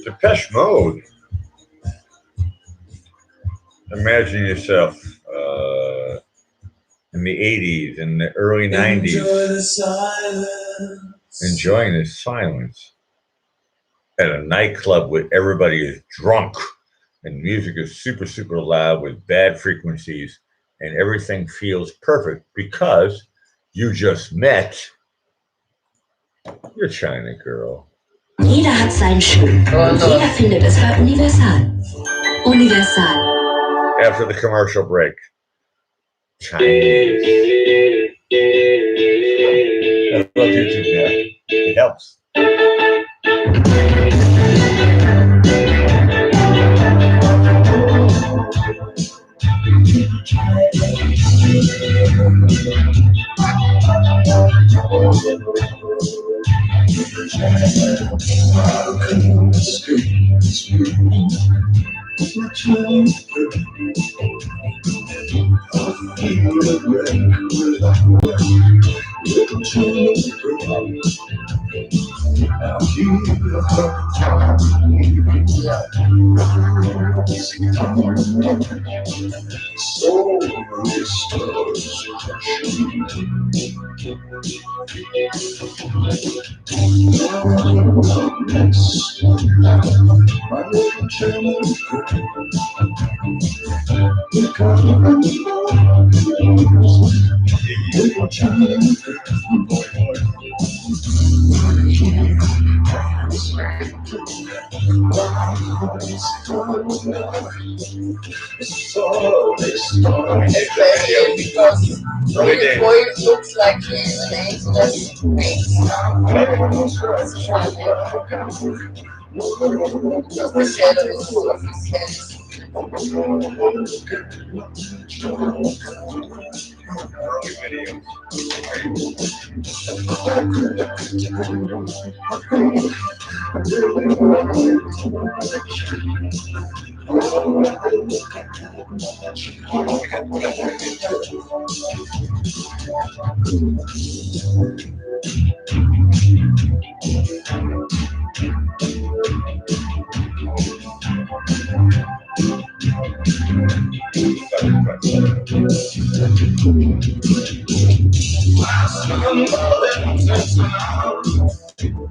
Depeche Mode. Imagine yourself in the 80s and the early 90s enjoying the silence at a nightclub where everybody is drunk and music is super, super loud with bad frequencies and everything feels perfect because you just met your China girl. Jeder hat seinen Schuh. Jeder findet es bei Universal. Universal. After the commercial break. Chinese. I love YouTube now. It helps. Because the boy looks like he's an ageless face. Just the shadows of his head. early videos.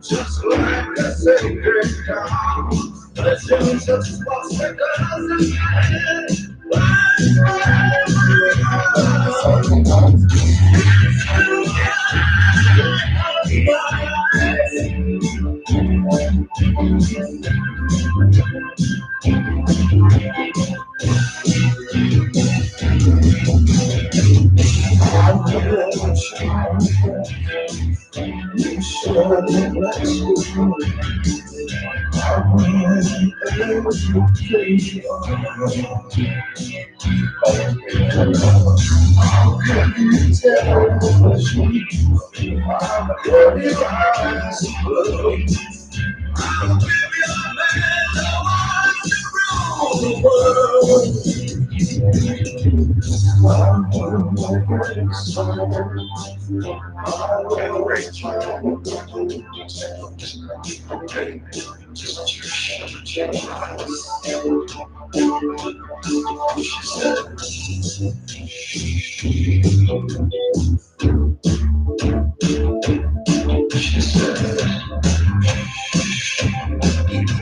Just like a sacred cow. Let's just what's the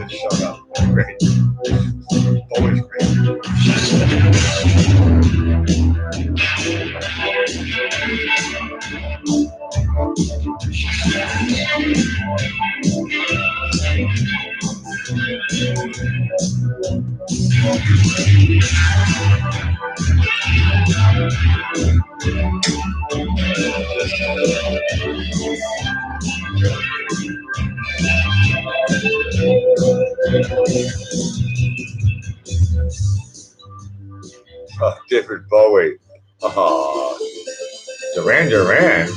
Shut up. Great. Always great. David Bowie. Duran Duran.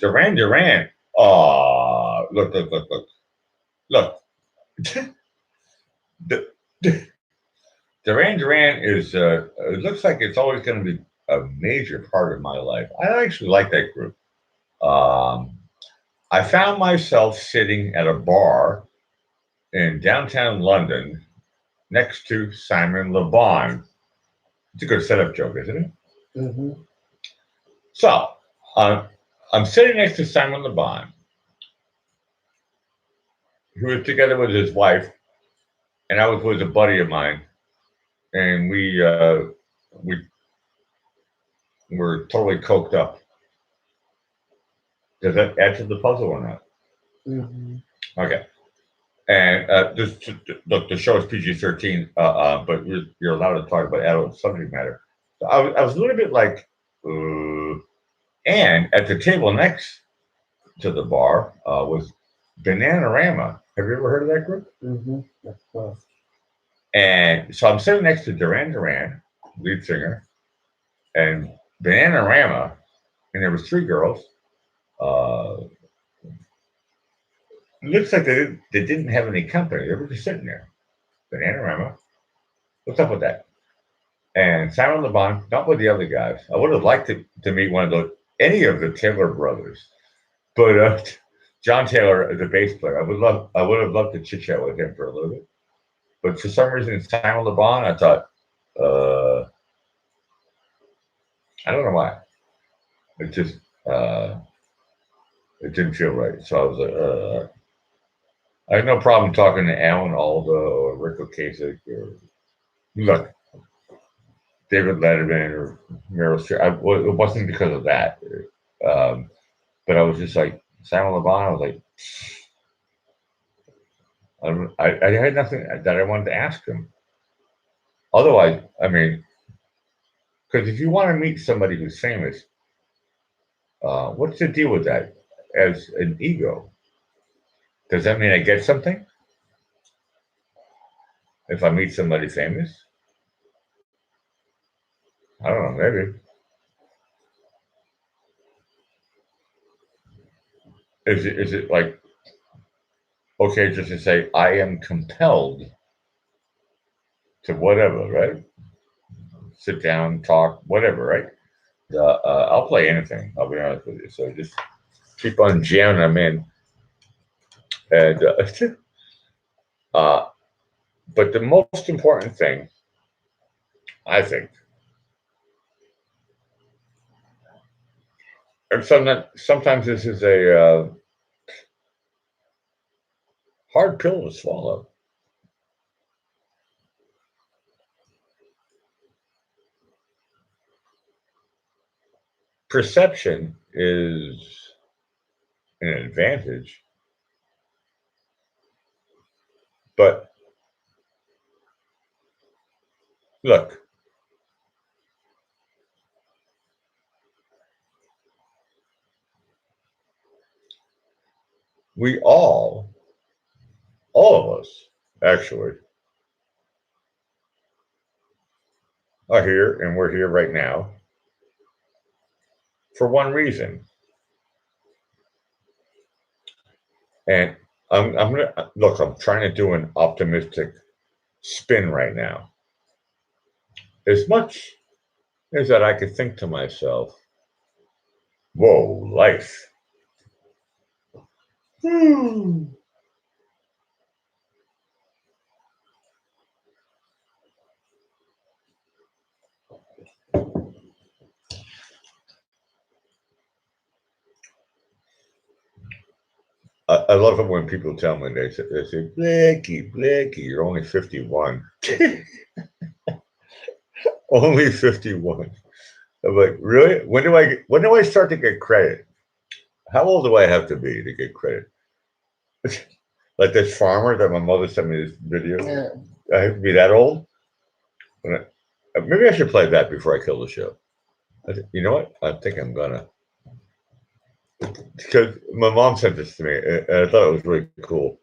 Duran Duran. Oh, look, look, look, look. Look. Duran Duran is, it looks like it's always going to be a major part of my life. I actually like that group. I found myself sitting at a bar in downtown London next to Simon Le Bon. It's a good setup joke, isn't it? Mm-hmm. So, I'm sitting next to Simon Le Bon, who was together with his wife, and I was with a buddy of mine, and we were totally coked up. Does that add to the puzzle or not? Mm-hmm. Okay. And look, the show is PG-13, but you're allowed to talk about adult subject matter. So I was a little bit like, and at the table next to the bar was Bananarama. Have you ever heard of that group? Mm-hmm. Of course. And so I'm sitting next to Duran Duran, lead singer, and Bananarama, and there was three girls. It looks like they didn't have any company. They were just sitting there. Bananarama. What's up with that? And Simon Le Bon, not with the other guys. I would have liked to meet any of the Taylor brothers, but John Taylor, the bass player, I would have loved to chit chat with him for a little bit. But for some reason, Simon Le Bon, I thought, I don't know why. It just it didn't feel right. So I was like, I had no problem talking to Alan Alda or Rick Ocasek or look, David Letterman or Meryl Streep. It wasn't because of that. But I was just like, Simon Le Bon, I was like, I had nothing that I wanted to ask him. Otherwise, I mean, because if you want to meet somebody who's famous, what's the deal with that as an ego? Does that mean I get something? If I meet somebody famous? I don't know, maybe. Is it like okay just to say I am compelled to whatever, right? Sit down, talk, whatever, right? I'll play anything. I'll be honest with you. So just keep on jamming them in, and but the most important thing, I think, and sometimes this is a Hard pill to swallow. Perception is an advantage, but look, we all of us, actually, are here, and we're here right now for one reason. And I'm gonna look. I'm trying to do an optimistic spin right now. As much as that, I could think to myself, "Whoa, life." I love it when people tell me they say, Blakey, you're only 51. Only 51. I'm like, really? When do I start to get credit? How old do I have to be to get credit? Like this farmer that my mother sent me this video. Yeah. I have to be that old? Maybe I should play that before I kill the show. You know what? I think I'm gonna. Because my mom sent this to me, and I thought it was really cool.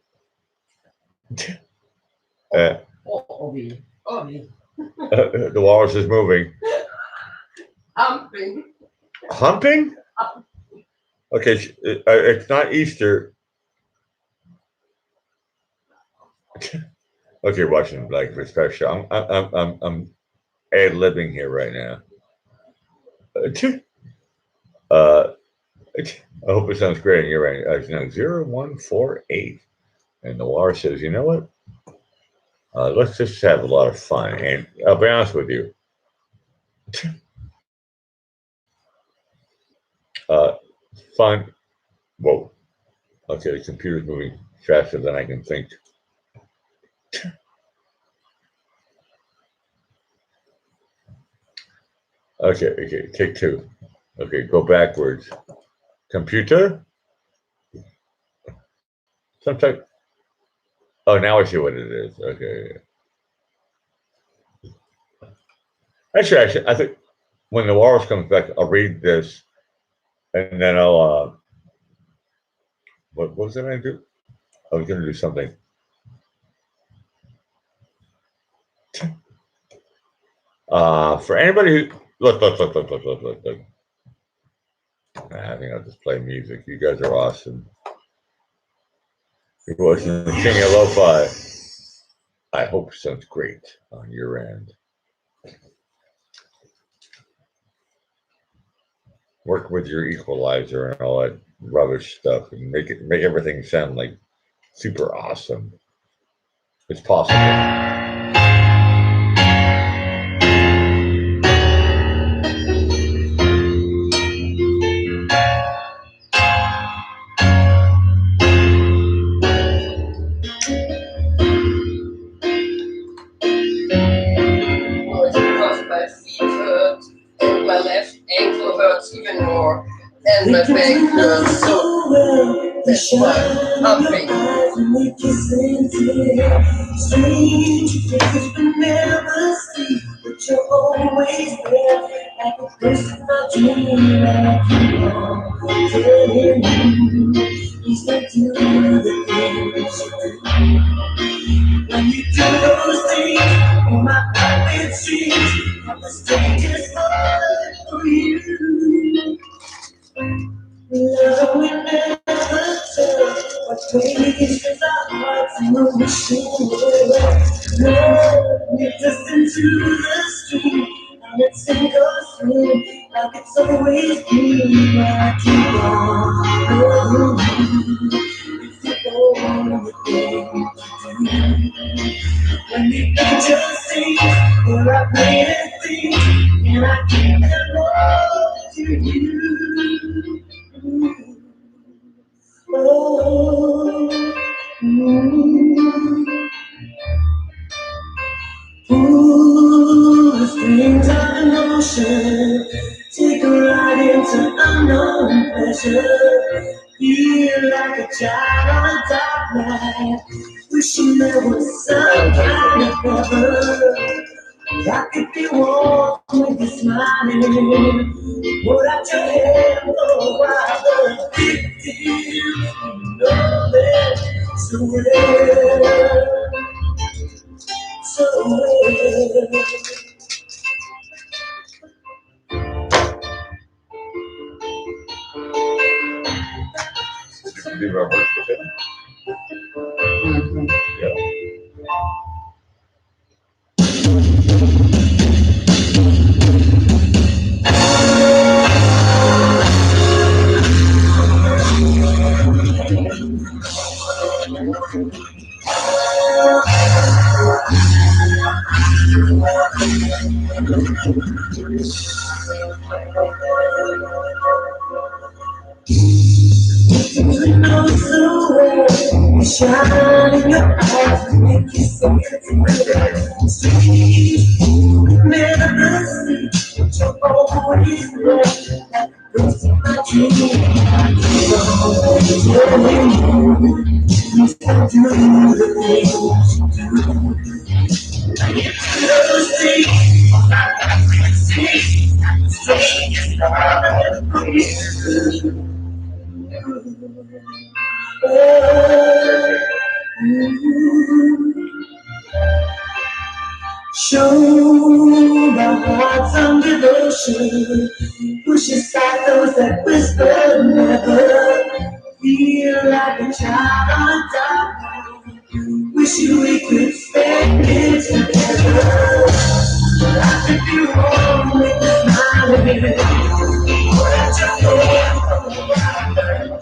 Obi. The walrus is moving. Humping. Humping? Okay, it's not Easter. Okay, watching Black Respect Show. I'm ad-libbing here right now. I hope it sounds great. You're right. It's now 0148. And the walrus says, you know what? Let's just have a lot of fun. And I'll be honest with you. Fun. Whoa. Okay, the computer's moving faster than I can think. Okay, take two. Okay, go backwards. Computer? Sometimes. Oh, now I see what it is. Okay. Actually, I think when the walrus comes back, I'll read this, and then I'll. What was I going to do? I was going to do something. For anybody who look. I think I'll just play music. You guys are awesome. You're watching the King of Lo-Fi. I hope it sounds great on your end. Work with your equalizer and all that rubbish stuff, and make everything sound like super awesome. It's possible. My left ankle hurts even more, and my back hurts, so that's why I'm humping. Strange things we never see, but you're always there, like a person I dream, and I keep on telling you, please don't do the things you do. When you do those things, oh my heart it seems, I'm the strangest heart for you. Love we never tell, what places our hearts and we're wishing well. Love leads us into the stream, and it sink us through, like it's always been. I keep on loving you, it's the only thing to do. When the angels sing, or I play the thing, and I give them all to you. Oh, ocean. Take a ride into unknown pleasure. Feel like a child on a dark night. Wishing there was some kind of heaven. I could be warm with you smiling. Put out your hand for a while, but if you know that so well, so well. Did you do our work with it? Yeah. You know so well, shine in your eyes, make you so sweet. Never see, but you're always there. Brings me my dream. You can do the things show the hearts under the ocean. Push aside those that whisper never. Feel like a child on a dark night. Wishing we could spend it together. I could be wrong with the smiling. Put your hand on the water.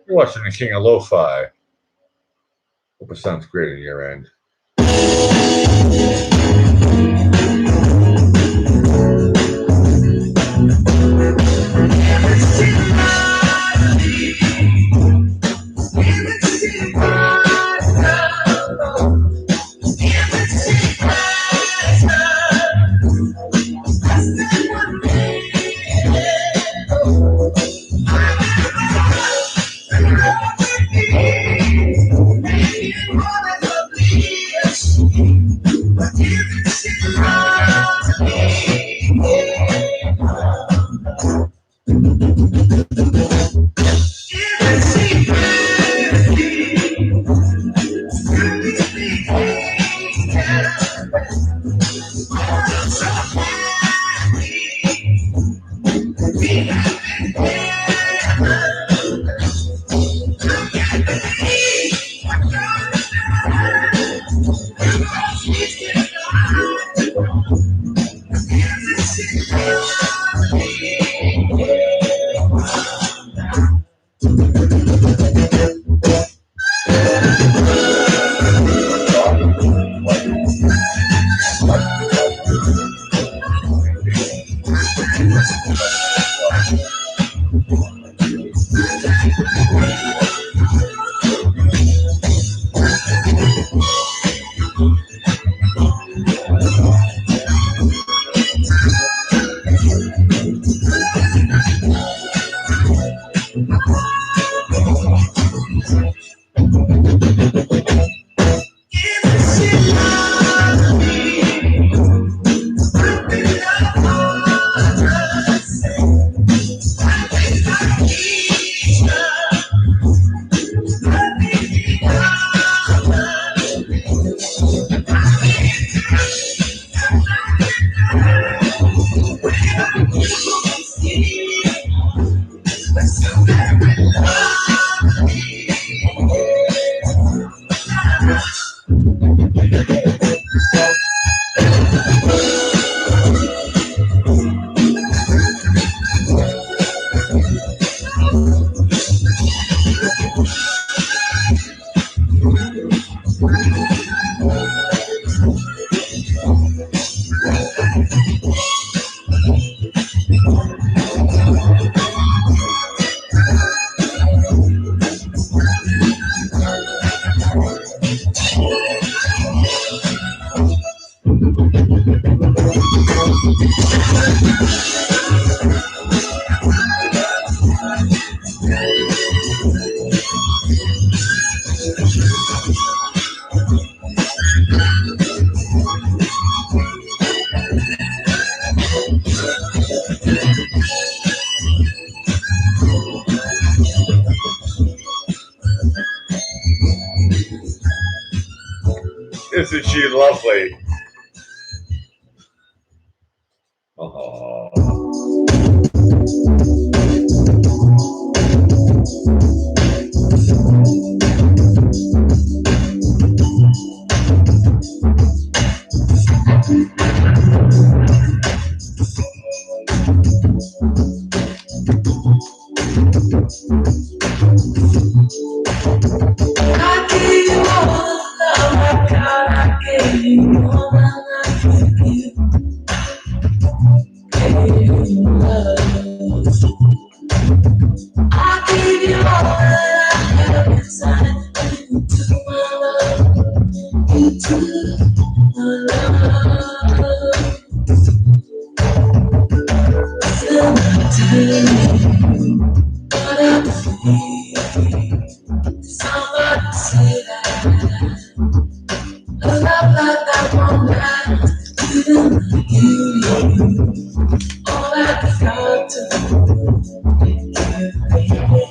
You're watching the King of Lo-Fi. Hope it sounds great on your end. But Isn't she lovely? Oh. I gave you all the love I got. I gave you all my life with you. Gave you love. I gave you all that I have inside. You took my love. You took my love. Tell me what I feel. Somebody say that a love like that won't last. Even you, all I've got to do is give, baby.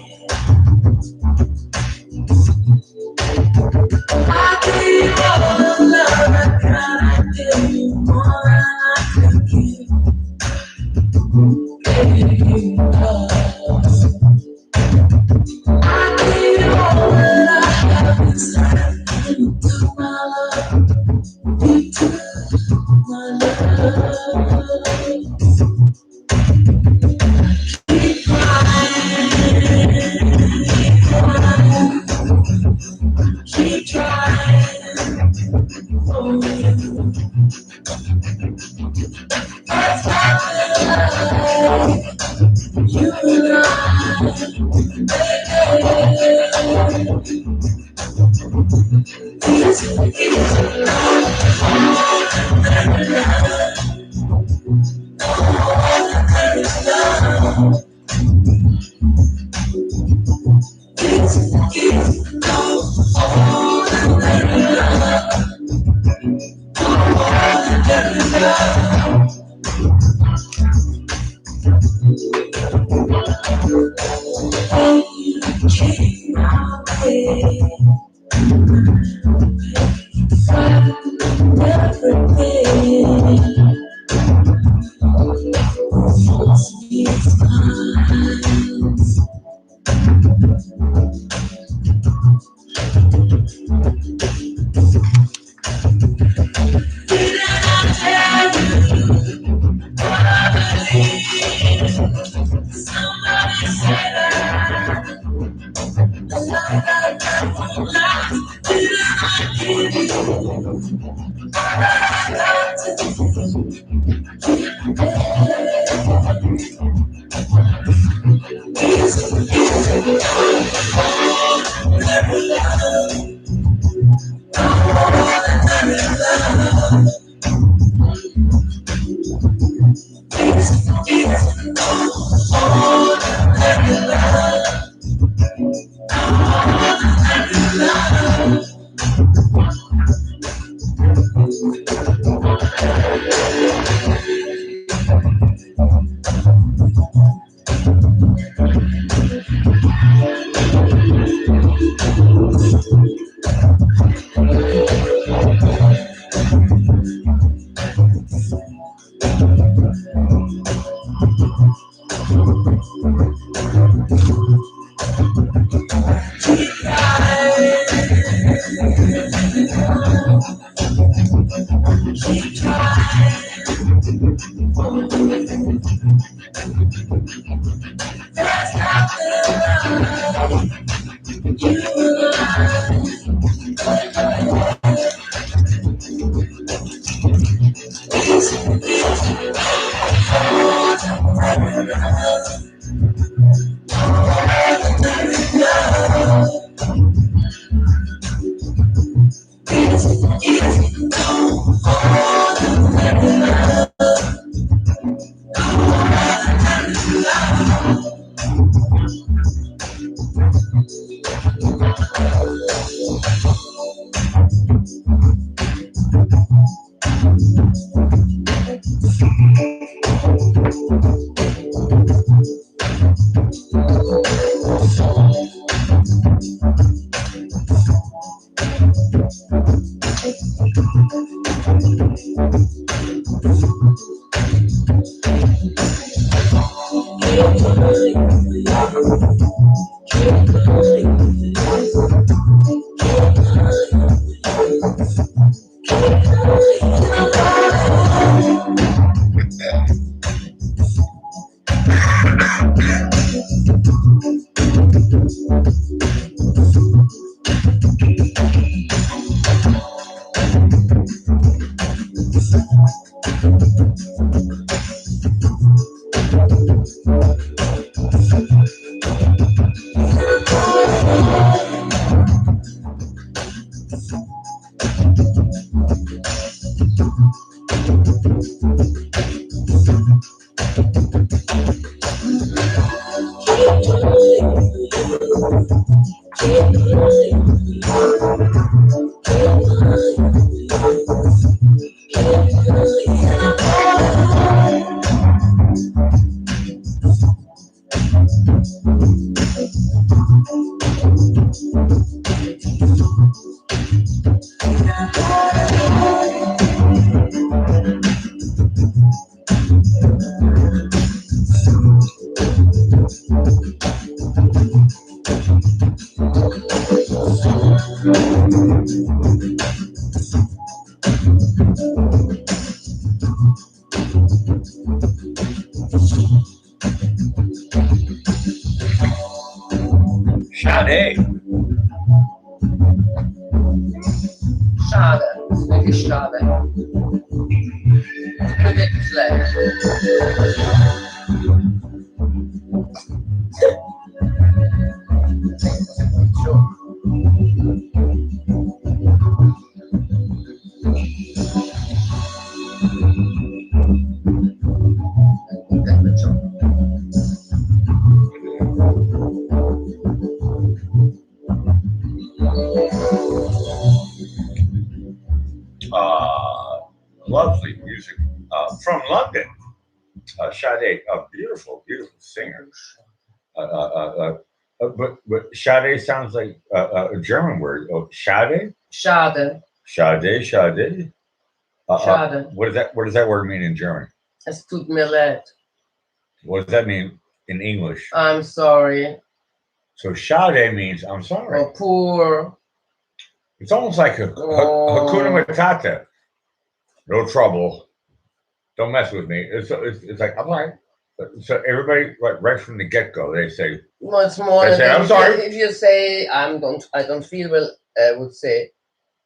I gave you all the love I got. I gave you more than I could give. Gave you love. I gave you all that I have inside. You took my love. You took my love. Keep trying, keep trying for you. That's how I love you and I, baby. This is love. This is you came my way. Everything is fine. Didn't I tell you what I believe? Somebody said that the love that won't last. Didn't I give you what I got to Sade. Schade, das ist wirklich schade. Tut mir wirklich leid. So. Das wird schon. Lovely music from London. Sade, a beautiful, beautiful singer. But Sade sounds like a German word. Oh, Sade? Schade. Sade, Sade. Schade. What does that word mean in German? Es tut mir leid. What does that mean in English? I'm sorry. So Sade means I'm sorry. Or poor. It's almost like Hakuna Matata. No trouble. Don't mess with me. It's like I'm like. So everybody, right from the get-go, they say. No, it's more They than say, I'm sorry. If you say I don't feel well, I would say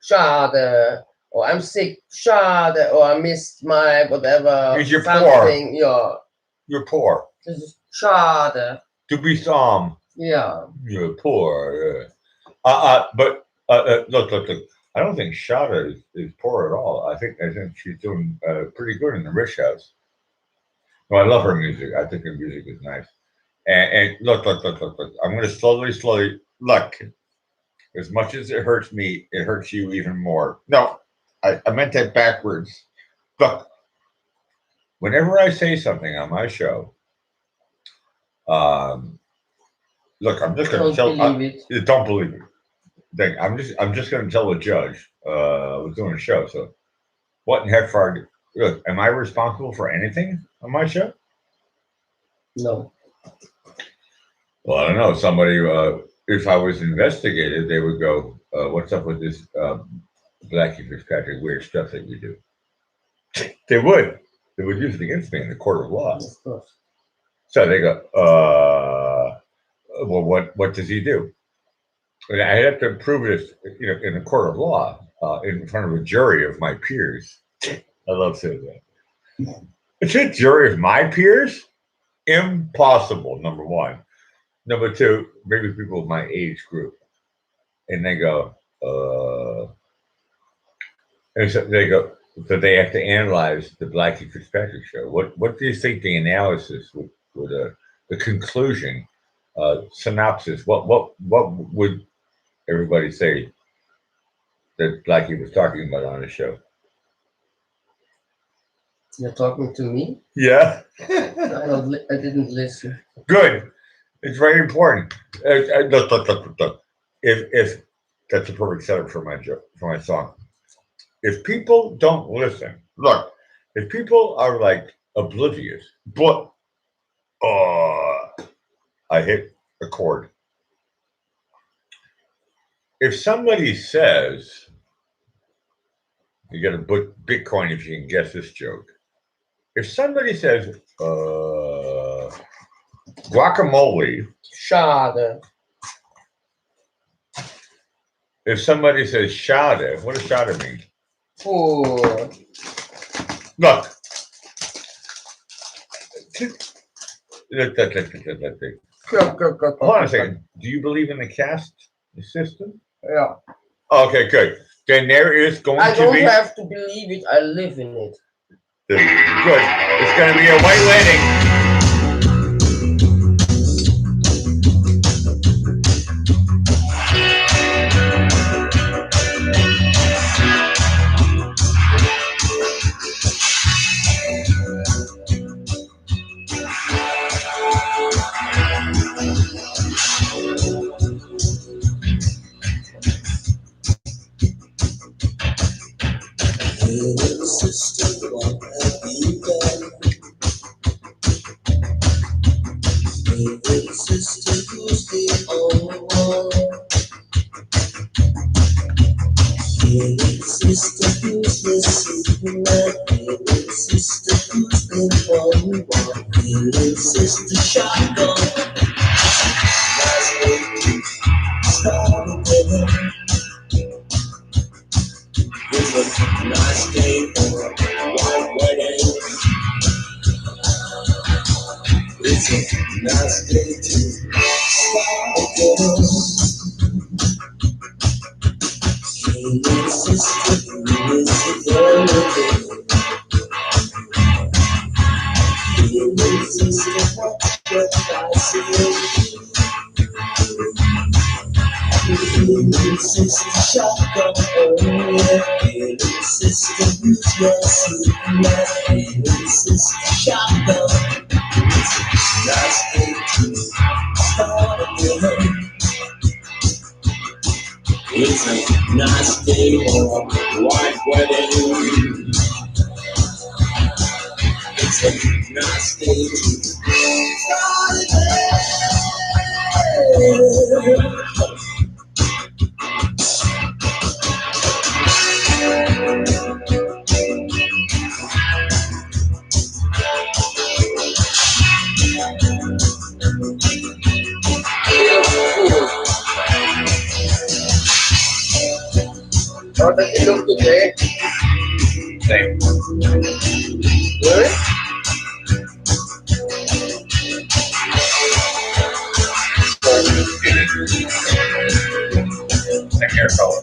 schade, or I'm sick, schade, or I missed my whatever. Means you're something. poor. Yeah. You're poor. This is schade. To be some. Yeah. You're poor. But look. I don't think Shada is poor at all. I think she's doing pretty good in the rich house. No, I love her music. I think her music is nice. And look. I'm going to slowly look. As much as it hurts me, it hurts you even more. No, I meant that backwards. Look, whenever I say something on my show, look, I'm just going to tell. Don't believe it. I'm just going to tell the judge. I was doing a show, so what in heck for? Look, am I responsible for anything on my show? No. Well, I don't know. Somebody, if I was investigated, they would go, "What's up with this Blackie Fitzpatrick weird stuff that you do?" They would use it against me in the court of law. Of course. So they go, "Well, what does he do?" And I have to prove this, in a court of law, in front of a jury of my peers. I love saying that. It's a jury of my peers? Impossible, number one. Number two, maybe people of my age group. And they go, and so they go, so they have to analyze the Blackie Fitzpatrick show. What do you think the analysis would the conclusion synopsis. What would everybody say that like he was talking about on the show? You're talking to me? Yeah. I didn't listen. Good. It's very important. Look. If that's a perfect setup for my joke, for my song. If people don't listen, look. If people are like oblivious, but I hit a chord. If somebody says you get a Bitcoin if you can guess this joke. If somebody says guacamole, Schade. if somebody says schade, what does schade mean? Poor. Look. Hold on a second. Do you believe in the caste system? Yeah. Okay, good. Then there is going I to don't be have to believe it. I live in it. good. It's going to be a white wedding. How does it look today? Same. Good? Same hair color.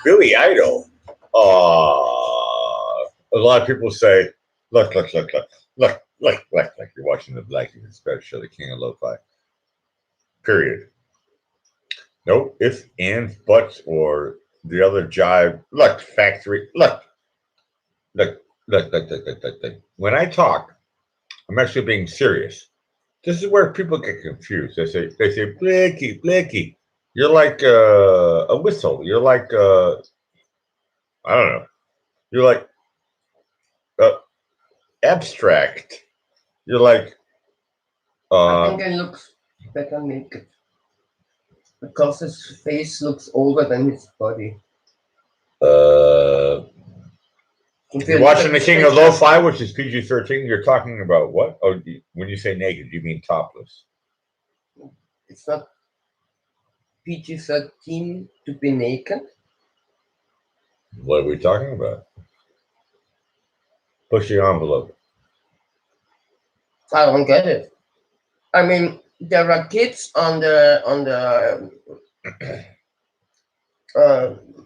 Billy Idol. A lot of people say, look, you're watching the Black Express show, the King of Lo-Fi. Period. No ifs, ands, buts, or the other jive. Look, factory. Look. When I talk, I'm actually being serious. This is where people get confused. They say, Blicky. You're like a whistle. You're like I don't know. You're like abstract. You're like I think it looks better naked. Because his face looks older than his body. If you're you look watching at The his King of picture- Lo-Fi, which is PG-13. You're talking about what? Oh, when you say naked, you mean topless? It's not PG-13 to be naked. What are we talking about? Push the envelope. I don't get it. I mean, there are kids on the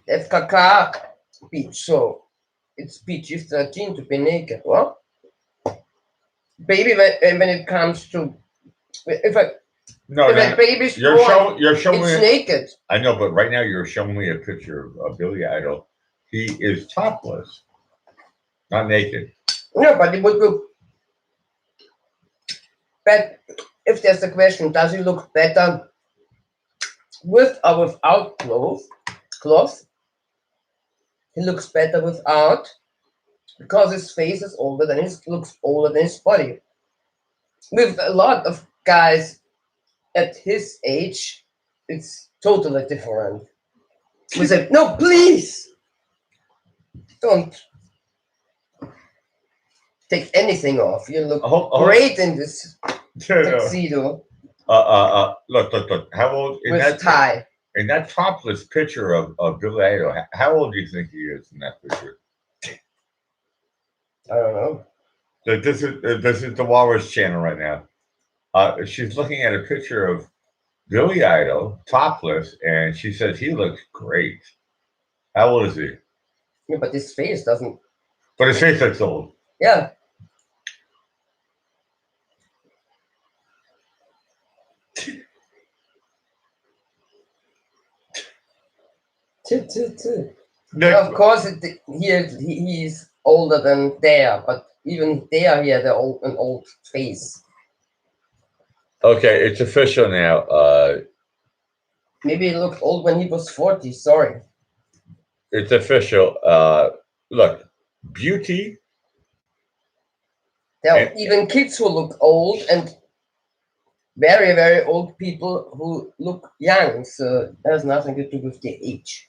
FKK beach, so it's PG-13 to be naked. Well, baby, when it comes to if a baby's you're born, showing it's me. naked. I know, but right now you're showing me a picture of Billy Idol. He is topless, not naked. No, but it would look. But if there's a question, does he look better with or without clothes? He looks better without because his face is older than looks older than his body. With a lot of guys at his age, it's totally different. We say, no, please don't take anything off. You look great in this tuxedo Look. How old in with that tie. in that topless picture of Billy Idol? How old do you think he is in that picture? I don't know. This is the Walrus channel right now. She's looking at a picture of Billy Idol topless, and she says he looks great. How old is he? Yeah, but his face doesn't. But his face looks old. Yeah. Of course, he's older than there, but even there, he had an old face. Okay, it's official now. Maybe he looked old when he was 40. Sorry. It's official. Look, beauty. There are even kids who look old and very, very old people who look young. So it has nothing to do with the age.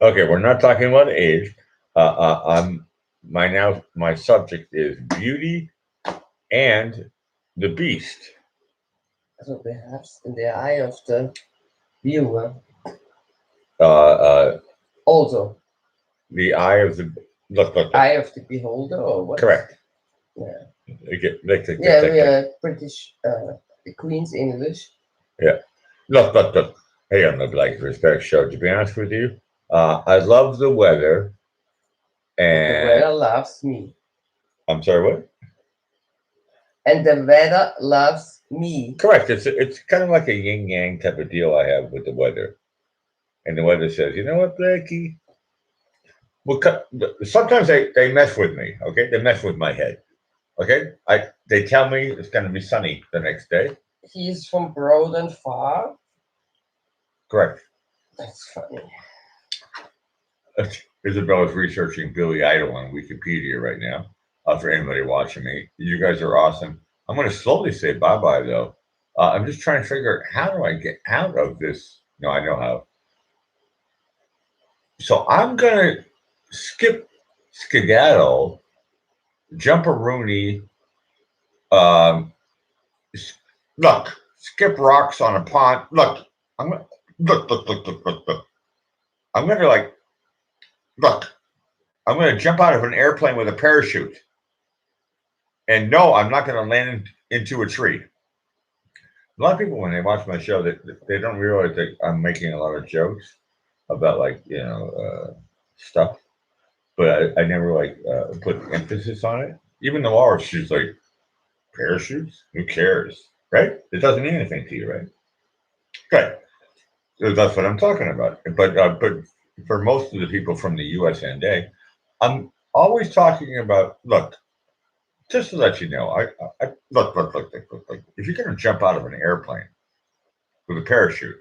Okay, we're not talking about age. My subject is beauty and the beast. So perhaps in the eye of the viewer. Also. The eye of the look. Eye of the beholder, or what? Correct. Yeah. We are British. The Queen's English. Yeah. Look. Hey, on the Black Respect Show. To be honest with you, I love the weather, and the weather loves me. I'm sorry, what? And the weather loves me. Correct. It's kind of like a yin yang type of deal I have with the weather, and the weather says, you know what, Blackie? Well, sometimes they mess with me. Okay, they mess with my head. Okay, they tell me it's going to be sunny the next day. He's from Broad and Far. Correct. That's funny. Isabella's researching Billy Idol on Wikipedia right now. For anybody watching me, you guys are awesome. I'm going to slowly say bye-bye though. I'm just trying to figure out how do I get out of this. No, I know how. So I'm going to skip skedaddle, jump-a-rooney, look, skip rocks on a pond. Look, I'm gonna look. I'm gonna I'm gonna jump out of an airplane with a parachute. And no, I'm not gonna land into a tree. A lot of people, when they watch my show, they don't realize that I'm making a lot of jokes about stuff, but I never put emphasis on it. Even the Walrus, she's like, parachutes? Who cares? Right? It doesn't mean anything to you, right? Good. So that's what I'm talking about. But for most of the people from the US and A, I'm always talking about, look, just to let you know, I look. If you're going to jump out of an airplane with a parachute,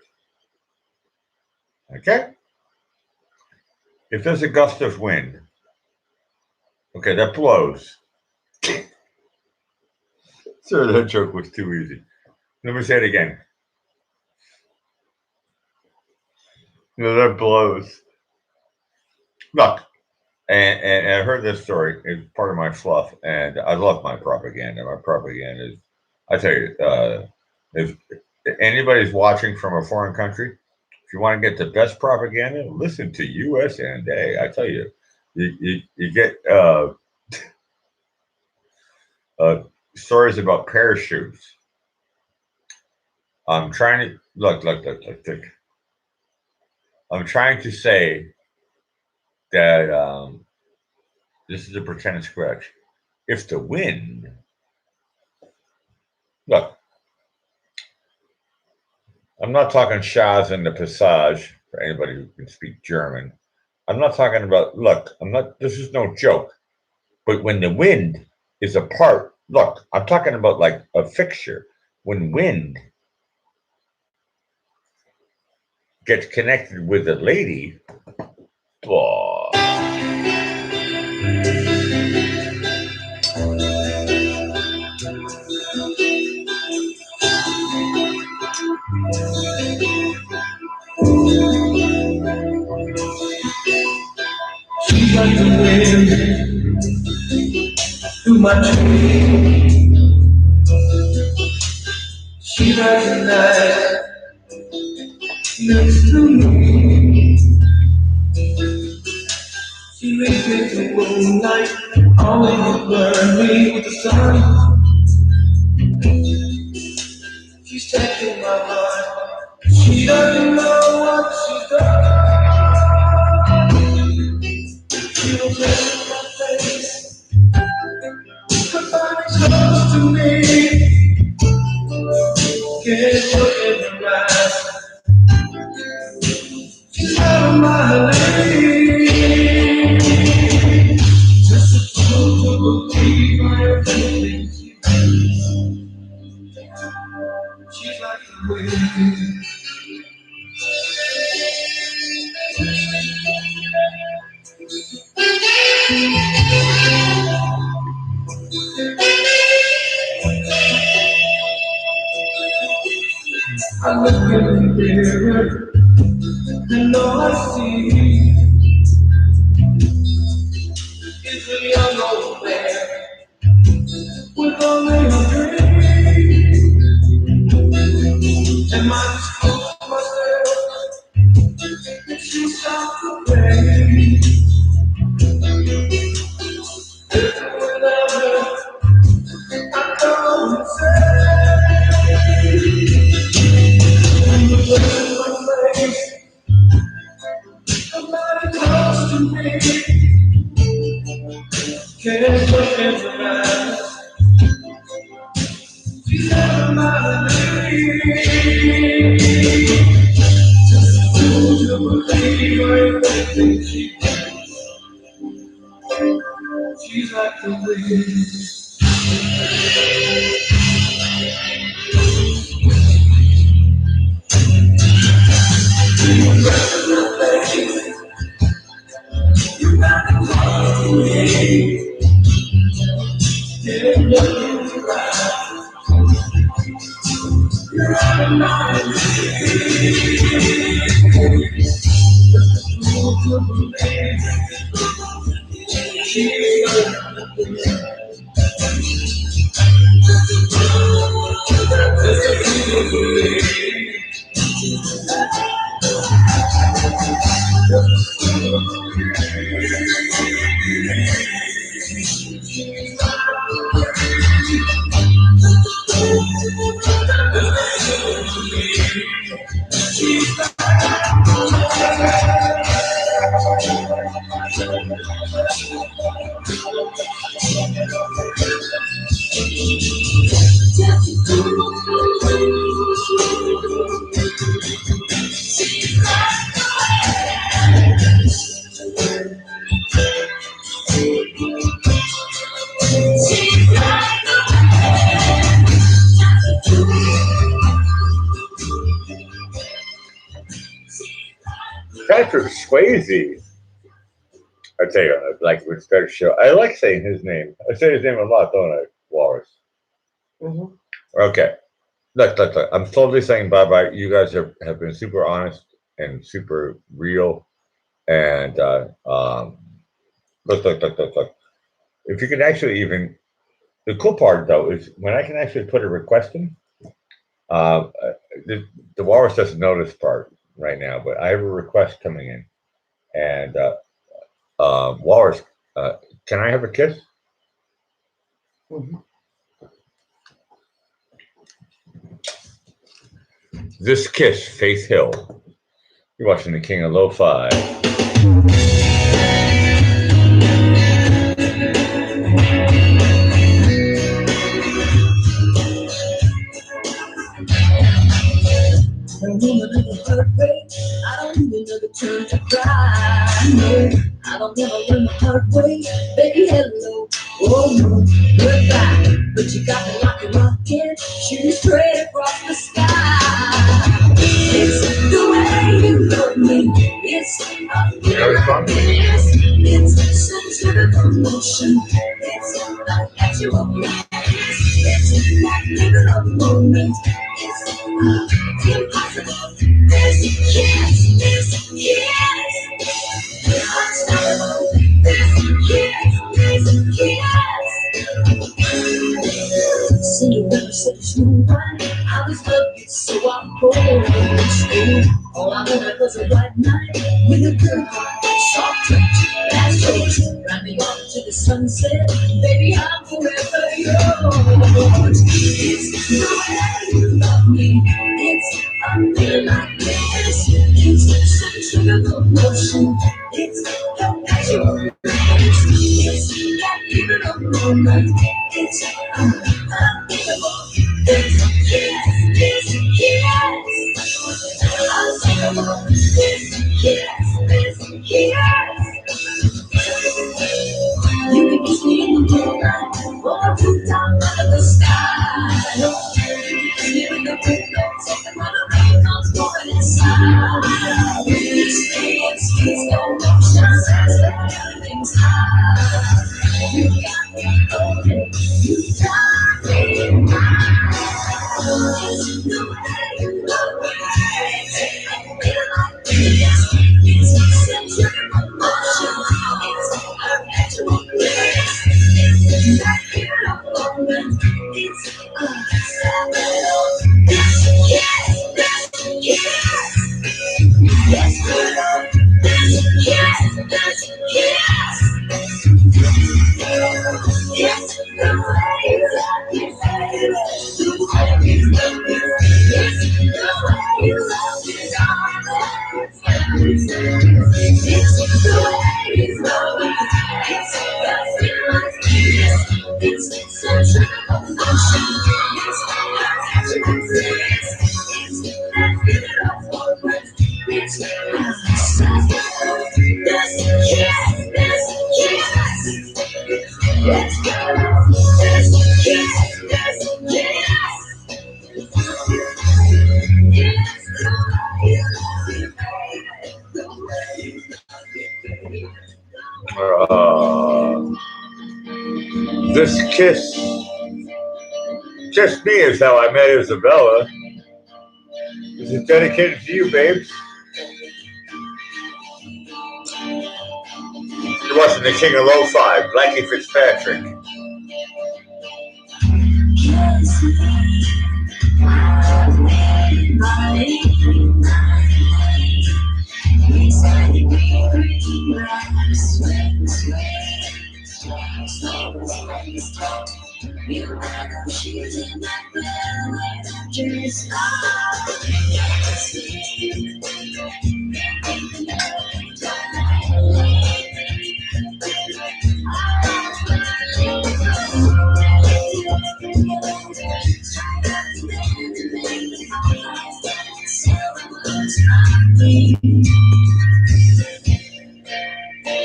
Okay? If there's a gust of wind, okay, that blows. Sorry, that joke was too easy. Let me say it again. That blows. Look, and I heard this story. It's part of my fluff, and I love my propaganda. My propaganda is, I tell you, if anybody's watching from a foreign country, if you want to get the best propaganda, listen to USA. I tell you, you get stories about parachutes. I'm trying to look. I'm trying to say that this is a pretend scratch. If the wind, look, I'm not talking Shaz and the Passage for anybody who can speak German. I'm not talking about, look, I'm not, this is no joke. But when the wind is apart, look, I'm talking about like a fixture. When wind gets connected with a lady, blah. She's like the wind through my dreams. She like the night next to me. She makes me the moonlight, always burn me with the sun. She's taking my heart. She doesn't know what she's done. She will take my face, her body close to me. Can't look in her eyes. She's out of my league. Just a fool to believe I am everything she is. She's like the wind. I look in the mirror and all I see is a young old man with only a dream. And my disclose myself and she stopped the rain. Without her, I come and say, when you look in my face, somebody close to me. Can't look in her eyes. She's out of my league. Just to believe everything she does. She's like the wind. Patrick Swayze. I tell you, like with Star Show, I like saying his name. I say his name a lot, don't I, Walrus? Mhm. Okay. Look. I'm totally saying bye-bye. You guys have been super honest and super real. And look. If you can actually even, the cool part though is when I can actually put a request in. Uh, uh, the Walrus doesn't know this part right now, but I have a request coming in, and Walrus, can I have a kiss? Mhm. This kiss, Faith Hill. You're watching the King of Lo-Fi. I don't even know the heartbreak. I don't even know the turn to cry. No, I don't ever learn the hard way. Baby, hello, oh no, goodbye. But you got me like a rocket, shooting straight across the sky. It's the way you love me. It's it's such a emotion. It's perpetual bliss. It's that little moment. It's impossible. This unstoppable. This Cinderella said it's no one. I was love so I'm cold. All I wanted was a white night with a good soft touch. That's true. Ride me off to the sunset. Baby, I'm forever yours. It's the way you love me. It's a feeling like this. It's such a emotion. It's perpetual. It's that little moment. It's unbelievable. This unsinkable. This you can kiss me in the moonlight or to top of the sky. Kiss me in the window, something when the rain comes pouring inside. It's no motion, everything's high. You got me going, you got me high. It's the way you love me. I feel like this. It's such an emotion. It's perpetual bliss. It's that beautiful moment. It's unstoppable. Yes, girl. Yes. Yes, the way you love me, baby. The way you love me. Yes, the way you love me, darling. It's the way you love me. It's the feeling. It's such an emotion. It's perpetual bliss. It's that beautiful moment. It's unstoppable. Yes. Let's go. This kiss, Kiss Me is how I met Isabella. This is dedicated to you, babes. You're watching the King of Lo-Fi, Blackie Fitzpatrick.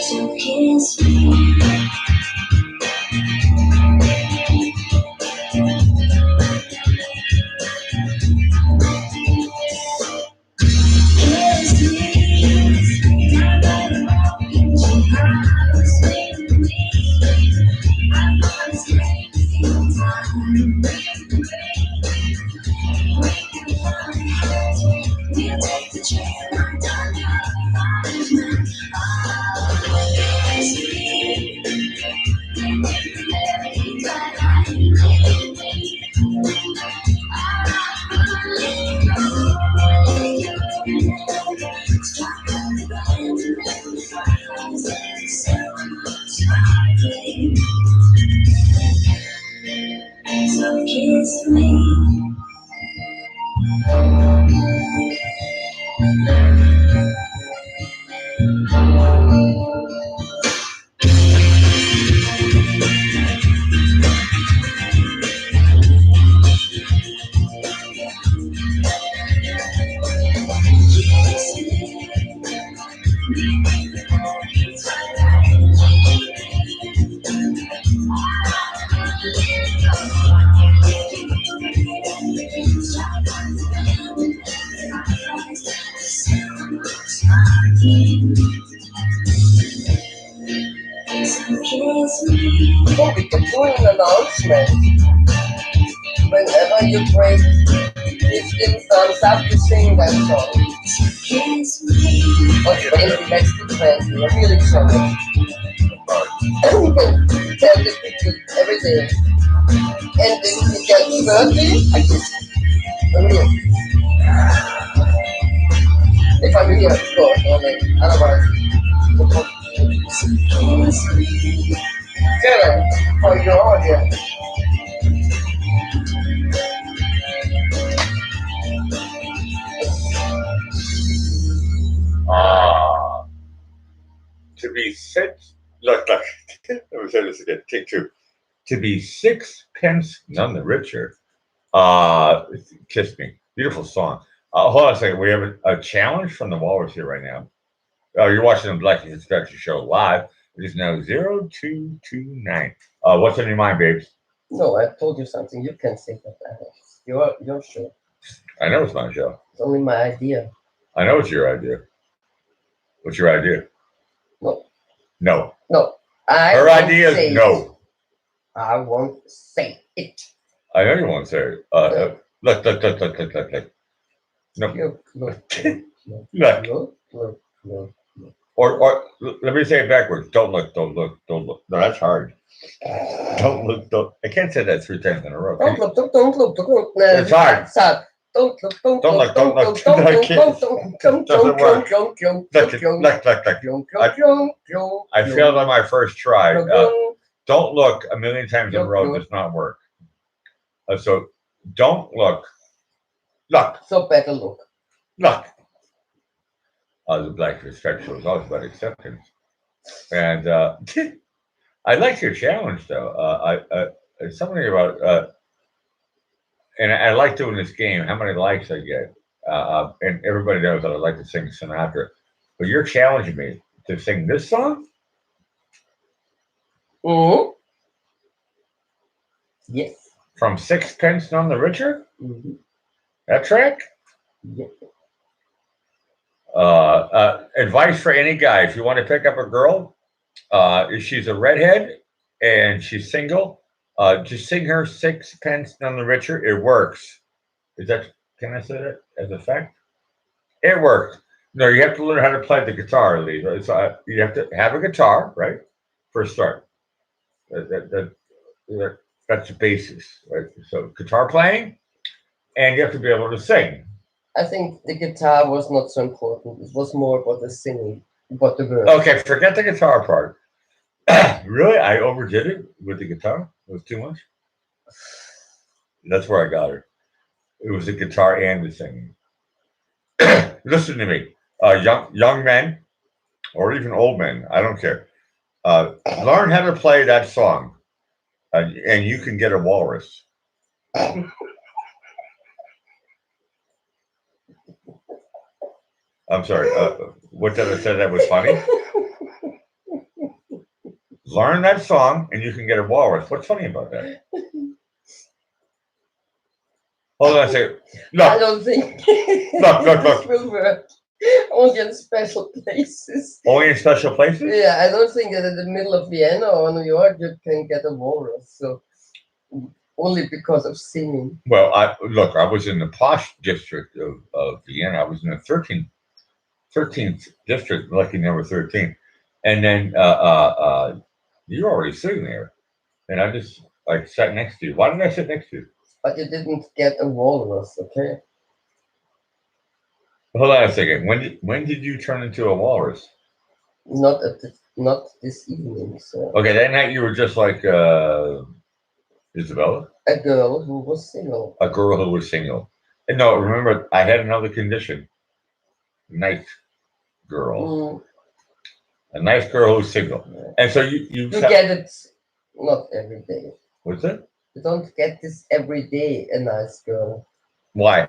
So kiss me. Kiss me. kiss me. Kiss me. Oh, we can do an announcement. Whenever you break 15 thumbs up, you sing that song. Kiss me. Or 20, let's do 20. We're really excited. We can tell the people every day. And if we get 30, I guess. If I'm here, of course, only. Otherwise, Sarah, for your audience. To be six, look, let me say this again, take two. To be sixpence none the richer. Kiss Me. Beautiful song. Hold on a second. We have a challenge from the Walrus here right now. You're watching the Black Inspection Show live. It is now 0229. What's on your mind, babes? No, I told you something. You can say that. Your show. I know it's my show. It's only my idea. I know it's your idea. What's your idea? No. No. No. Her idea is no. I won't say it. I know you won't say it. Look. No. Look. Or let me say it backwards. Don't look. No, that's hard. Don't look. I can't say that 3 times in a row. Don't look. No, It's hard. It's hard. Don't look. Don't look. I failed on my first try. Don't look a million times in a row does not work. So don't look. Look. So better look. Look. The Black Respect Show is always about acceptance. And I like your challenge, though. Something about, and I like doing this game, how many likes I get. And everybody knows that I like to sing Sinatra. But you're challenging me to sing this song? Mm-hmm. Yes. From Sixpence None the Richer? Mm-hmm. That track? Yes. Advice for any guy: if you want to pick up a girl, if she's a redhead and she's single, just sing her Sixpence None the Richer. It works. Can I say that as a fact? It works. No, you have to learn how to play the guitar, Lee. So you have to have a guitar, right? For a start. That's the basis, right? So guitar playing, and you have to be able to sing. I think the guitar was not so important. It was more about the singing, about the words. Okay, forget the guitar part. Really? I overdid it with the guitar? It was too much? That's where I got her. It was the guitar and the singing. Listen to me. Young men, or even old men, I don't care. Learn how to play that song, and you can get a walrus. I'm sorry. What did I say that was funny? Learn that song, and you can get a walrus. What's funny about that? Hold on a second. I Look, don't think look. this will work. Only in special places. Only in special places? Yeah, I don't think that in the middle of Vienna or New York you can get a walrus. So only because of singing. Well, I was in the posh district of Vienna. I was in the 13th district, lucky number 13. And then you're already sitting there. And I just sat next to you. Why did I sit next to you? But you didn't get a walrus, okay? Hold on a second. When did you turn into a walrus? Not this evening. So. Okay, that night you were just like Isabella? A girl who was single. A girl who was single. And no, remember, I had another condition. Nice girl. Mm, A nice girl who's single. yeah. And so you You get it not every day. What's it? You don't get this every day, a nice girl. Why?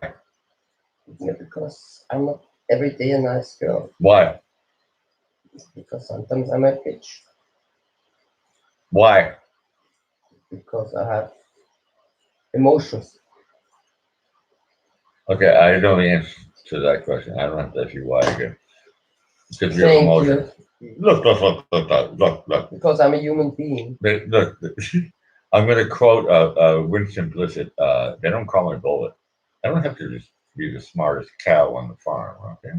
Yeah, because I'm not every day a nice girl. Why? Because sometimes I'm a bitch. Why? Because I have emotions. Okay, I know the answer to that question. I don't have to ask you why again. Because you're Thank emotional. you. Look. Because I'm a human being. Look. I'm going to quote Winston Blissett. They don't call me Bullet. I don't have to just be the smartest cow on the farm, okay?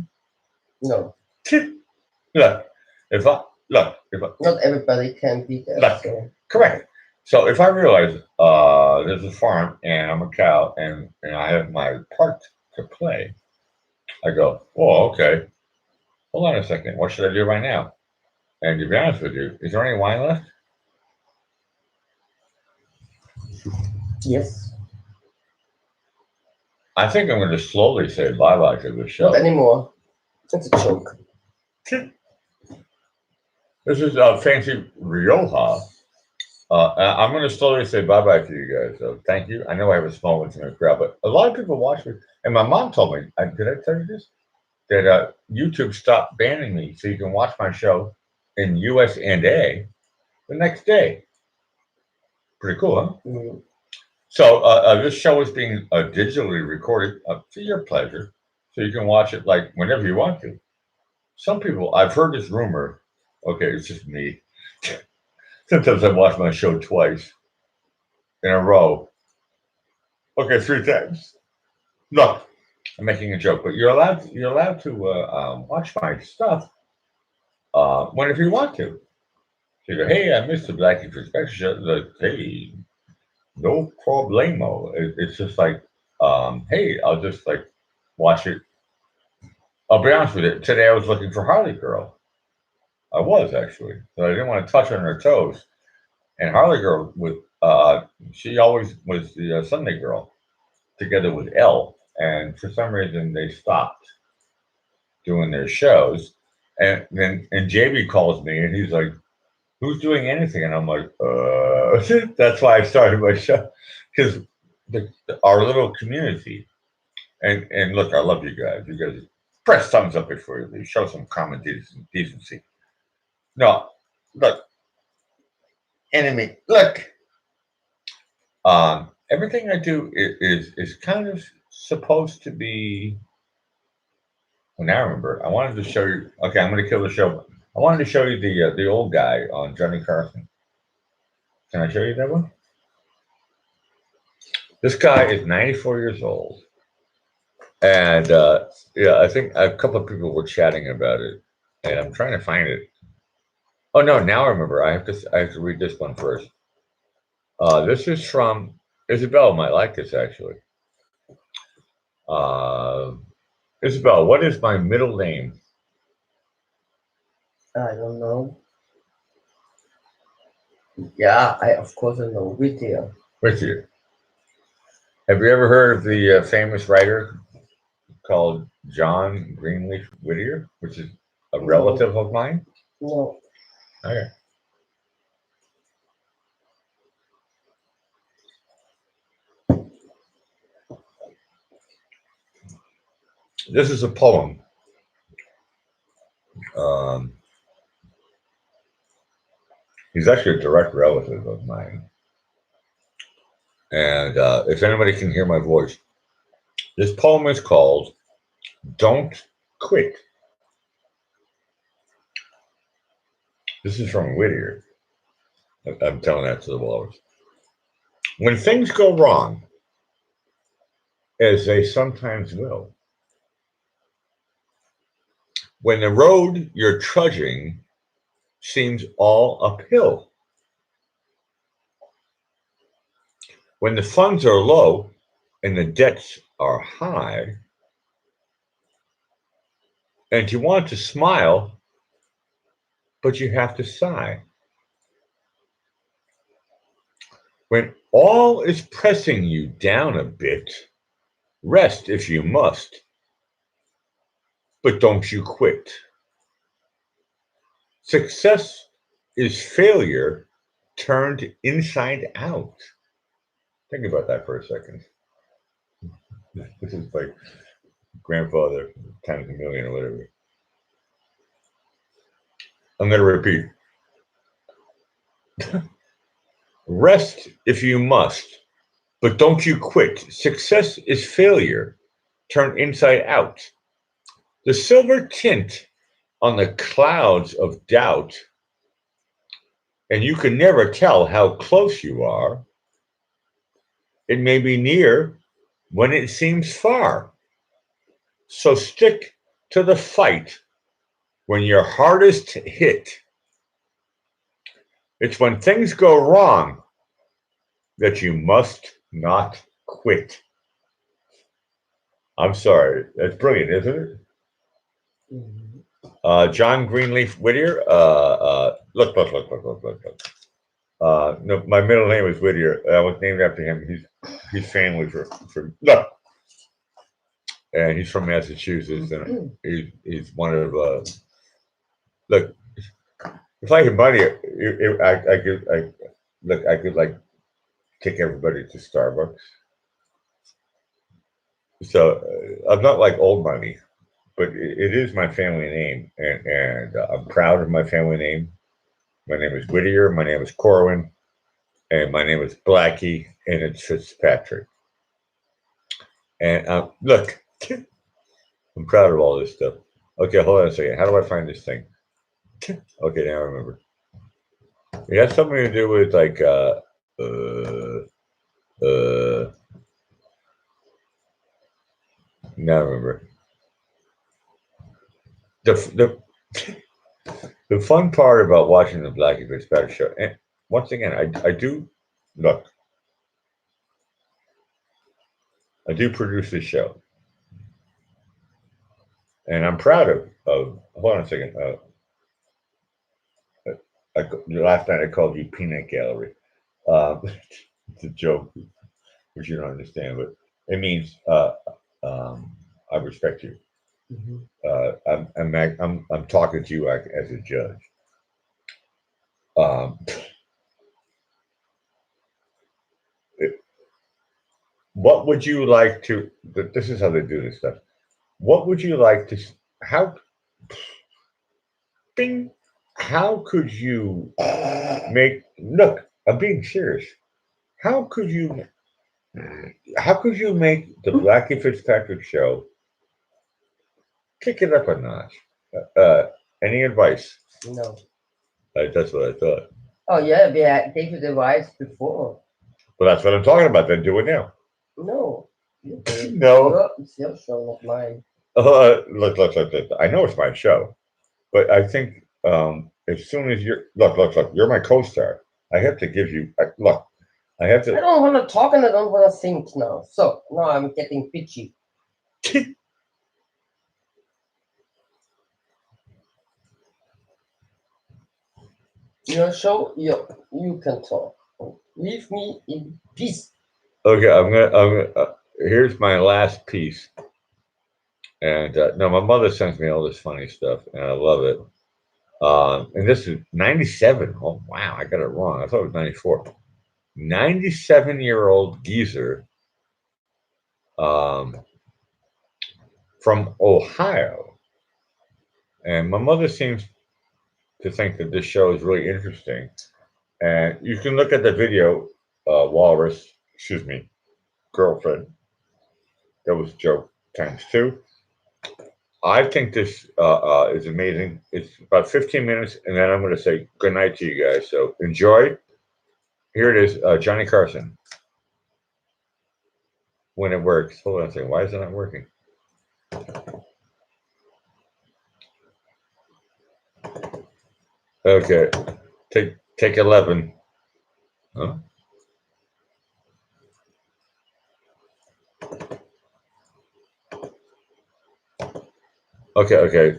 No, Look, if I not everybody can be that. Look. So. correct. So if I realize there's a farm and I'm a cow and I have my part to play, I go, oh, okay. Hold on a second. What should I do right now? And to be honest with you, is there any wine left? Yes. I think I'm going to slowly say bye-bye to the show. Not anymore. It's a joke. This is Fancy Rioja. I'm going to slowly say bye-bye to you guys. So thank you. I know I have a small intimate crowd, but a lot of people watch me. And my mom told me, did I tell you this? That YouTube stopped banning me so you can watch my show in US and A the next day. Pretty cool, huh? Mm. So this show is being digitally recorded for your pleasure, so you can watch it like whenever you want to. Some people, I've heard this rumor. Okay, it's just me. Sometimes I watch my show twice in a row. Okay, 3 times. Look, I'm making a joke, but you're allowed to watch my stuff whenever you want to. So you go, hey, I missed the Black Perspective show. Like, hey, no problemo. It's just like, hey, I'll just like watch it. I'll be honest with you. Today I was looking for Harley Girl. I was actually, but I didn't want to touch on her toes. And Harley Girl she always was the Sunday Girl together with Elle. And for some reason they stopped doing their shows. And then JB calls me and he's like, who's doing anything? And I'm like, that's why I started my show. Because our little community, and look, I love you guys. You guys press thumbs up before you leave. Show some common decency. No, look, enemy, look. Everything I do is kind of supposed to be. Well, now I remember. I wanted to show you. Okay, I'm going to kill the show. I wanted to show you the old guy on Johnny Carson. Can I show you that one? This guy is 94 years old, and yeah, I think a couple of people were chatting about it, and I'm trying to find it. Oh no! Now I remember. I have to read this one first. This is from Isabel. Might like this actually. Isabel, what is my middle name? I don't know. Yeah, of course I know. Whittier. Whittier. Have you ever heard of the famous writer called John Greenleaf Whittier, which is a relative of mine? No. Okay. This is a poem. He's actually a direct relative of mine. And if anybody can hear my voice, this poem is called Don't Quit. This is from Whittier. I'm telling that to the walrus. When things go wrong, as they sometimes will, when the road you're trudging seems all uphill, when the funds are low and the debts are high, and you want to smile, but you have to sigh. When all is pressing you down a bit, rest if you must, but don't you quit. Success is failure turned inside out. Think about that for a second. This is like grandfather times a million or whatever. I'm going to repeat. Rest if you must, but don't you quit. Success is failure turned inside out. The silver tint on the clouds of doubt, and you can never tell how close you are. It may be near when it seems far. So stick to the fight when you're hardest hit. It's when things go wrong that you must not quit. I'm sorry. That's brilliant, isn't it? John Greenleaf Whittier. Look. No, my middle name is Whittier. I was named after him. He's family for look, and he's from Massachusetts, and he's one of look. If I had money, I could like take everybody to Starbucks. So I'm not like old money, but it is my family name, and I'm proud of my family name. My name is Whittier. My name is Corwin, and my name is Blackie, and it's Fitzpatrick. And look, I'm proud of all this stuff. Okay, hold on a second. How do I find this thing? Okay, now I remember. It has something to do with like now I remember. The the fun part about watching the Blackie Fitzpatrick show, and once again, I do look. I do produce this show, and I'm proud of. Hold on a second. Last night I called you Peanut Gallery. It's a joke, which you don't understand, but it means I respect you. I'm talking to you as a judge. What would you like to? This is how they do this stuff. What would you like to? How? Bing. How could you make? Look, I'm being serious. How could you? How could you make the Blackie Fitzpatrick show kick it up a notch? Any advice? No. That's what I thought. Oh yeah, we had gave you the advice before. Well, that's what I'm talking about. Then do it now. No. You did. No. It's your show, not mine. Look. I know it's my show, but I think as soon as you're look, you're my co-star. I have to give you look. I have I to. don't want to talk and I don't want to think now. So now I'm getting bitchy. Your show, you can talk. Leave me in peace. Okay, I'm gonna. Here's my last piece, and no, my mother sends me all this funny stuff, and I love it. And this is 97. Oh wow, I got it wrong. I thought it was 94. 97-year-old geezer um, from Ohio, and my mother seems to think that this show is really interesting. And you can look at the video, Walrus, excuse me, girlfriend. That was joke times two. I think this is amazing. It's about 15 minutes, and then I'm going to say good night to you guys. So enjoy. Here it is, Johnny Carson. When it works. Hold on a second. Why is it not working? Okay. Take 11. Huh? Okay.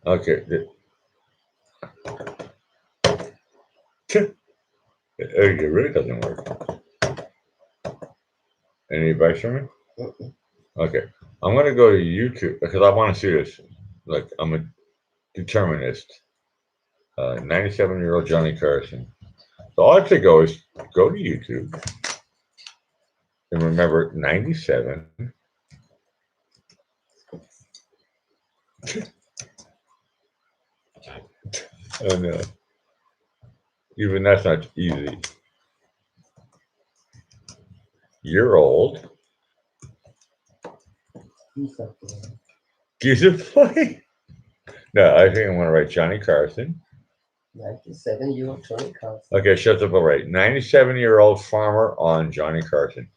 Okay. It really doesn't work. Any advice from me? Okay. I'm going to go to YouTube because I want to see this. Like, I'm a determinist. 97-year-old Johnny Carson. So all I have to go is go to YouTube and remember 97. And even that's not easy. Year old. Gives a play. No, I think I'm going to write Johnny Carson. 97-year-old Johnny Carson. Okay, shut up. All right. 97-year-old farmer on Johnny Carson.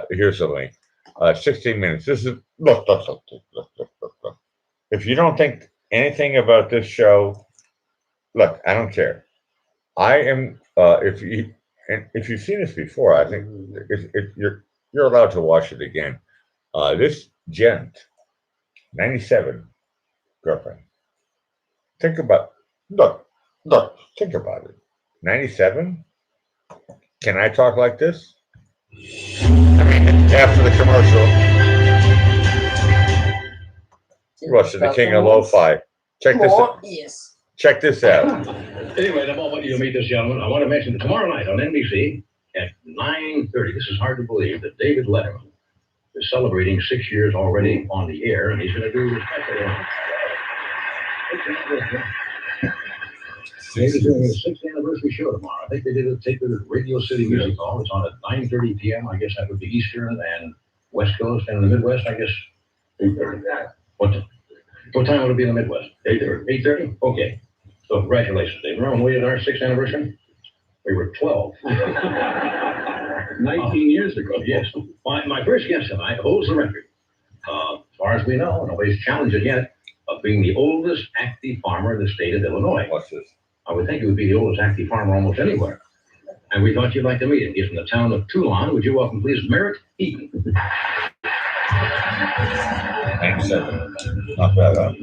Here's the link. 16 minutes. This is look. If you don't think anything about this show, look, I don't care. I am. If you've seen this before, I think you're allowed to watch it again. This gent, 97, girlfriend. Think about look. Think about it. 97. Can I talk like this? I mean, after the commercial. Russia, the king of lo-fi. Check this out. Yes. Check this out. Anyway, the moment you meet this gentleman, I want to mention tomorrow night on NBC at 9:30. This is hard to believe that David Letterman is celebrating 6 years already on the air, and he's going to do the special. David's doing his 6th anniversary show tomorrow. I think they did a tape at Radio City Music Hall. It's on at 9:30 p.m. I guess that would be Eastern and West Coast, and in the Midwest, I guess 8:30. What time would it be in the Midwest? 8:30. 8:30? Okay. So congratulations, David. Remember when we had our 6th anniversary? We were 12. 19 years ago. Yes. My first guest tonight holds the record. As far as we know, nobody's challenged it yet, of being the oldest active farmer in the state of Illinois. Watch this. I would think it would be the oldest active farmer almost anywhere. And we thought you'd like to meet him. He's from the town of Toulon. Would you welcome, please, Merritt Eaton? 97. Not bad, huh?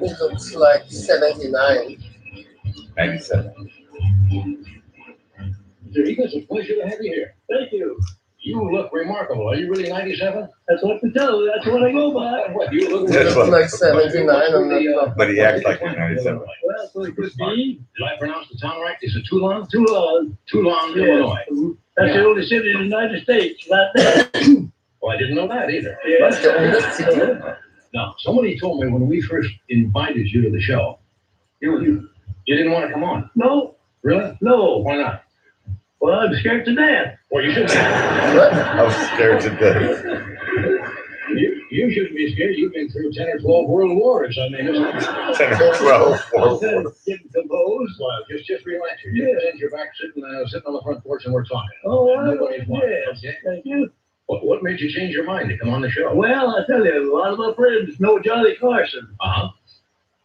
It looks like 79. 97. It's a pleasure to have you here. Thank you. You look remarkable. Are you really 97? That's what to tell you. That's what I go by. What, you look It looks like 79 on the But he acts like he's 97. Well, so it could be Did I pronounce the town right? Is it Toulon? Toulon. Toulon, Yeah. Illinois. That's the only city in the United States. Right there. Well, I didn't know that either. That's the oldest city. Now, somebody told me when we first invited you to the show, you didn't want to come on. No, Really? no. Why not? Well, I'm scared to death. Well, you shouldn't. I was scared to death. You shouldn't be scared. You've been through 10 or 12 world wars. I mean, 10 or 12. Getting composed. well, just relax. You're just your back sitting on the front porch and we're talking. Oh, Nobody's watching. yes. Okay. Thank you. What made you change your mind to come on the show? Well, I tell you, a lot of my friends know Johnny Carson. Uh-huh.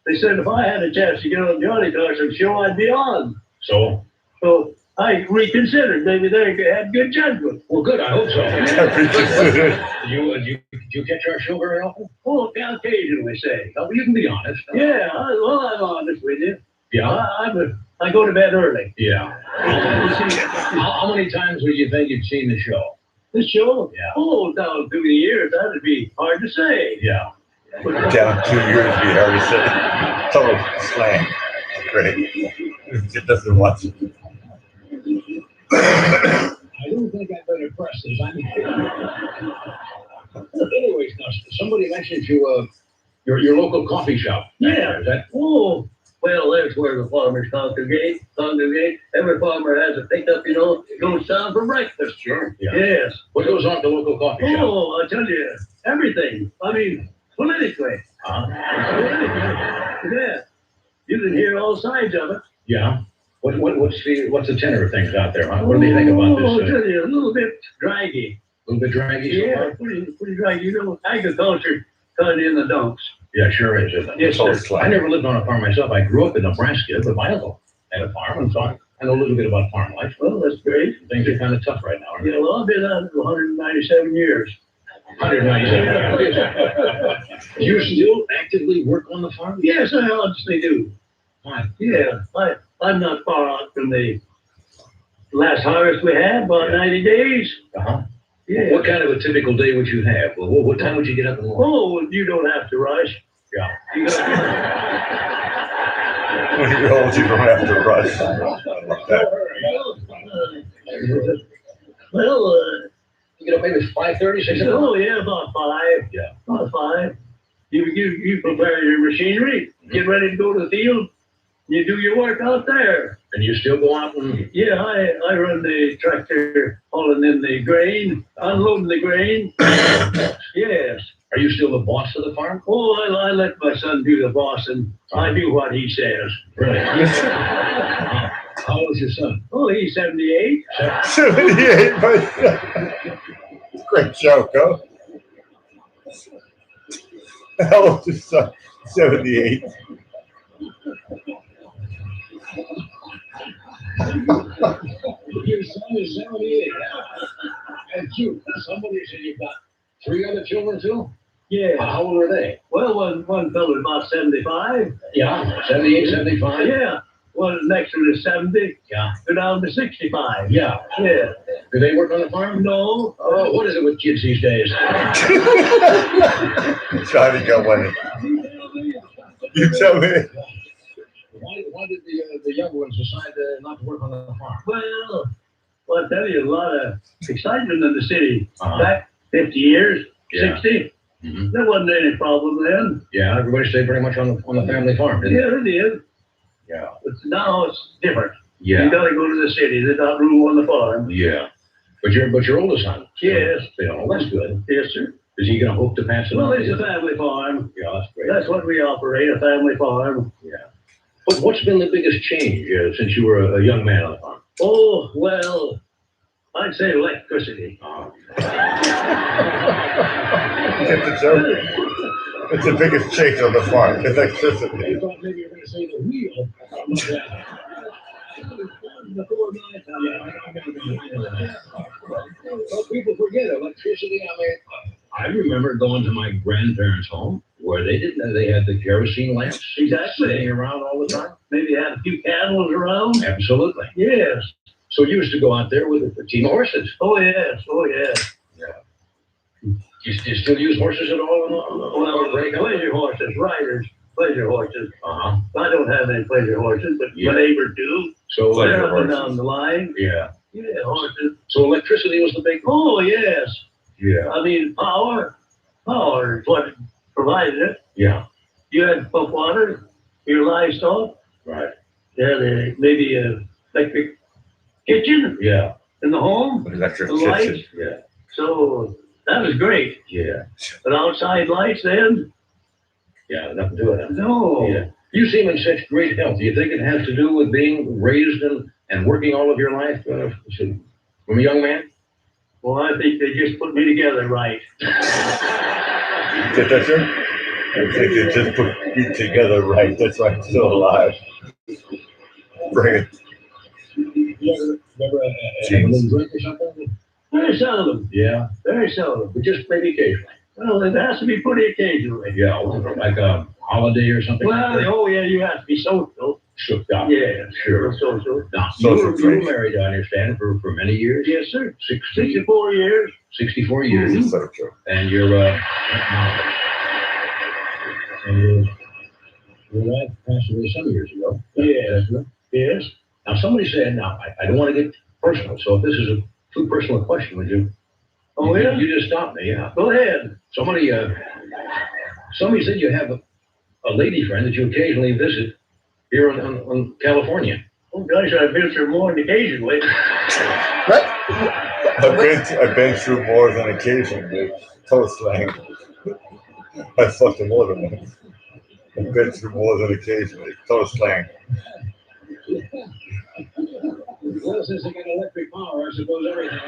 They said if I had a chance to get on Johnny Carson's show, I'd be on. So, I reconsidered. Maybe they had good judgment. well, good. I hope so. Did you catch our show very often? Oh, occasionally, say. No, you can be honest. Yeah, well, I'm honest with you. Yeah. I go to bed early. Yeah. How many times would you think you'd seen the show? This show? Yeah. Oh, down through the years, that'd be hard to say. Yeah. Down 2 years, we already said total slang. Great. It doesn't watch it. I don't think I better press this. Anyways, now somebody mentioned you your local coffee shop. Yeah. Is that? Oh, well, that's where the farmers congregate. Every farmer has a pickup, goes down for breakfast. Sure. Yeah. Yes. What goes on at the local coffee shop? Oh, I tell you, everything. I mean, politically. Yeah. You can hear all sides of it. Yeah. What's the tenor of things out there? Huh? What do they think about Oh, I this? tell you, a little bit draggy. A little bit draggy so Yeah, far? pretty draggy. Agriculture kind of in the dumps. Yeah, sure is, isn't it? Yes, Total sir. I slang. never lived on a farm myself. I grew up in Nebraska, but my uncle had a farm, and so I know a little bit about farm life. Well, that's great. Things are kind of tough right now, aren't they? Well, I've been on it 197 years. 197. Do you still actively work on the farm? Yes, I honestly do. Why? Yeah, I'm not far out from the last harvest we had, about 90 days. Uh-huh. Yeah. What kind of a typical day would you have? Well, what time would you get up in the morning? Oh, you don't have to rush. Yeah. You got When you're old, you don't have to rush. well, You get up maybe 5:30, 6 o'clock? oh yeah, about 5. Yeah. About 5. You prepare your machinery, get ready to go to the field. You do your work out there. And you still go out and... Yeah, I run the tractor hauling in the grain, unloading the grain. Yes. Are you still the boss of the farm? Oh, I let my son do the boss, and I do what he says. Really? How old is your son? Oh, he's 78. 78, but great joke, huh? How old is son? 78. Your son is 78. And cute. Somebody said you've got 3 other children too? Yeah. How old are they? Well, one fella's about 75. Yeah, 78, 75? Yeah. Well, the next one is 70. Yeah. Go down to 65. Yeah. Yeah. Do they work on the farm? No. Oh, what is it with kids these days? Johnny got one. You tell me. Why did the young ones decide not to work on the farm? Well, I tell you, a lot of excitement in the city. Uh-huh. Back 50 years, Yeah. 60. Mhm. There wasn't any problem then. Yeah, everybody stayed pretty much on the family farm, didn't Yeah, it is. they? Yeah. But now it's different. You Yeah. gotta go to the city. There's not room on the farm. Yeah. But your oldest son. Yes. You know, that's good. Yes, sir. Is he gonna hope to pass it Well, on? it's a family farm. Yeah, that's great. That's what we operate, a family farm. Yeah. But what's been the biggest change since you were a young man on the farm? Oh, well, I'd say electricity. Get the joke? It's the biggest change on the farm, electricity. I thought maybe you were gonna say the wheel. Well, people forget electricity. I mean, I remember going to my grandparents' home where they didn't. They had the kerosene lamps Exactly. sitting around all the time. Maybe have a few candles around. Absolutely. Yes. So you used to go out there with a team of horses. Oh, yes. Oh, yes. Do you still use horses at all? Well, pleasure horses, riders, pleasure horses. Uh-huh. I don't have any pleasure horses, but Yeah. my neighbors do. So They're up and horses. down the line. yeah. Yeah, horses. So electricity was the big. Oh, yes. Yeah. I mean, power is what provided it. Yeah. You had to pump water for your livestock. Right. You had maybe a electric kitchen Yeah. in the home, Electric the lights. kitchen. Yeah. So that was great. Yeah. But outside lights then, Yeah. Nothing to it. Huh? no. Yeah. You seem in such great health. Do you think it has to do with being raised and working all of your life from a young man? Well, I think they just put me together right. Get that, sir? I think they just put you together right. That's why I'm still alive. Bring it. You ever have a Jeez. little drink or something? Very seldom. Yeah. Very seldom. But just maybe occasionally. Well, it has to be pretty occasionally. Yeah. Like a holiday or something. Well, oh yeah, you have to be social. Shook up. Yeah, Sure. social. Now, Social you were drinks. married, I understand, for many years. Yes, sir. 64 64 years. 64 years. Mhm. So true. And your wife passed away some years ago. Yes. Yes. Now, somebody said, now, I don't want to get personal, so if this is a too personal question, would you? Oh, yeah? You just stop me, yeah. Go ahead. Somebody said you have a lady friend that you occasionally visit here on California. Oh, gosh, I've been through more than occasionally. I've been through more than occasionally. Total slang. I fucked more than once. I've been through more than occasionally. Total slang. Well, since they got electric power, I suppose everything.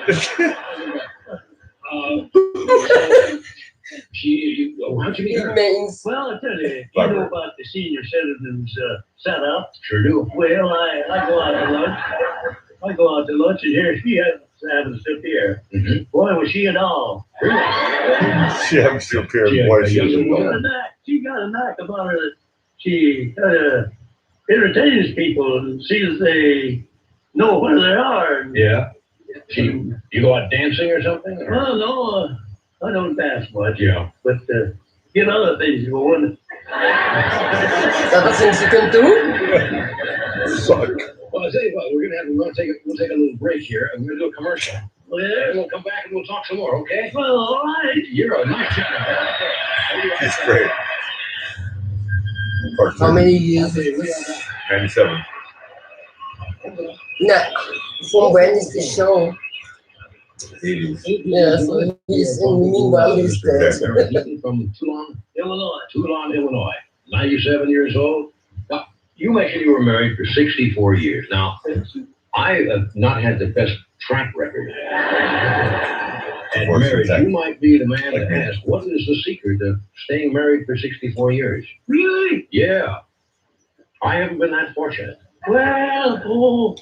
How'd you meet It her? means Well, I tell you, you know about the senior citizens setup. Sure do. Well, I go out to lunch. And here she has happens to appear. Mhm. Boy, was she a doll. She happens to appear She in had more a shows young than She got one. a knack. She got a knack about her that she entertains people and sees they know where they are. Yeah. You go out dancing or something? Or? Well, no, I don't dance much. Yeah. But get other things going. Other things you can do? Suck. Well, I'll tell you what, we'll take a little break here, and we're gonna do a commercial. Well, And yeah. we'll come back and we'll talk some more, okay? Well, all right. You're a nice guy. He's great. Part How 3, many years? 97. No. From when is the show? 80s. Yeah, so he's in meanwhile he's dead. From Illinois. Toulon, Illinois. 97 years old. Now, you mentioned you were married for 64 years. Now, I have not had the best track record. And marriage, you might be the man to ask, what is the secret of staying married for 64 years? Really? Yeah. I haven't been that fortunate. Well,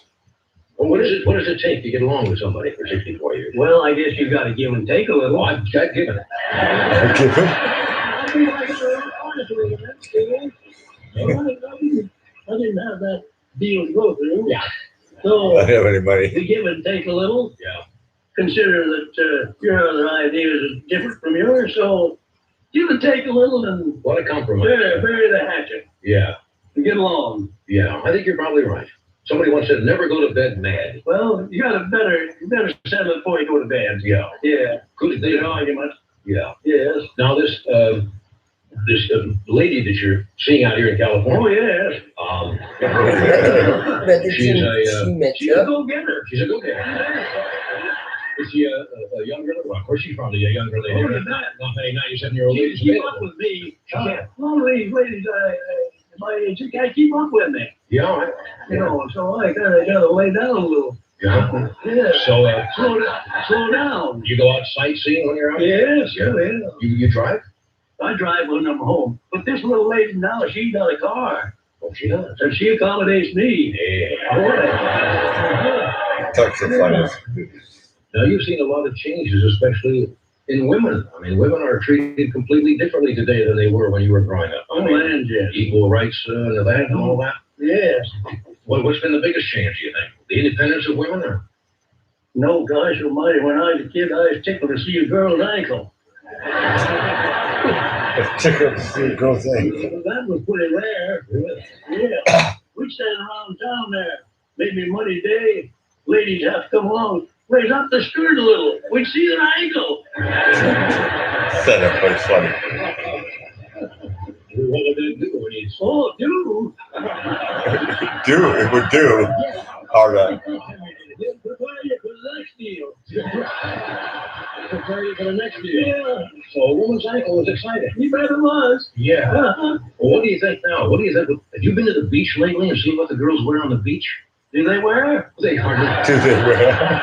Well, what does it take to get along with somebody for 64 years? well, I guess you got to give and take a little. Well, I've given it. I think I got a honest with it, that's good. I didn't have that deal to go through. Yeah. I So don't have any money. we give and take a little. Yeah. Consider that your other ideas are different from yours, so give and take a little and What a compromise. bury the hatchet Yeah. and get along. Yeah. I think you're probably right. Somebody once said, never go to bed mad. Well, you better settle it before you go to bed. Yeah. Yeah. Good There's an thing. argument. Yeah. Yes. Now, this lady that you're seeing out here in Oh, California, yes. Where did She's she met She's a you? go-getter. she's a go-getter. Is she a younger? Well, of course she's probably a younger lady. Oh, you bet. Not many 97-year-old She ladies. keep up with me. She can't. A lot of these ladies, my age, she can't keep up with me. Yeah. You know, so I kind of got to lay down a little. Yeah. Yeah. So, Slow down. you go out sightseeing when you're out? Yes, Yeah. yeah. You drive? I drive when I'm home. But this little lady now, she got a car. Oh, she does. And she accommodates me. Yeah. Boy. Talk so funny. Now, you've seen a lot of changes, especially in women. I mean, women are treated completely differently today than they were when you were growing up. Oh, man, yes. Equal rights and that and all that. Yes. What's been the biggest change, do you think? The independence of women, or? No, gosh almighty, when I was a kid, I was tickled to see a girl's ankle. Check out to see a girl's ankle. That was pretty rare. Yeah. We'd stand around town there. Maybe Monday day, ladies have to come along, raise up the skirt a little. We'd see their ankle. Set up, but it's funny. What would they do when you Oh, dude. It would do. Hard on. Prepare you for the next deal. prepare you for the next deal? Yeah, So a woman's ankle was exciting. you bet it was. Yeah. Uh-huh. Well, what do you think now? What do you think? Have you been to the beach lately and seen what the girls wear on the beach? Do they wear? They hardly. Do they wear?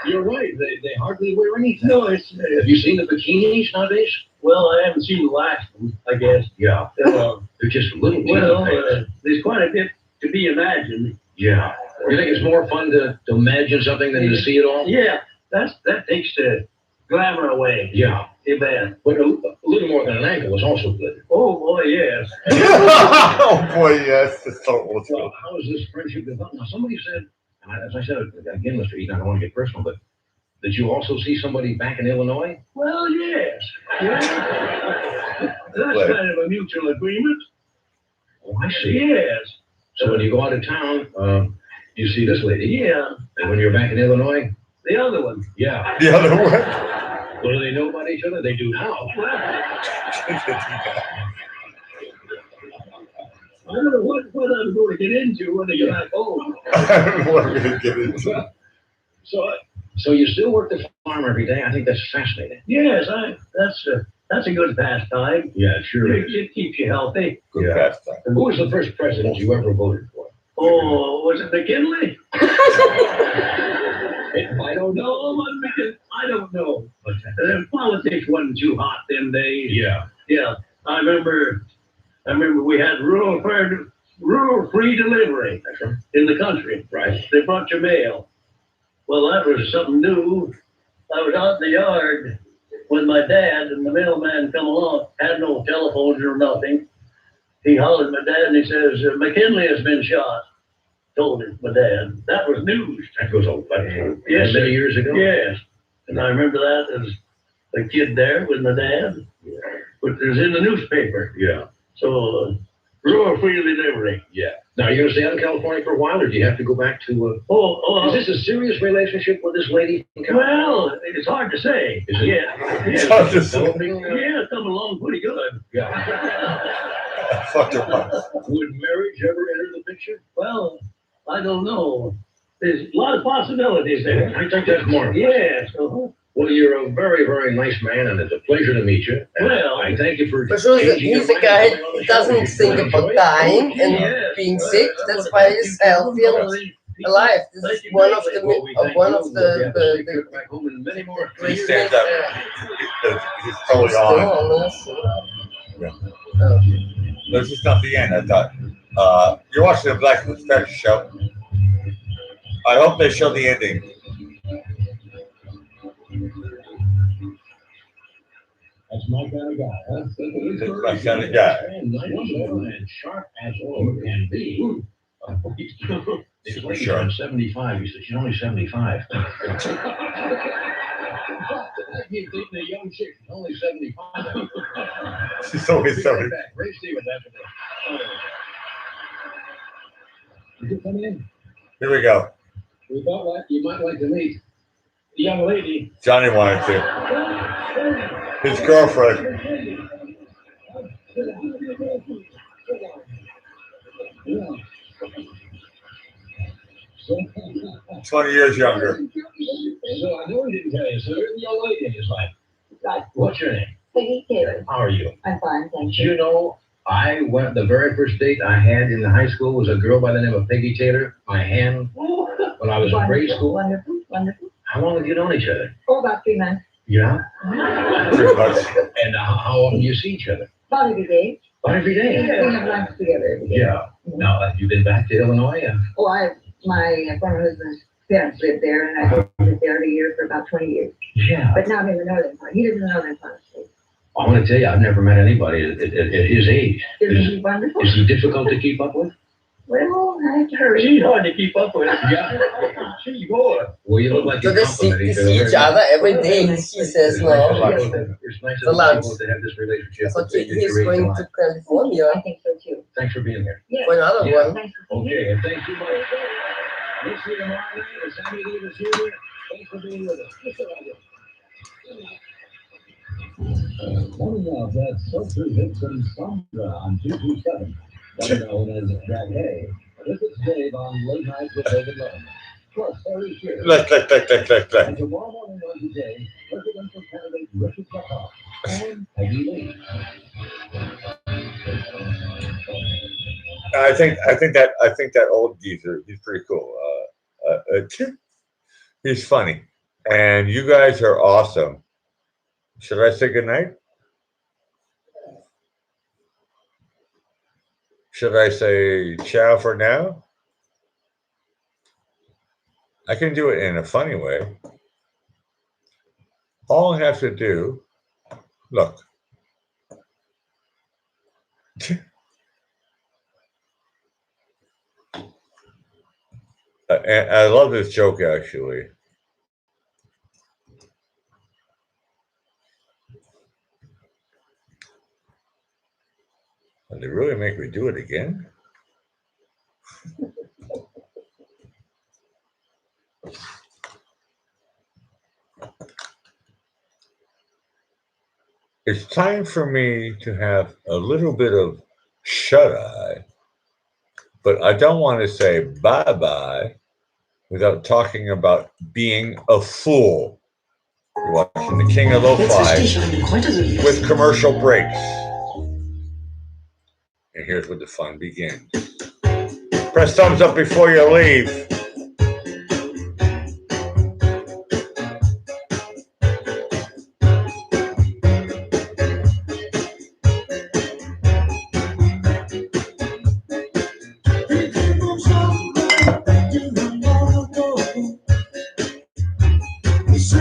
You're right. They hardly wear anything. No, it's. Have you seen the bikinis nowadays? Well, I haven't seen the last one, I guess. Yeah. They're just little. Well, things. there's quite a bit to be imagined. Yeah. You think it's more fun to imagine something than to see it all? Yeah, that takes the glamour away. Yeah. You bet. But a little more than an ankle is also good. Oh boy, yes. Oh boy, yes. It's so old So school. how is this friendship developed? Now, somebody said, and as I said again, Mr. Eaton, I don't want to get personal, but did you also see somebody back in Illinois? Well, yes. Yeah. That's kind of a mutual agreement. Oh, I see. Yes. So when you go out of town, you see this lady. Yeah. And when you're back in Illinois, The other one. yeah. The other way. What do they know about each other? They do now. I don't know what I'm going to get into when I get back home. I don't know what we're going to get into. So you still work the farm every day? I think that's fascinating. Yes, that's a good pastime. Yeah, it sure is. It keeps you healthy. Good Yeah. pastime. Who was the first president you ever voted for? Oh, was it McKinley? I don't know. No, it wasn't McKinley. I don't know. Politics wasn't too hot them days. Yeah. Yeah, I remember we had rural free delivery That's right. in the country. Right. They brought your mail. Well, that was something new. I was out in the yard with my dad, and the mailman come along. Had no telephones or nothing. He hollered at my dad, and he says, "McKinley has been shot." Told him, my dad. That was news. That goes on Yes, many years ago. Yes. And I remember that as a kid there with my dad. But it was in the newspaper. Yeah. So, raw freely everything. Yeah. Now, are you going to stay out in California for a while, or do you have to go back to? Is this a serious relationship with this lady? Well, it's hard to say. Is it? Yeah. It's hard to say. Yeah, it's coming along pretty good. Yeah. Fuck your mouth. Would marriage ever enter the picture? Well, I don't know. There's a lot of possibilities there. I think that's more. Yes. Well, you're a very, very nice man, and it's a pleasure to meet you. And Well, I thank you for. For sure, changing he's your a guy mind on who the show. doesn't think about dying and Yes. being sick. That's why he's healthy and alive. This is one of the Well, we thank one you. of We'll be happy to see the you back home and many more. He stands up. He's totally on. This is not the end, I thought. You're watching the Black Special show. I hope they show the ending. That's my kind of guy, huh? That's my kind of guy. And sharp as all can be. Super sharp. I'm 75. He said, she's only 75. He's dating a young chick. She's only 75. She's always something. Ray Stevens after this. Did you come in? Here we go. We thought like you might like to meet the young lady. Johnny wanted to. His girlfriend. 20 years younger. So I know he didn't tell you, so there's a young lady in his life. What's your name? Peggy Taylor. How are you? I'm fine, thank Do you know, I went, the very first date I had in the high school was a girl by the name of Peggy Taylor. My hand, when I was in grade school. Wonderful, wonderful. How long have you known each other? Oh, about 3 months. Yeah? Pretty much. And how often do you see each other? About every day. About every day? We have lunch together every day. Yeah. Now, have you been back to Illinois? Oh, my former husband's parents lived there, and I lived there every year for about 20 years. Yeah. But not in the northern part. He lives in the northern part of the state. I want to tell you, I've never met anybody at his age. Isn't he wonderful? Is he difficult to keep up with? Well, I have to hurry. She's hard to keep up with. Yeah. She's bored. Well, you look like So you they see compliment each other every day. He says no. It's nice For lunch. to have this relationship. So he's going to California I think so too. Thanks for being here. Yeah. for another Yeah. one. Thanks for being here. Okay, and thank you, Mike. We'll see you tomorrow night with Sammy Davis Jr. Thanks for being with us. Just Coming up, that's Social Vixen Sandra on 227, better known as Jack Hay. This is Dave on Late Night with David Letterman. Plus, Harry Shearer. Look. And tomorrow morning on today, presidential candidate Richard Tucker and Peggy Lee. I think that old geezer, he's pretty cool. He's funny. And you guys are awesome. Should I say goodnight? Should I say ciao for now? I can do it in a funny way. All I have to do, look. And I love this joke, actually. Did they really make me do it again? It's time for me to have a little bit of shut-eye, but I don't want to say bye-bye without talking about being a fool. You're watching the King of Lo-Fi with commercial breaks. And here's where the fun begins. Press thumbs up before you leave. She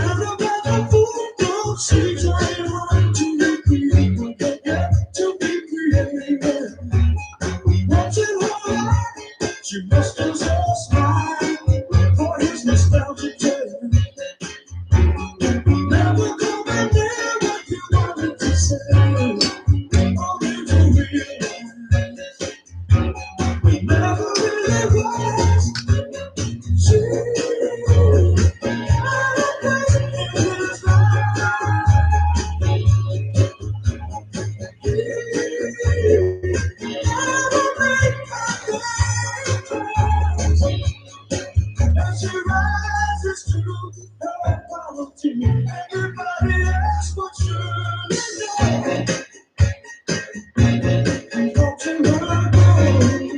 must have just smiled for his nostalgic tale. Never come and near what you wanted to say. Only to realize it never really was. She had a place in his life. He never made a difference. As she rises to her apology, everybody asks what should watching her go.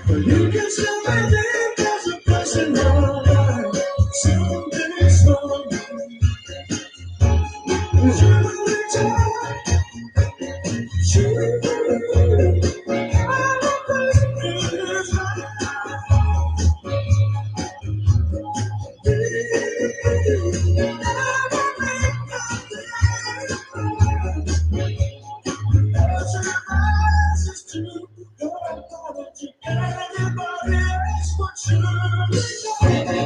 You can still believe there's a place in your life. Someday, someday, you will return. She had a place in his life. He never made as she rises to your apology. Everybody asks what should we do?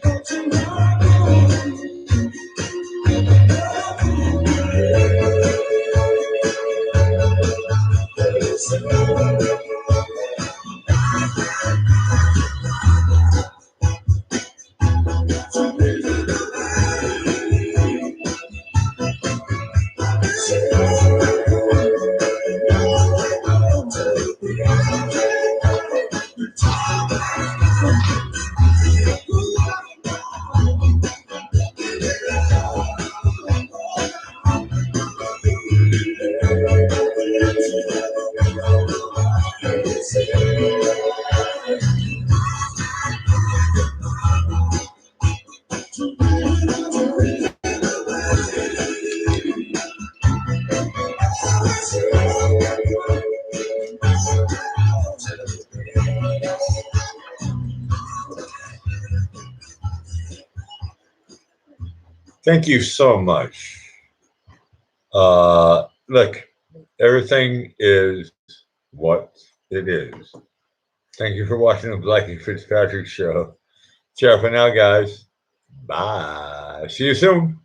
Watching her go. Thank you so much. Look, everything is what it is. Thank you for watching the Blackie Fitzpatrick Show. Ciao for now, guys. Bye. See you soon.